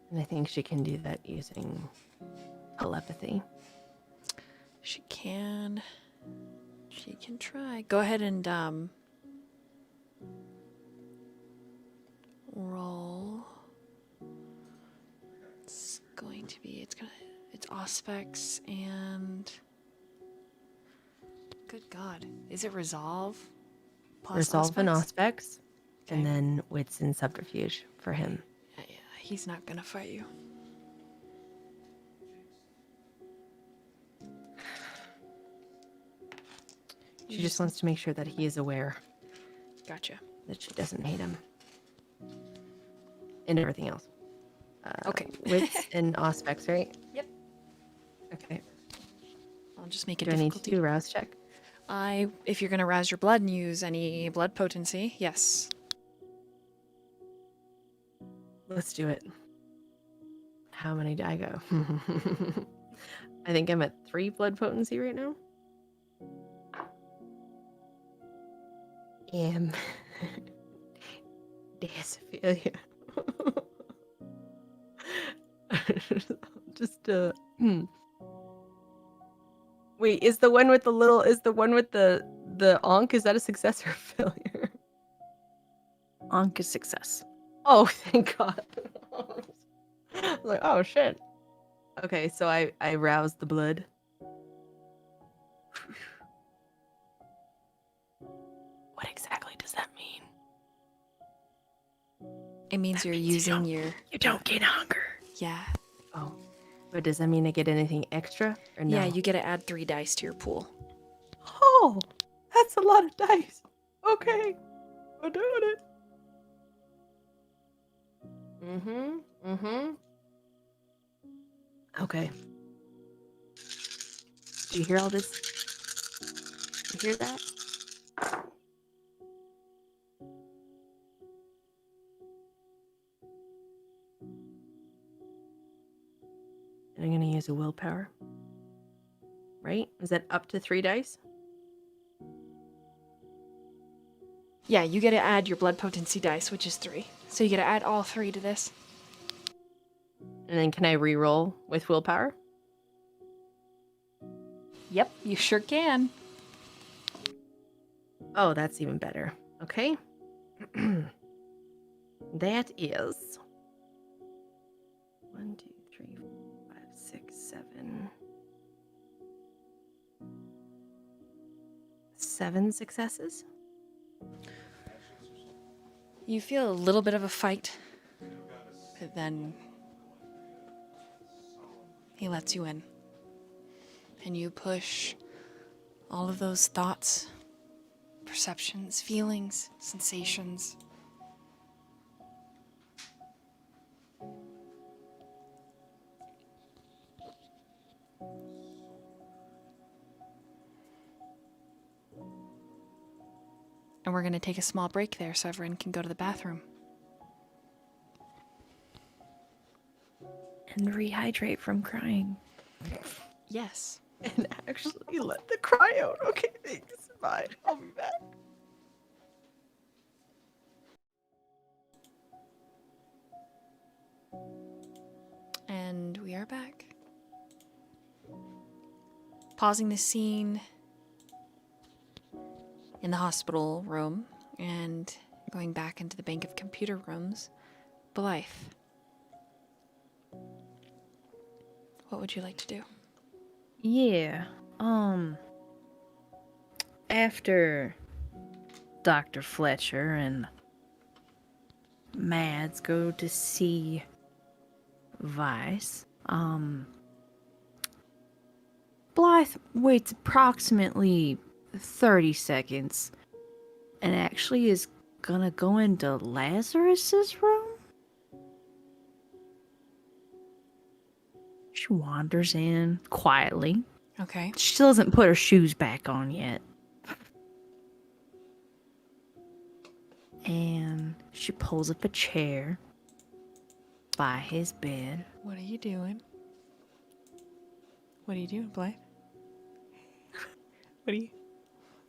And I think she can do that using telepathy. She can. She can try. Go ahead and roll. It's going to be. It's aspects and. Good God, is it resolve? Plus Resolve and aspects? aspects, Okay. and then wits and subterfuge for him. Yeah, he's not gonna fight you. She just wants to make sure that he is aware Gotcha. that she doesn't hate him. And everything else. Okay. Wits and aspects, right? Yep. Okay. I'll just make it Do I need to difficulty. do a rouse check? If you're gonna rouse your blood and use any blood potency, yes. Let's do it. How many did I go? I think I'm at 3 blood potency right now. Failure. Just Wait, is the one with the onk, is that a success or a failure? Onk is success. Oh, thank God. I was like, oh shit. Okay, so I roused the blood. What exactly does that mean? It means you're using your. You don't get hunger. Yeah. Oh. But does that mean I get anything extra or no? Yeah, you get to add 3 dice to your pool. Oh, that's a lot of dice. Okay. I'm doing it. Okay. Do you hear all this? You hear that? And I'm going to use a willpower. Right? Is that up to 3 dice? Yeah, you get to add your blood potency dice, which is 3. So you get to add all 3 to this. And then can I re-roll with willpower? Yep, you sure can. Oh, that's even better. Okay. That is 1, 2, 3, 4, 5, 6, 7. 7 successes. You feel a little bit of a fight, but then he lets you in. And you push all of those thoughts, perceptions, feelings, sensations. And we're going to take a small break there so everyone can go to the bathroom. And rehydrate from crying. Yes. And actually let the cry out. Okay, thanks. Bye. I'll be back. And we are back. Pausing the scene in the hospital room and going back into the bank of computer rooms. Blythe, what would you like to do? Yeah. After Dr. Fletcher and Mads go to see Vice, Blythe waits approximately 30 seconds and actually is gonna go into Lazarus's room. She wanders in quietly. Okay. She still hasn't put her shoes back on yet. And she pulls up a chair by his bed. What are you doing? What are you doing, Blythe? What are you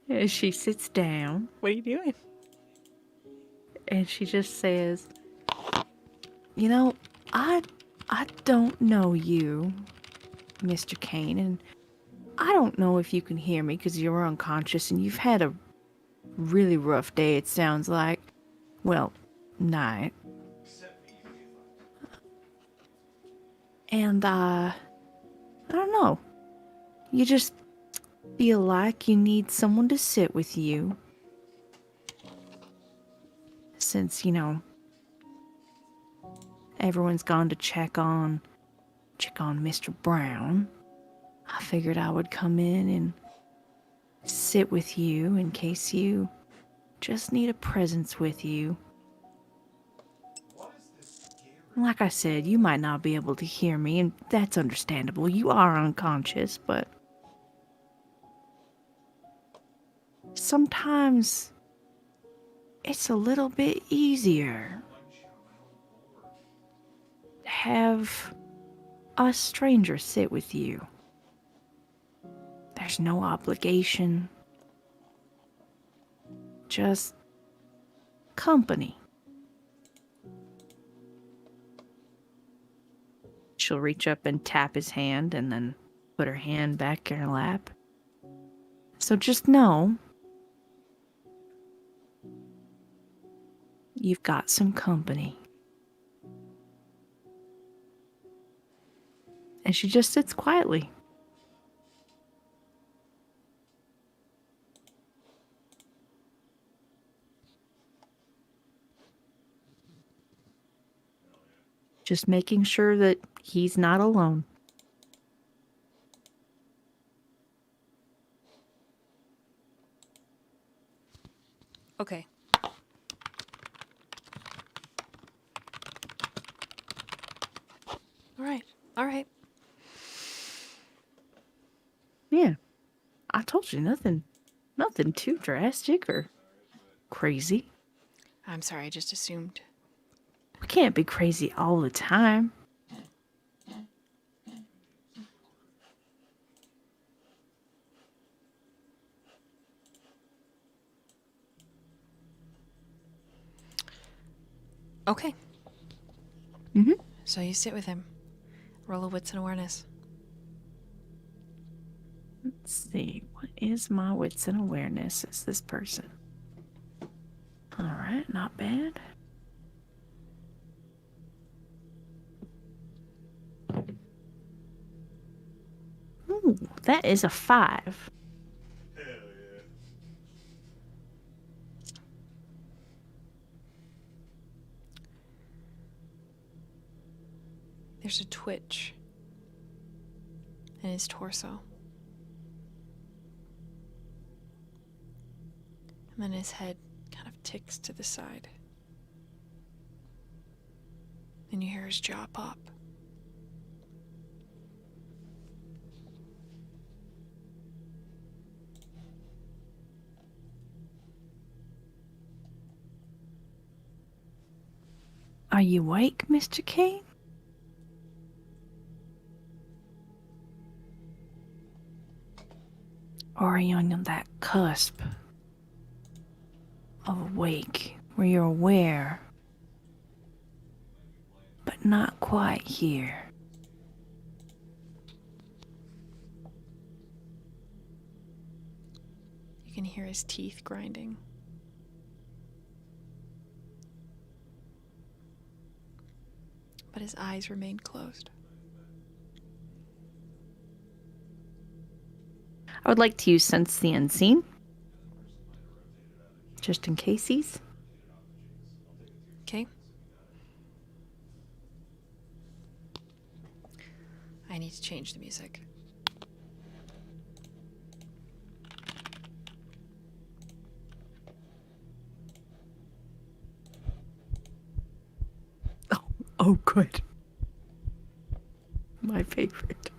And she sits down What are you doing? and she just says, "You know, I don't know you, Mr. Kane, and I don't know if you can hear me because you're unconscious and you've had a really rough day, it sounds like. Well, night. And, I don't know. You just feel like you need someone to sit with you. Since, everyone's gone to check on Mr. Brown, I figured I would come in and sit with you in case you just need a presence with you. Like I said, you might not be able to hear me, and that's understandable. You are unconscious, but sometimes it's a little bit easier to have a stranger sit with you. There's no obligation, just company." She'll reach up and tap his hand and then put her hand back in her lap. "So just know you've got some company." And she just sits quietly. Just making sure that he's not alone. Okay. All right. Yeah. I told you nothing too drastic or crazy. I'm sorry, I just assumed. We can't be crazy all the time. Okay. Mm-hmm. So you sit with him. Roll a wits and awareness. Let's see. What is my wits and awareness as this person? Alright, not bad. Ooh, that is a 5. Hell yeah. There's a twitch in his torso. And then his head kind of ticks to the side. And you hear his jaw pop. Are you awake, Mr. Kane? Or are you on that cusp of awake where you're aware, but not quite here? You can hear his teeth grinding. But his eyes remain closed. I would like to use Sense the Unseen. just in caseies. Okay. I need to change the music. Oh, good. My favorite.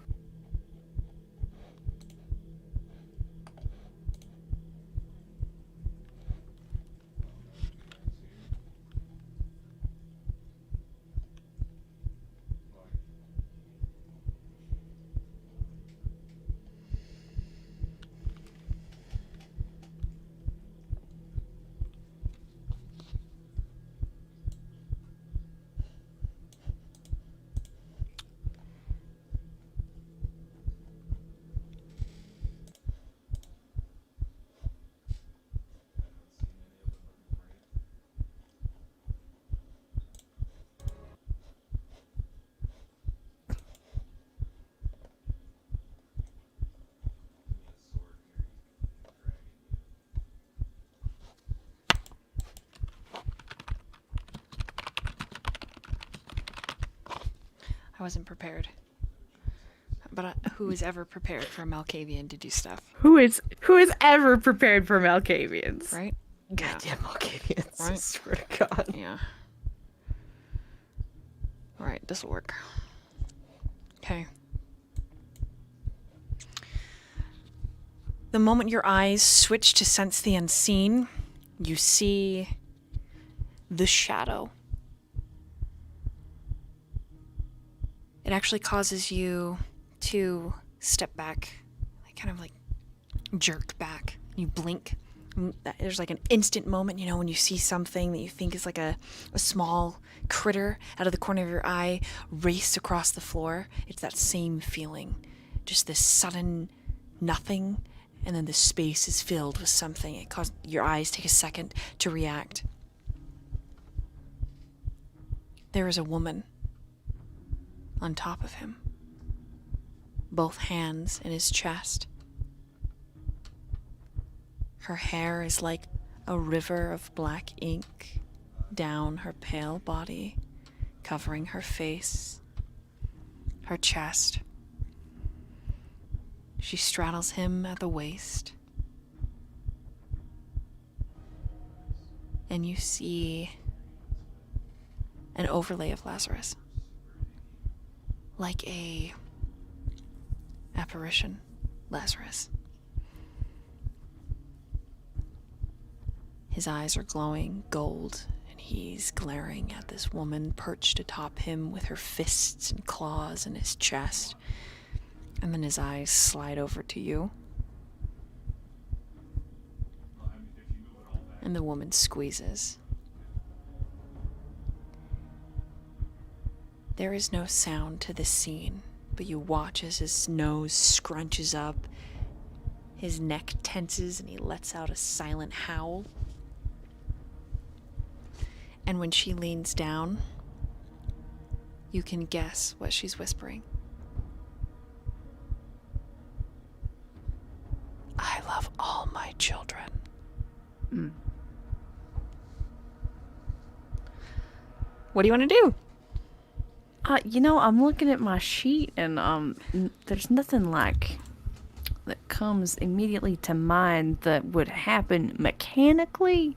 I wasn't prepared. But who is ever prepared for a Malkavian to do stuff, Who is ever prepared for Malkavians? right? Goddamn Malkavians. I Right. swear to God. Yeah. Alright, this'll work. Okay. The moment your eyes switch to sense the unseen, you see the shadow. It actually causes you to step back, kind of like jerk back. You blink. There's like an instant moment, you know, when you see something that you think is like a small critter out of the corner of your eye race across the floor. It's that same feeling. Just this sudden nothing, and then the space is filled with something. It causes your eyes take a second to react. There is a woman on top of him, both hands in his chest. Her hair is like a river of black ink down her pale body, covering her face, her chest. She straddles him at the waist, and you see an overlay of Lazarus, like a apparition Lazarus. His eyes are glowing gold, and he's glaring at this woman perched atop him with her fists and claws in his chest. And then his eyes slide over to you. And the woman squeezes. There is no sound to this scene, but you watch as his nose scrunches up, his neck tenses, and he lets out a silent howl. And when she leans down, you can guess what she's whispering. I love all my children. What do you want to do? You know, I'm looking at my sheet, and there's nothing like that comes immediately to mind that would happen mechanically.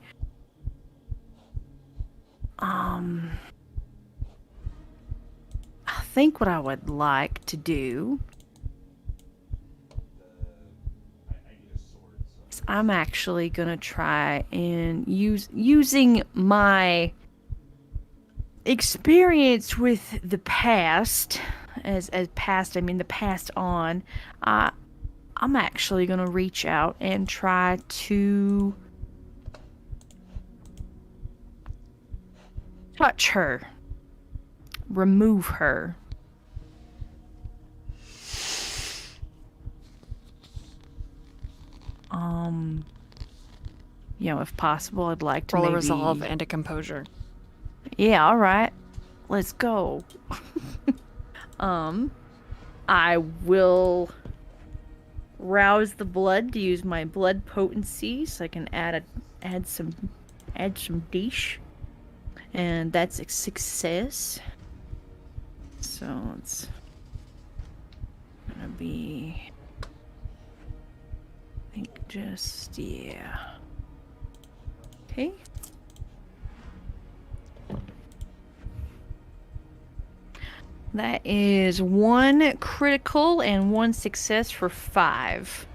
I think what I would like to do is I'm actually gonna try and using my experience with the past, as past, I mean the past on, I'm actually gonna reach out and try to touch her, remove her. You know, if possible, I'd like to Roll maybe... a resolve and a composure. Yeah, all right. Let's go. I will rouse the blood to use my blood potency, so I can add add some dish. And that's a success. So it's gonna be, I think, just, yeah. Okay. That is 1 critical and 1 success for 5.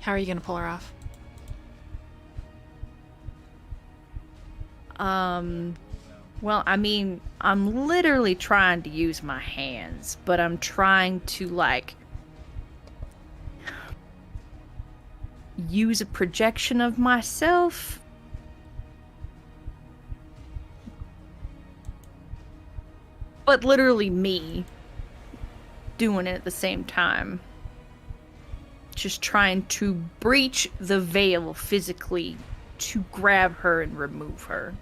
How are you going to pull her off? Well, I mean, I'm literally trying to use my hands, but I'm trying to, like, use a projection of myself. But literally me doing it at the same time. Just trying to breach the veil physically to grab her and remove her.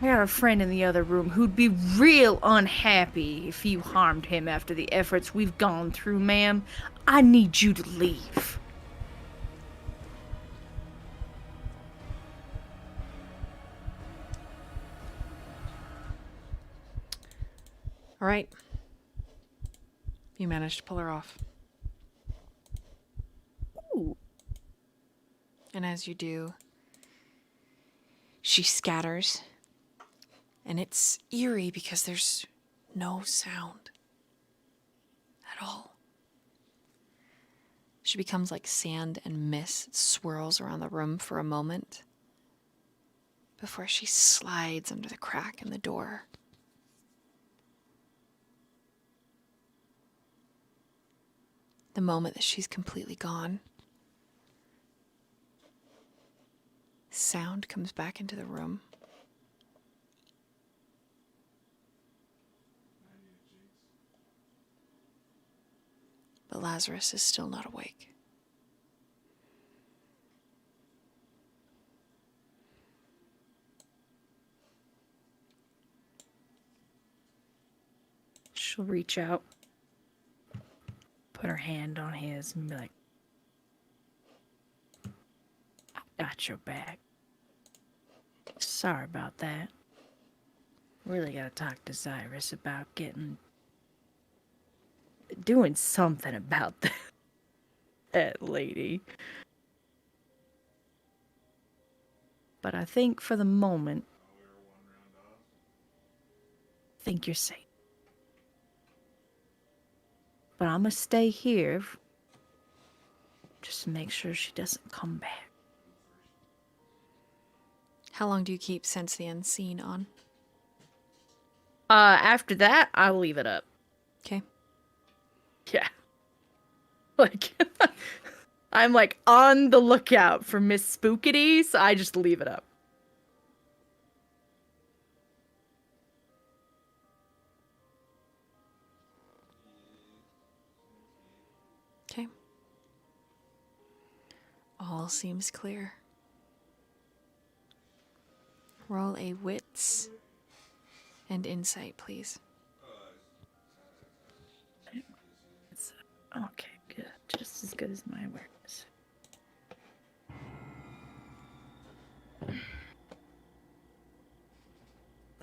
I got a friend in the other room who'd be real unhappy if you harmed him after the efforts we've gone through, ma'am. I need you to leave. All right. You managed to pull her off. Ooh. And as you do, she scatters. And it's eerie because there's no sound at all. She becomes like sand and mist, swirls around the room for a moment before she slides under the crack in the door. The moment that she's completely gone, sound comes back into the room. But Lazarus is still not awake. She'll reach out, put her hand on his, and be like, I got your back. Sorry about that. Really gotta talk to Xirus about doing something about that lady. But I think for the moment, I think you're safe. But I'm gonna stay here just to make sure she doesn't come back. How long do you keep Sense the Unseen on? After that, I'll leave it up. Okay. Yeah. Like, I'm like on the lookout for Miss Spookity, so I just leave it up. Okay. All seems clear. Roll a wits and insight, please. Okay, good. Just as good as my awareness.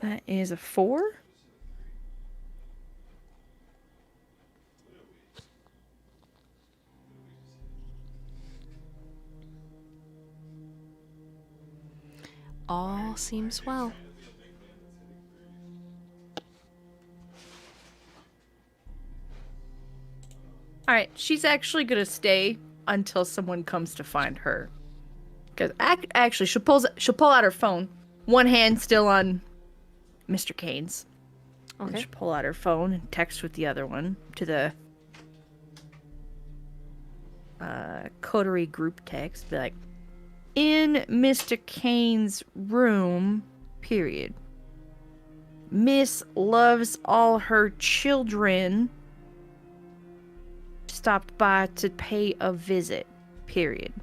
That is a 4. All seems well. Alright, she's actually gonna stay until someone comes to find her. Because actually, she'll pull out her phone. One hand still on Mr. Kane's. And Okay. she'll pull out her phone and text with the other one to the coterie group text. Be like, in Mr. Kane's room, period. Miss loves all her children. Stopped by to pay a visit, period.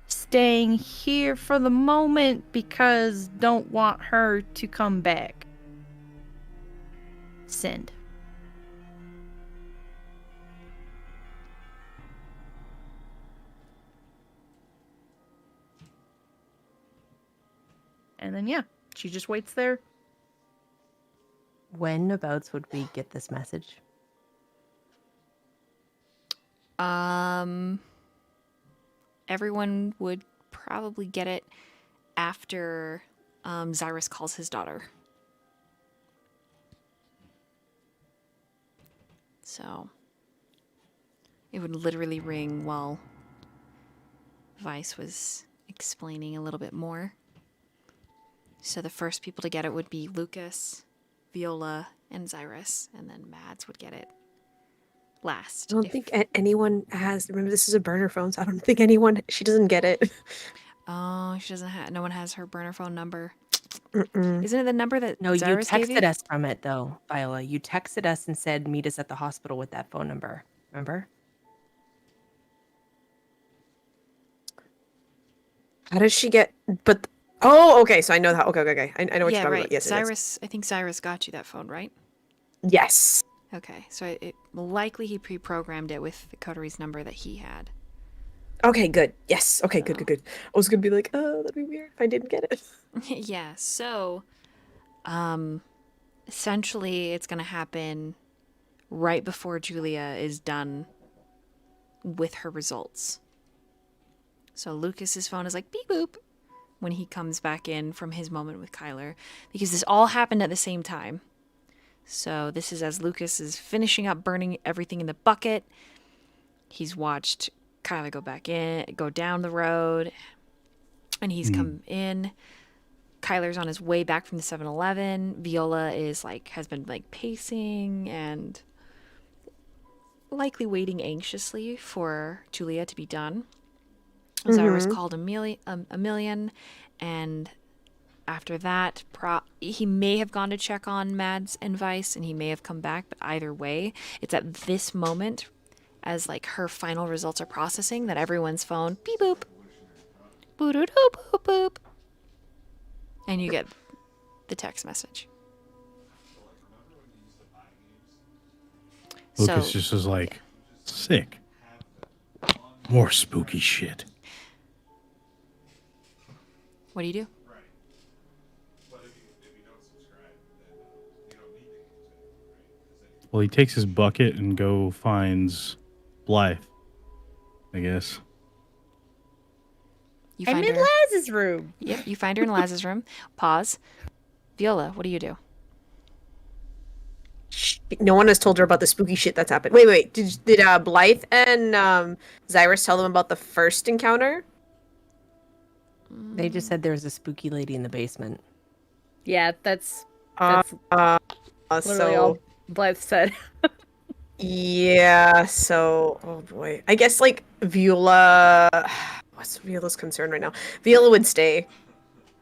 Staying here for the moment because don't want her to come back. Send. And then, yeah, she just waits there. When abouts would we get this message? Everyone would probably get it after Xirus calls his daughter. So it would literally ring while Vice was explaining a little bit more. So the first people to get it would be Lukas, Viola, and Xirus, and then Mads would get it last. I don't think anyone has. Remember, this is a burner phone, so I don't think anyone. She doesn't get it. Oh, she doesn't have. No one has her burner phone number. Mm-mm. Isn't it the number that No, you Xirus gave texted us from it though, Viola. You texted us and said meet us at the hospital with that phone number. Remember? How does she get? But oh, okay. So I know that. Okay. I know what Yeah, you're talking right. about. Yes, it is. Cyrus. I think Cyrus got you that phone, right? Yes. Okay, so it likely he pre-programmed it with the coteries number that he had. Okay, good. Yes. Okay, good. I was gonna be like, oh, that'd be weird if I didn't get it. Yeah. So, essentially, it's gonna happen right before Julia is done with her results. So Lucas's phone is like beep boop when he comes back in from his moment with Kyler, because this all happened at the same time. So this is as Lukas is finishing up burning everything in the bucket. He's watched Kyler go down the road, and he's come in. Kyler's on his way back from the 7-Eleven. Viola has been pacing and likely waiting anxiously for Julia to be done. Xirus called a million, and after that, he may have gone to check on Mads and Vice, and he may have come back, but either way, it's at this moment, as her final results are processing, that everyone's phone, beep boop, boop boop boop boop, and you get the text message. Lucas just is like, sick. More spooky shit. What do you do? Well, he takes his bucket and go finds Blythe, I guess. You I'm find in her. Laz's room. Yep, you find her in Laz's room. Pause. Viola, what do you do? No one has told her about the spooky shit that's happened. Wait. Did Blythe and Xirus tell them about the first encounter? They just said there was a spooky lady in the basement. Yeah, that's Literally literally all Blythe said. Yeah, so oh boy. I guess Viola, what's Viola's concern right now? Viola would stay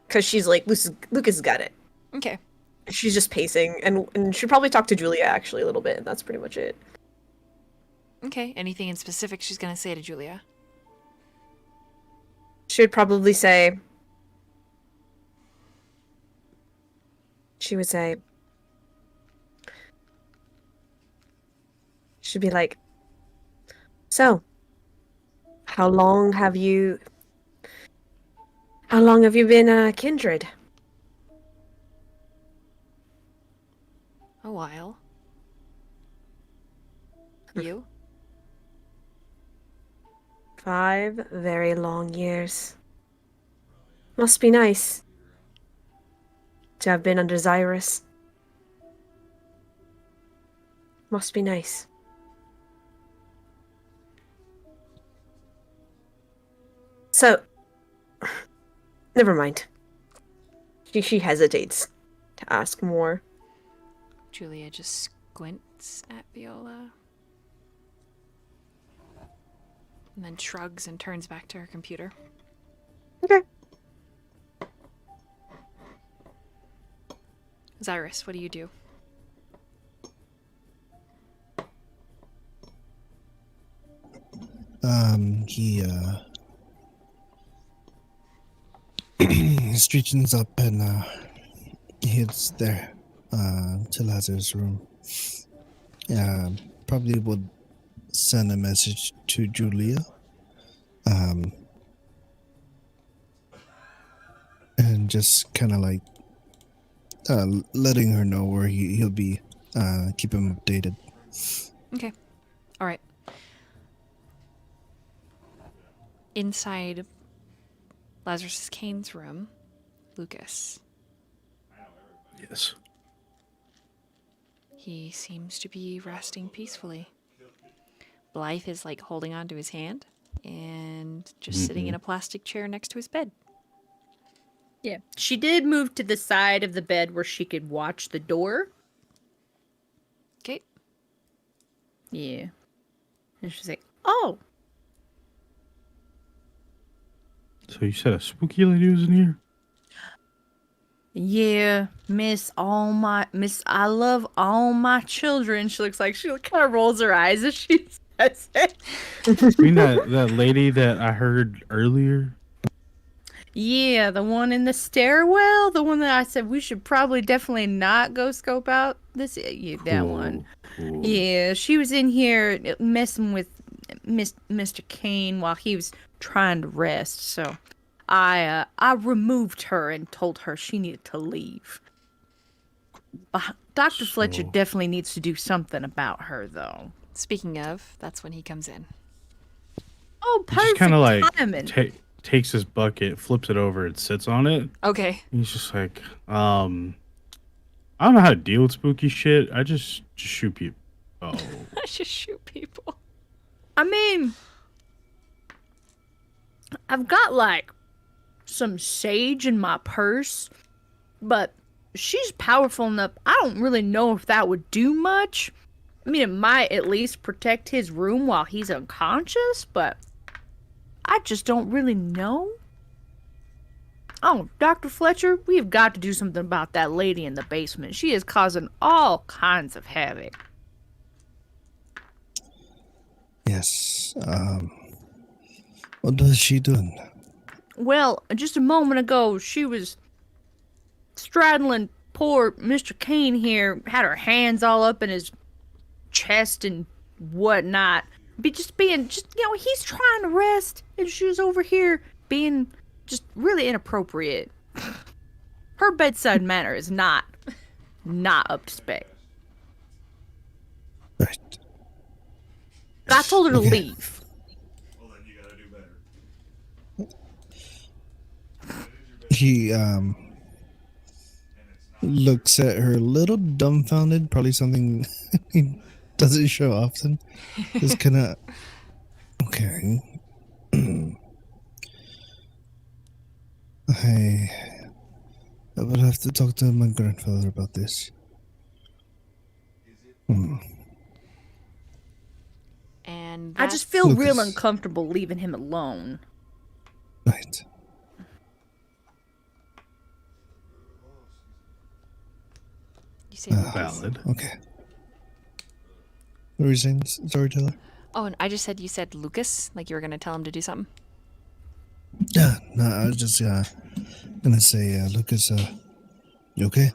because she's like Lucas got it. Okay. She's just pacing and she'd probably talk to Julia actually a little bit, and that's pretty much it. Okay. Anything in specific she's going to say to Julia? She'd probably say she'd be like, so how long have you been kindred? A while. You? 5 very long years. Must be nice to have been under Xirus. Must be nice. So, never mind. She hesitates to ask more. Julia just squints at Viola. And then shrugs and turns back to her computer. Okay. Xirus, what do you do? He straightens up and heads there to Lazarus' room Probably would send a message to Julia. And just kind of like letting her know where he'll be. Keep him updated. Okay. All right. Inside Lazarus Kane's room, Lukas. Yes. He seems to be resting peacefully. Blythe is like holding on to his hand and just sitting in a plastic chair next to his bed. Yeah. She did move to the side of the bed where she could watch the door. Okay. Yeah. And she's like, oh. So you said a spooky lady was in here? Yeah, I love all my children. She looks like she kind of rolls her eyes as she says it. You mean that lady that I heard earlier? Yeah, the one in the stairwell, the one that I said we should probably definitely not go scope out. That one. Cool. Yeah, she was in here messing with Mr. Kane while he was trying to rest. So I removed her and told her she needed to leave. Dr. Fletcher definitely needs to do something about her, though. Speaking of, that's when he comes in. Oh, He just perfect kind of like timing. takes his bucket, flips it over, and sits on it. Okay. He's just like, I don't know how to deal with spooky shit. I just shoot people. Oh, I just shoot people. I mean, I've got like some sage in my purse, but she's powerful enough. I don't really know if that would do much. I mean, it might at least protect his room while he's unconscious, but I just don't really know. Oh, Dr. Fletcher, we've got to do something about that lady in the basement. She is causing all kinds of havoc. Yes. What was she doing? Well, just a moment ago, she was straddling poor Mr. Kane here, had her hands all up in his chest and whatnot. He's trying to rest, and she was over here being just really inappropriate. Her bedside manner is not up to spec. Right. I told her to Okay. leave. Well, then you gotta do better. He looks at her a little dumbfounded, probably something he doesn't show often. Just kind of, okay. I will have to talk to my grandfather about this. And I just feel real Lucas. uncomfortable leaving him alone. Right. You say Lucas. valid. Okay. What were you saying, storyteller? Oh, and I just said you said Lucas, like you were gonna tell him to do something. Yeah, no, I was just gonna say, Lucas, you okay?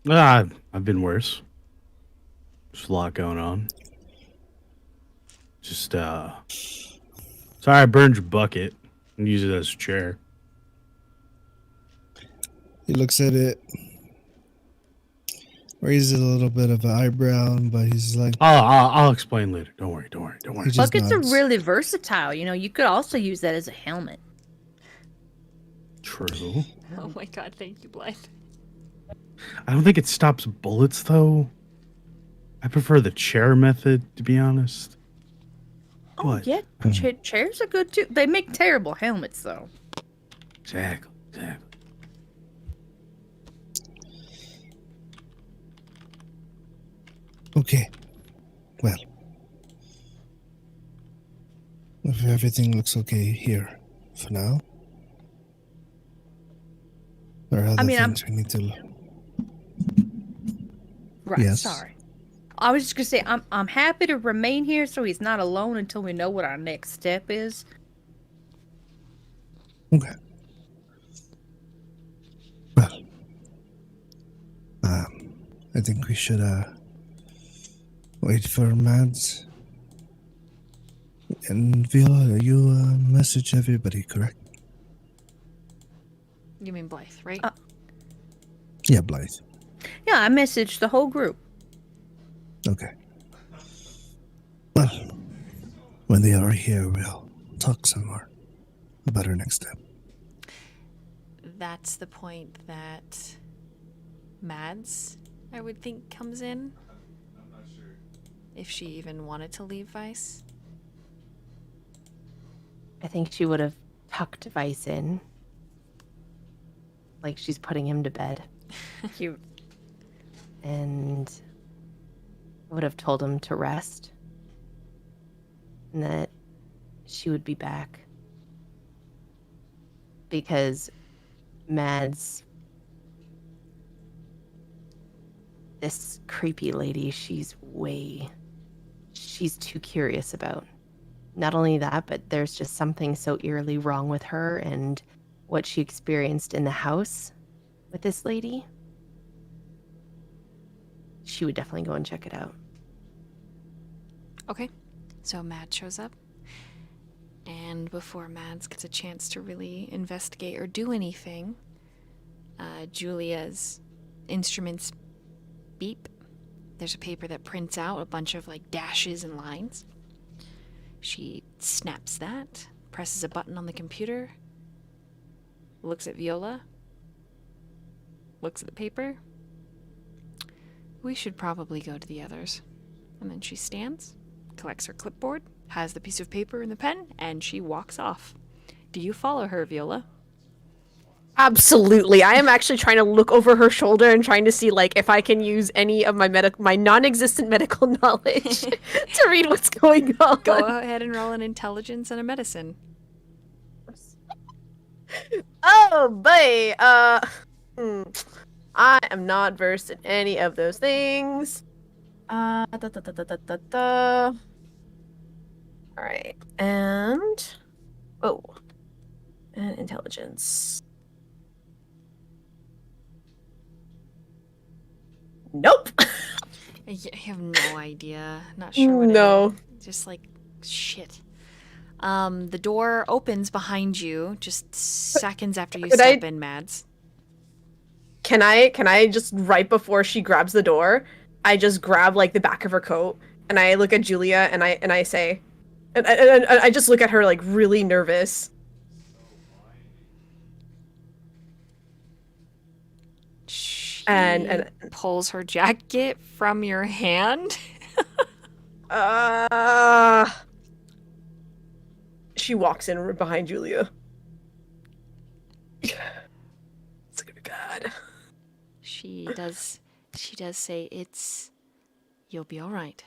I've been worse. There's a lot going on. Just sorry I burned your bucket and use it as a chair. He looks at it, raises a little bit of an eyebrow, but he's like, I'll explain later. Don't worry. he just Buckets are nods. really versatile. You know, you could also use that as a helmet. True. Oh my god, thank you, Blythe. I don't think it stops bullets though. I prefer the chair method, to be honest. Oh, What? yeah, chairs are good too. They make terrible helmets, though. Exactly. Okay. Well, if everything looks okay here for now, there are other things we need to. Right, Yes. sorry. I was just gonna say, I'm happy to remain here so he's not alone until we know what our next step is. Okay. Well, I think we should wait for Mads. And Viola, you message everybody, correct? You mean Blythe, right? Yeah, Blythe. Yeah, I messaged the whole group. Okay. Well, when they are here, we'll talk some more about our next step. That's the point that Mads, I would think, comes in. I'm not sure. If she even wanted to leave Vice. I think she would have tucked Vice in. Like she's putting him to bed. Cute. And would have told him to rest. And that she would be back. Because Mads, this creepy lady, she's too curious about. Not only that, but there's just something so eerily wrong with her and what she experienced in the house with this lady. She would definitely go and check it out. Okay, so Mads shows up. And before Mads gets a chance to really investigate or do anything, Julia's instruments beep. There's a paper that prints out a bunch of like dashes and lines. She snaps that, presses a button on the computer, looks at Viola, looks at the paper. We should probably go to the others. And then she stands, collects her clipboard, has the piece of paper and the pen, and she walks off. Do you follow her, Viola? Absolutely. I am actually trying to look over her shoulder and trying to see like if I can use any of my non-existent medical knowledge to read what's going on. Go ahead and roll an intelligence and a medicine. Oh boy. I am not versed in any of those things. All right. And intelligence. Nope. I have no idea. Not sure what No. it is. Just like shit. The door opens behind you just seconds after you step in, Mads. Can I just right before she grabs the door, I just grab like the back of her coat and I look at Julia and I say, and I just look at her like really nervous. She And pulls her jacket from your hand. She walks in behind Julia. It's gonna be bad. She does say you'll be all right.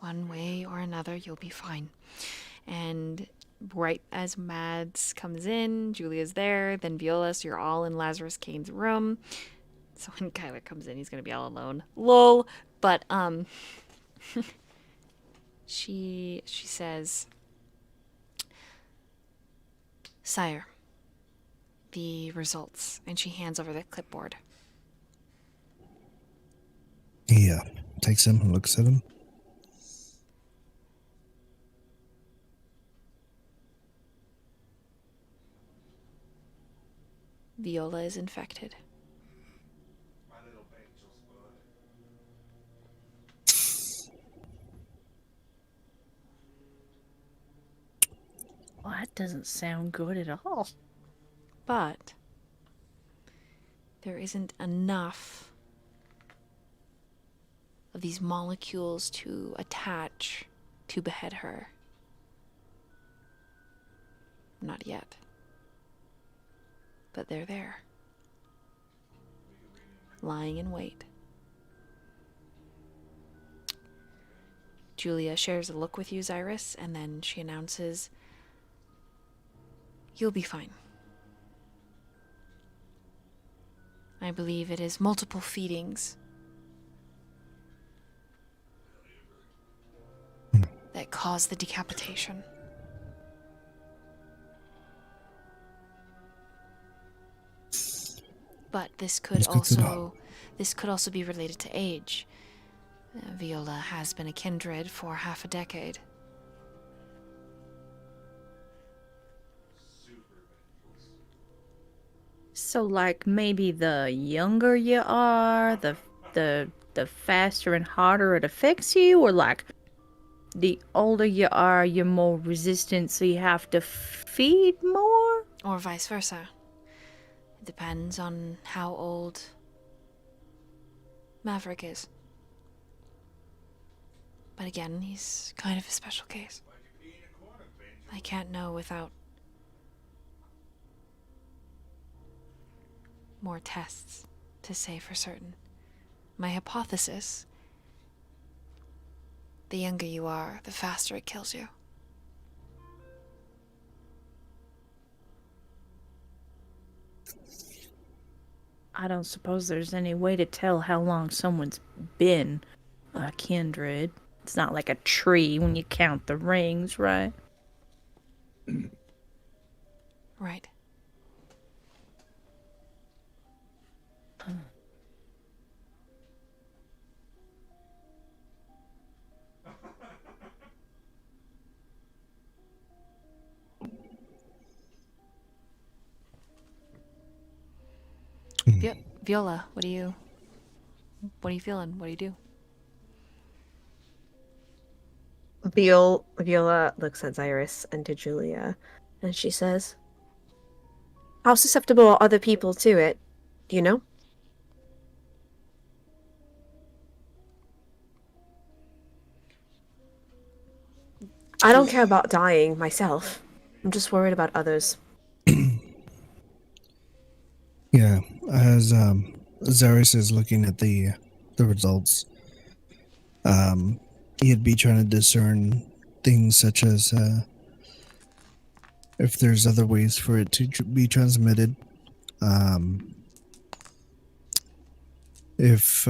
One way or another, you'll be fine. And right as Mads comes in, Julia's there, then Viola, so you're all in Lazarus Kane's room. So when Kyler comes in, he's gonna be all alone. Lol. But she says, "Sire, the results," and she hands over the clipboard. He takes him and looks at him. Viola is infected. My little angel's blood. Well, that doesn't sound good at all. But there isn't enough of these molecules to attach to behead her. Not yet. But they're there. Lying in wait. Julia shares a look with you, Xirus, and then she announces, "You'll be fine. I believe it is multiple feedings that cause the decapitation." But this could That's good to also This could also be related to age. Viola has been a kindred for half a decade. So, like, maybe the younger you are, the faster and harder it affects you, or like the older you are, you're more resistant, so you have to feed more? Or vice versa. It depends on how old Maverick is. But again, he's kind of a special case. I can't know without more tests to say for certain. My hypothesis: the younger you are, the faster it kills you. I don't suppose there's any way to tell how long someone's been a kindred. It's not like a tree when you count the rings, right? Right. Viola, what are you feeling? What do you do? Viola looks at Xirus and to Julia, and she says, "How susceptible are other people to it? Do you know?" I don't care about dying myself. I'm just worried about others. Yeah, as Xirus is looking at the results, he'd be trying to discern things such as if there's other ways for it to be transmitted, if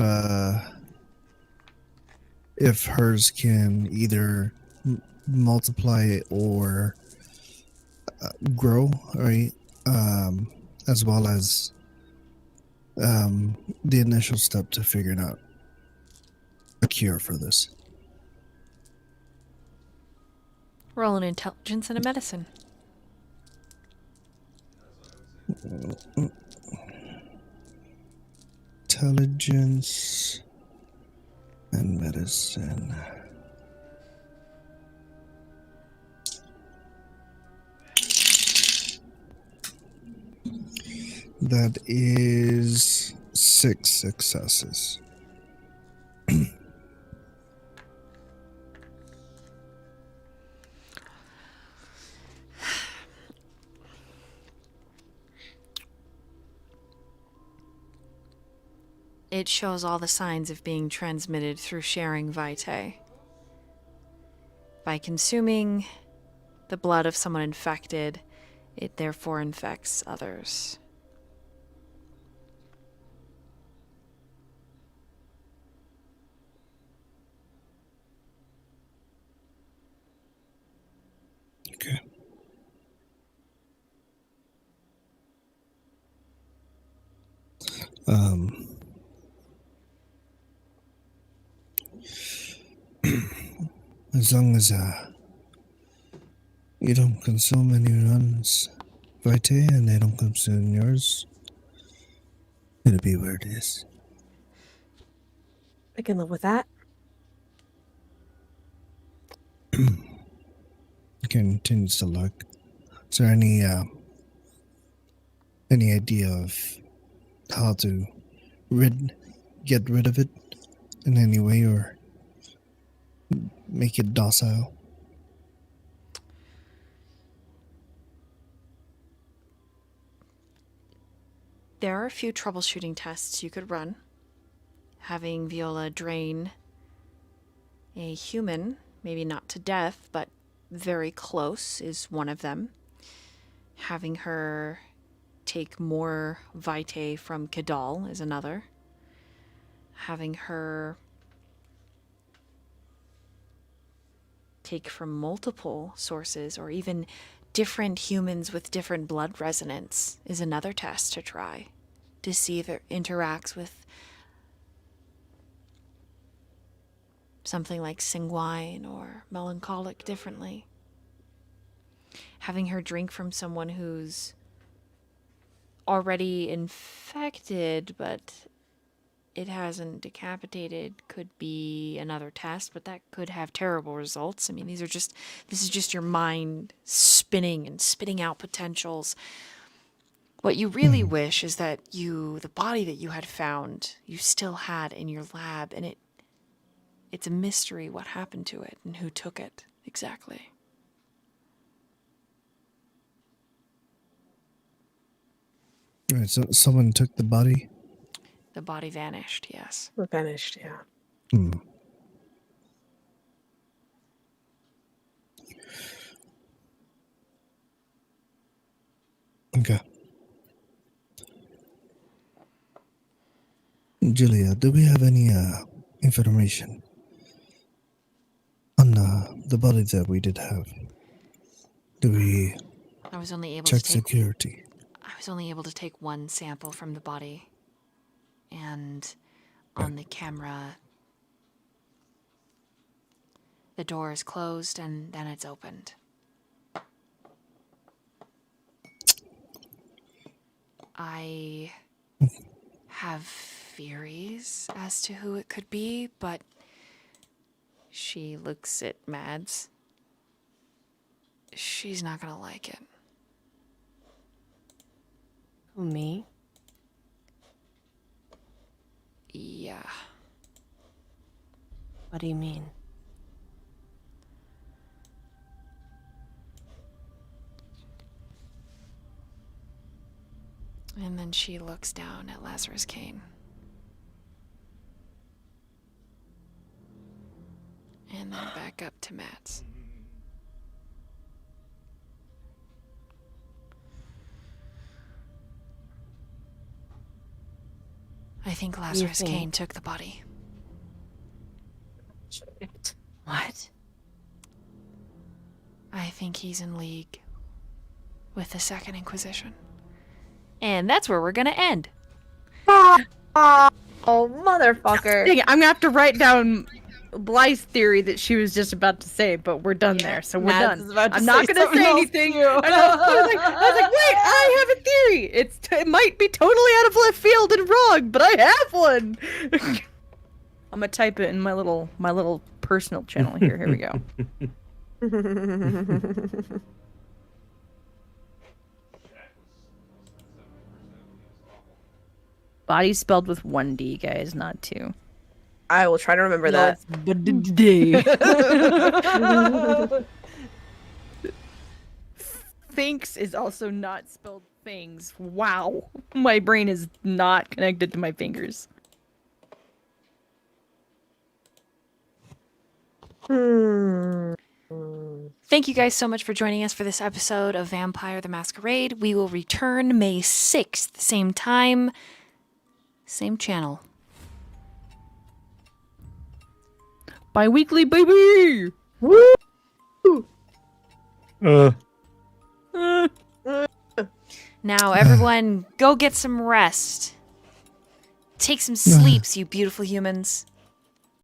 hers can either multiply or grow, right? As well as the initial step to figuring out a cure for this. Roll an intelligence and a medicine. Intelligence and medicine. That is 6 successes. It shows all the signs of being transmitted through sharing vitae. By consuming the blood of someone infected, it therefore infects others. Okay. As long as you don't consume anyone's vitae and they don't consume yours, it'll be where it is. I can live with that. Continues to look. Is there any idea of how to get rid of it in any way or make it docile? There are a few troubleshooting tests you could run. Having Viola drain a human, maybe not to death, but very close, is one of them. Having her take more vitae from Kadal is another. Having her take from multiple sources or even different humans with different blood resonance is another test to try to see if it interacts with something like sanguine or melancholic differently. Having her drink from someone who's already infected, but it hasn't decapitated could be another test, but that could have terrible results. I mean, this is just your mind spinning and spitting out potentials. What you really wish is that the body that you had found, you still had in your lab, and it's a mystery what happened to it and who took it exactly. Right, so someone took the body? The body vanished, yes. Vanished, yeah. Hmm. Okay. Julia, do we have any information on the body that we did have? Do we I was only able check to take security? I was only able to take one sample from the body. And on the camera, the door is closed and then it's opened. I have theories as to who it could be, but she looks at Mads. She's not gonna like it. Who, me? Yeah. What do you mean? And then she looks down at Lazarus Kane. And then back up to Mads. I think Lazarus think? Kane took the body. What? I think he's in league with the Second Inquisition. And that's where we're gonna end. Oh, motherfucker. Dang it, I'm gonna have to write down Blythe's theory that she was just about to say, but we're done there, so we're Mads done. is about to I'm not say gonna something say else anything. too. I was like, wait, I have a theory. It might be totally out of left field and wrong, but I have one. I'm gonna type it in my little personal channel here. Here we go. Body spelled with 1D, guys, not 2. I will try to remember that. Thinks is also not spelled things. Wow. My brain is not connected to my fingers. Thank you guys so much for joining us for this episode of Vampire the Masquerade. We will return May 6th, same time, same channel. Bi-weekly, baby! Now, everyone, go get some rest. Take some sleeps, you beautiful humans.